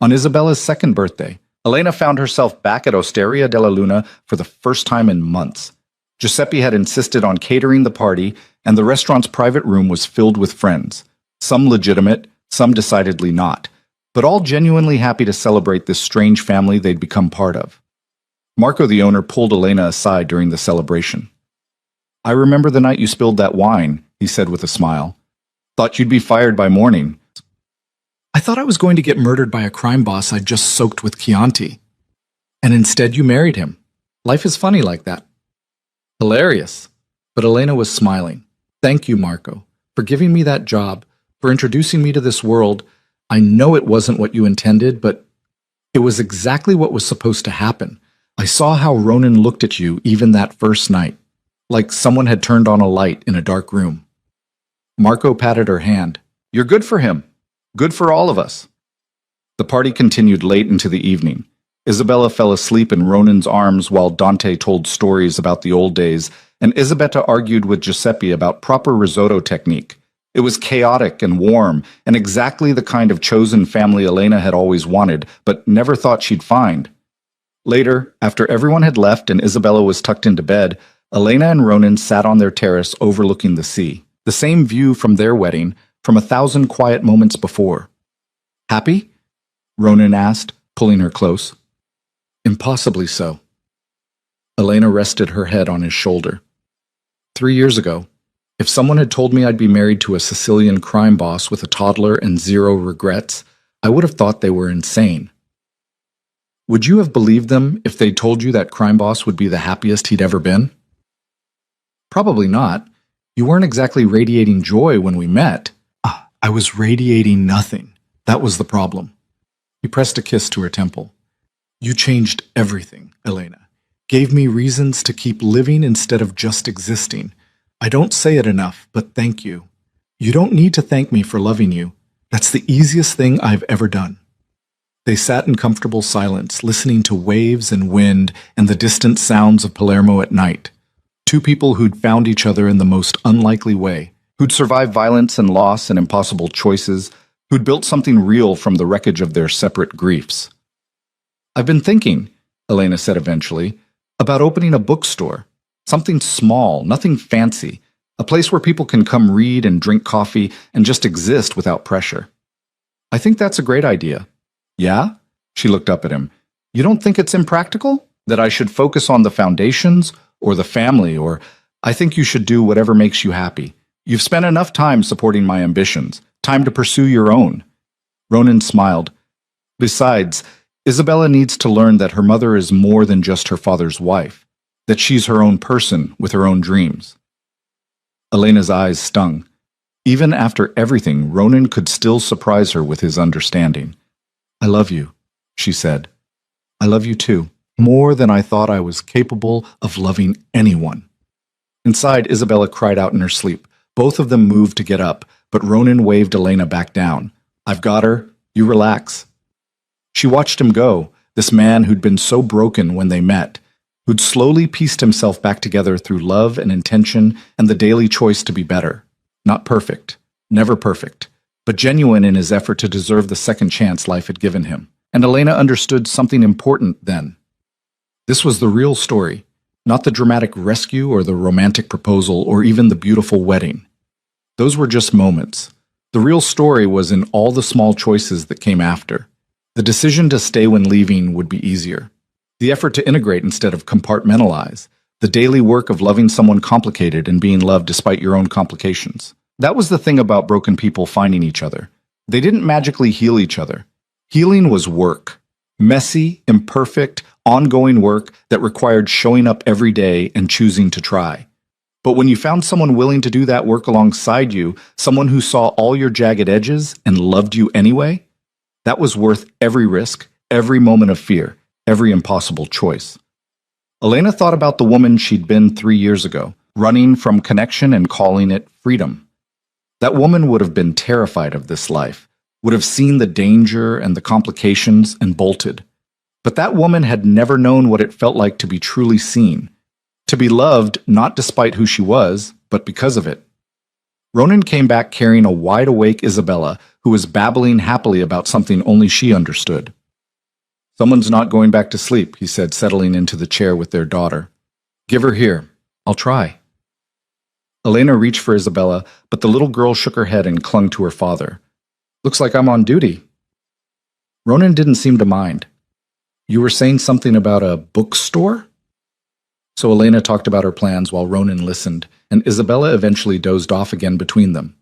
On Isabella's second birthday, Elena found herself back at Osteria della Luna for the first time in months. Giuseppe had insisted on catering the party, and the restaurant's private room was filled with friends, some legitimate, some decidedly not, but all genuinely happy to celebrate this strange family they'd become part of. Marco, the owner, pulled Elena aside during the celebration. I remember the night you spilled that wine, he said with a smile. Thought you'd be fired by morning. I thought I was going to get murdered by a crime boss I'd just soaked with Chianti. And instead you married him. Life is funny like that. Hilarious. But Elena was smiling. Thank you, Marco, for giving me that job, for introducing me to this world. I know it wasn't what you intended, but it was exactly what was supposed to happen. I saw how Ronan looked at you even that first night, like someone had turned on a light in a dark room. Marco patted her hand. You're good for him. Good for all of us. The party continued late into the evening. Isabella fell asleep in Ronan's arms while Dante told stories about the old days, and Isabetta argued with Giuseppe about proper risotto technique. It was chaotic and warm, and exactly the kind of chosen family Elena had always wanted, but never thought she'd find. Later, after everyone had left and Isabella was tucked into bed, Elena and Ronan sat on their terrace overlooking the sea, the same view from their wedding, from 1,000 quiet moments before. Happy? Ronan asked, pulling her close. Impossibly so. Elena rested her head on his shoulder. 3 years ago, if someone had told me I'd be married to a Sicilian crime boss with a toddler and zero regrets, I would have thought they were insane. Would you have believed them if they told you that crime boss would be the happiest he'd ever been? Probably not. You weren't exactly radiating joy when we met. I was radiating nothing. That was the problem. He pressed a kiss to her temple. You changed everything, Elena. Gave me reasons to keep living instead of just existing. I don't say it enough, but thank you. You don't need to thank me for loving you. That's the easiest thing I've ever done. They sat in comfortable silence, listening to waves and wind and the distant sounds of Palermo at night. Two people who'd found each other in the most unlikely way, who'd survived violence and loss and impossible choices, who'd built something real from the wreckage of their separate griefs. I've been thinking, Elena said eventually, about opening a bookstore. Something small, nothing fancy, a place where people can come read and drink coffee and just exist without pressure. I think that's a great idea. Yeah? She looked up at him. You don't think it's impractical? That I should focus on the foundations or the family, or I think you should do whatever makes you happy. You've spent enough time supporting my ambitions, time to pursue your own. Ronan smiled. Besides, Isabella needs to learn that her mother is more than just her father's wife, that she's her own person with her own dreams. Elena's eyes stung. Even after everything, Ronan could still surprise her with his understanding. "I love you," she said. "I love you too, more than I thought I was capable of loving anyone." Inside, Isabella cried out in her sleep. Both of them moved to get up, but Ronan waved Elena back down. "I've got her. You relax." She watched him go, this man who'd been so broken when they met, who'd slowly pieced himself back together through love and intention and the daily choice to be better. Not perfect, never perfect, but genuine in his effort to deserve the second chance life had given him. And Elena understood something important then. This was the real story, not the dramatic rescue or the romantic proposal or even the beautiful wedding. Those were just moments. The real story was in all the small choices that came after. The decision to stay when leaving would be easier. The effort to integrate instead of compartmentalize. The daily work of loving someone complicated and being loved despite your own complications. That was the thing about broken people finding each other. They didn't magically heal each other. Healing was work. Messy, imperfect, ongoing work that required showing up every day and choosing to try. But when you found someone willing to do that work alongside you, someone who saw all your jagged edges and loved you anyway, that was worth every risk, every moment of fear, every impossible choice. Elena thought about the woman she'd been 3 years ago, running from connection and calling it freedom. That woman would have been terrified of this life, would have seen the danger and the complications and bolted. But that woman had never known what it felt like to be truly seen, to be loved not despite who she was, but because of it. Ronan came back carrying a wide-awake Isabella who was babbling happily about something only she understood. "Someone's not going back to sleep," he said, settling into the chair with their daughter. "Give her here. I'll try." Elena reached for Isabella, but the little girl shook her head and clung to her father. "Looks like I'm on duty." Ronan didn't seem to mind. "You were saying something about a bookstore?" So Elena talked about her plans while Ronan listened, and Isabella eventually dozed off again between them.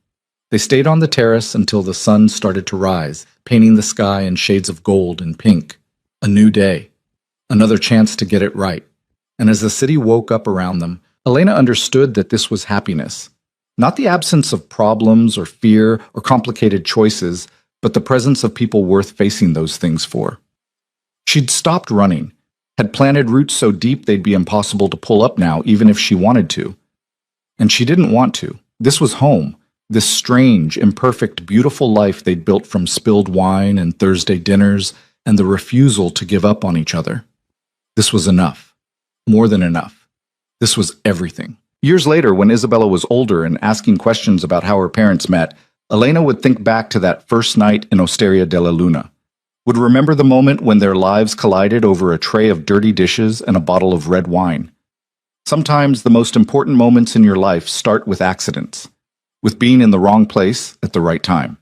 They stayed on the terrace until the sun started to rise, painting the sky in shades of gold and pink. A new day. Another chance to get it right. And as the city woke up around them, Elena understood that this was happiness. Not the absence of problems or fear or complicated choices, but the presence of people worth facing those things for. She'd stopped running, had planted roots so deep they'd be impossible to pull up now, even if she wanted to. And she didn't want to. This was home, this strange, imperfect, beautiful life they'd built from spilled wine and Thursday dinners and the refusal to give up on each other. This was enough. More than enough. This was everything. Years later, when Isabella was older and asking questions about how her parents met, Elena would think back to that first night in Osteria della Luna. Would remember the moment when their lives collided over a tray of dirty dishes and a bottle of red wine. Sometimes the most important moments in your life start with accidents, with being in the wrong place at the right time,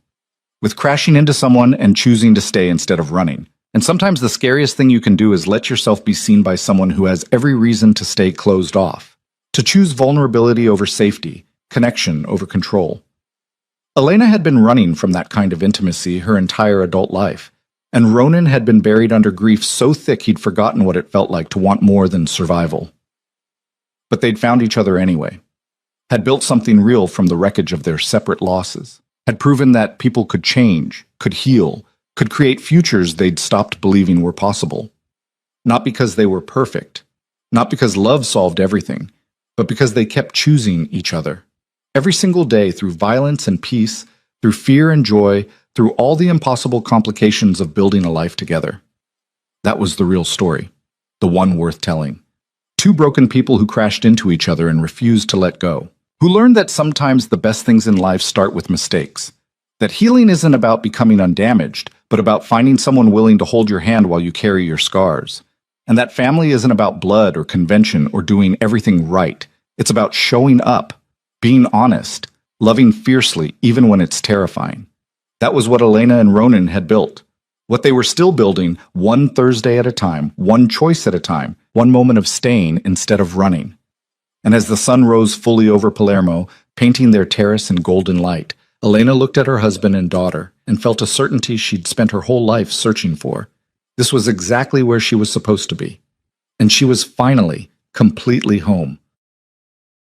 with crashing into someone and choosing to stay instead of running. And sometimes the scariest thing you can do is let yourself be seen by someone who has every reason to stay closed off, to choose vulnerability over safety, connection over control. Elena had been running from that kind of intimacy her entire adult life. And Ronan had been buried under grief so thick he'd forgotten what it felt like to want more than survival. But they'd found each other anyway, had built something real from the wreckage of their separate losses, had proven that people could change, could heal, could create futures they'd stopped believing were possible. Not because they were perfect, not because love solved everything, but because they kept choosing each other. Every single day, through violence and peace, through fear and joy, through all the impossible complications of building a life together. That was the real story, the one worth telling. Two broken people who crashed into each other and refused to let go, who learned that sometimes the best things in life start with mistakes, that healing isn't about becoming undamaged, but about finding someone willing to hold your hand while you carry your scars, and that family isn't about blood or convention or doing everything right. It's about showing up, being honest, loving fiercely even when it's terrifying. That was what Elena and Ronan had built. What they were still building, one Thursday at a time, one choice at a time, one moment of staying instead of running. And as the sun rose fully over Palermo, painting their terrace in golden light, Elena looked at her husband and daughter and felt a certainty she'd spent her whole life searching for. This was exactly where she was supposed to be. And she was finally, completely home.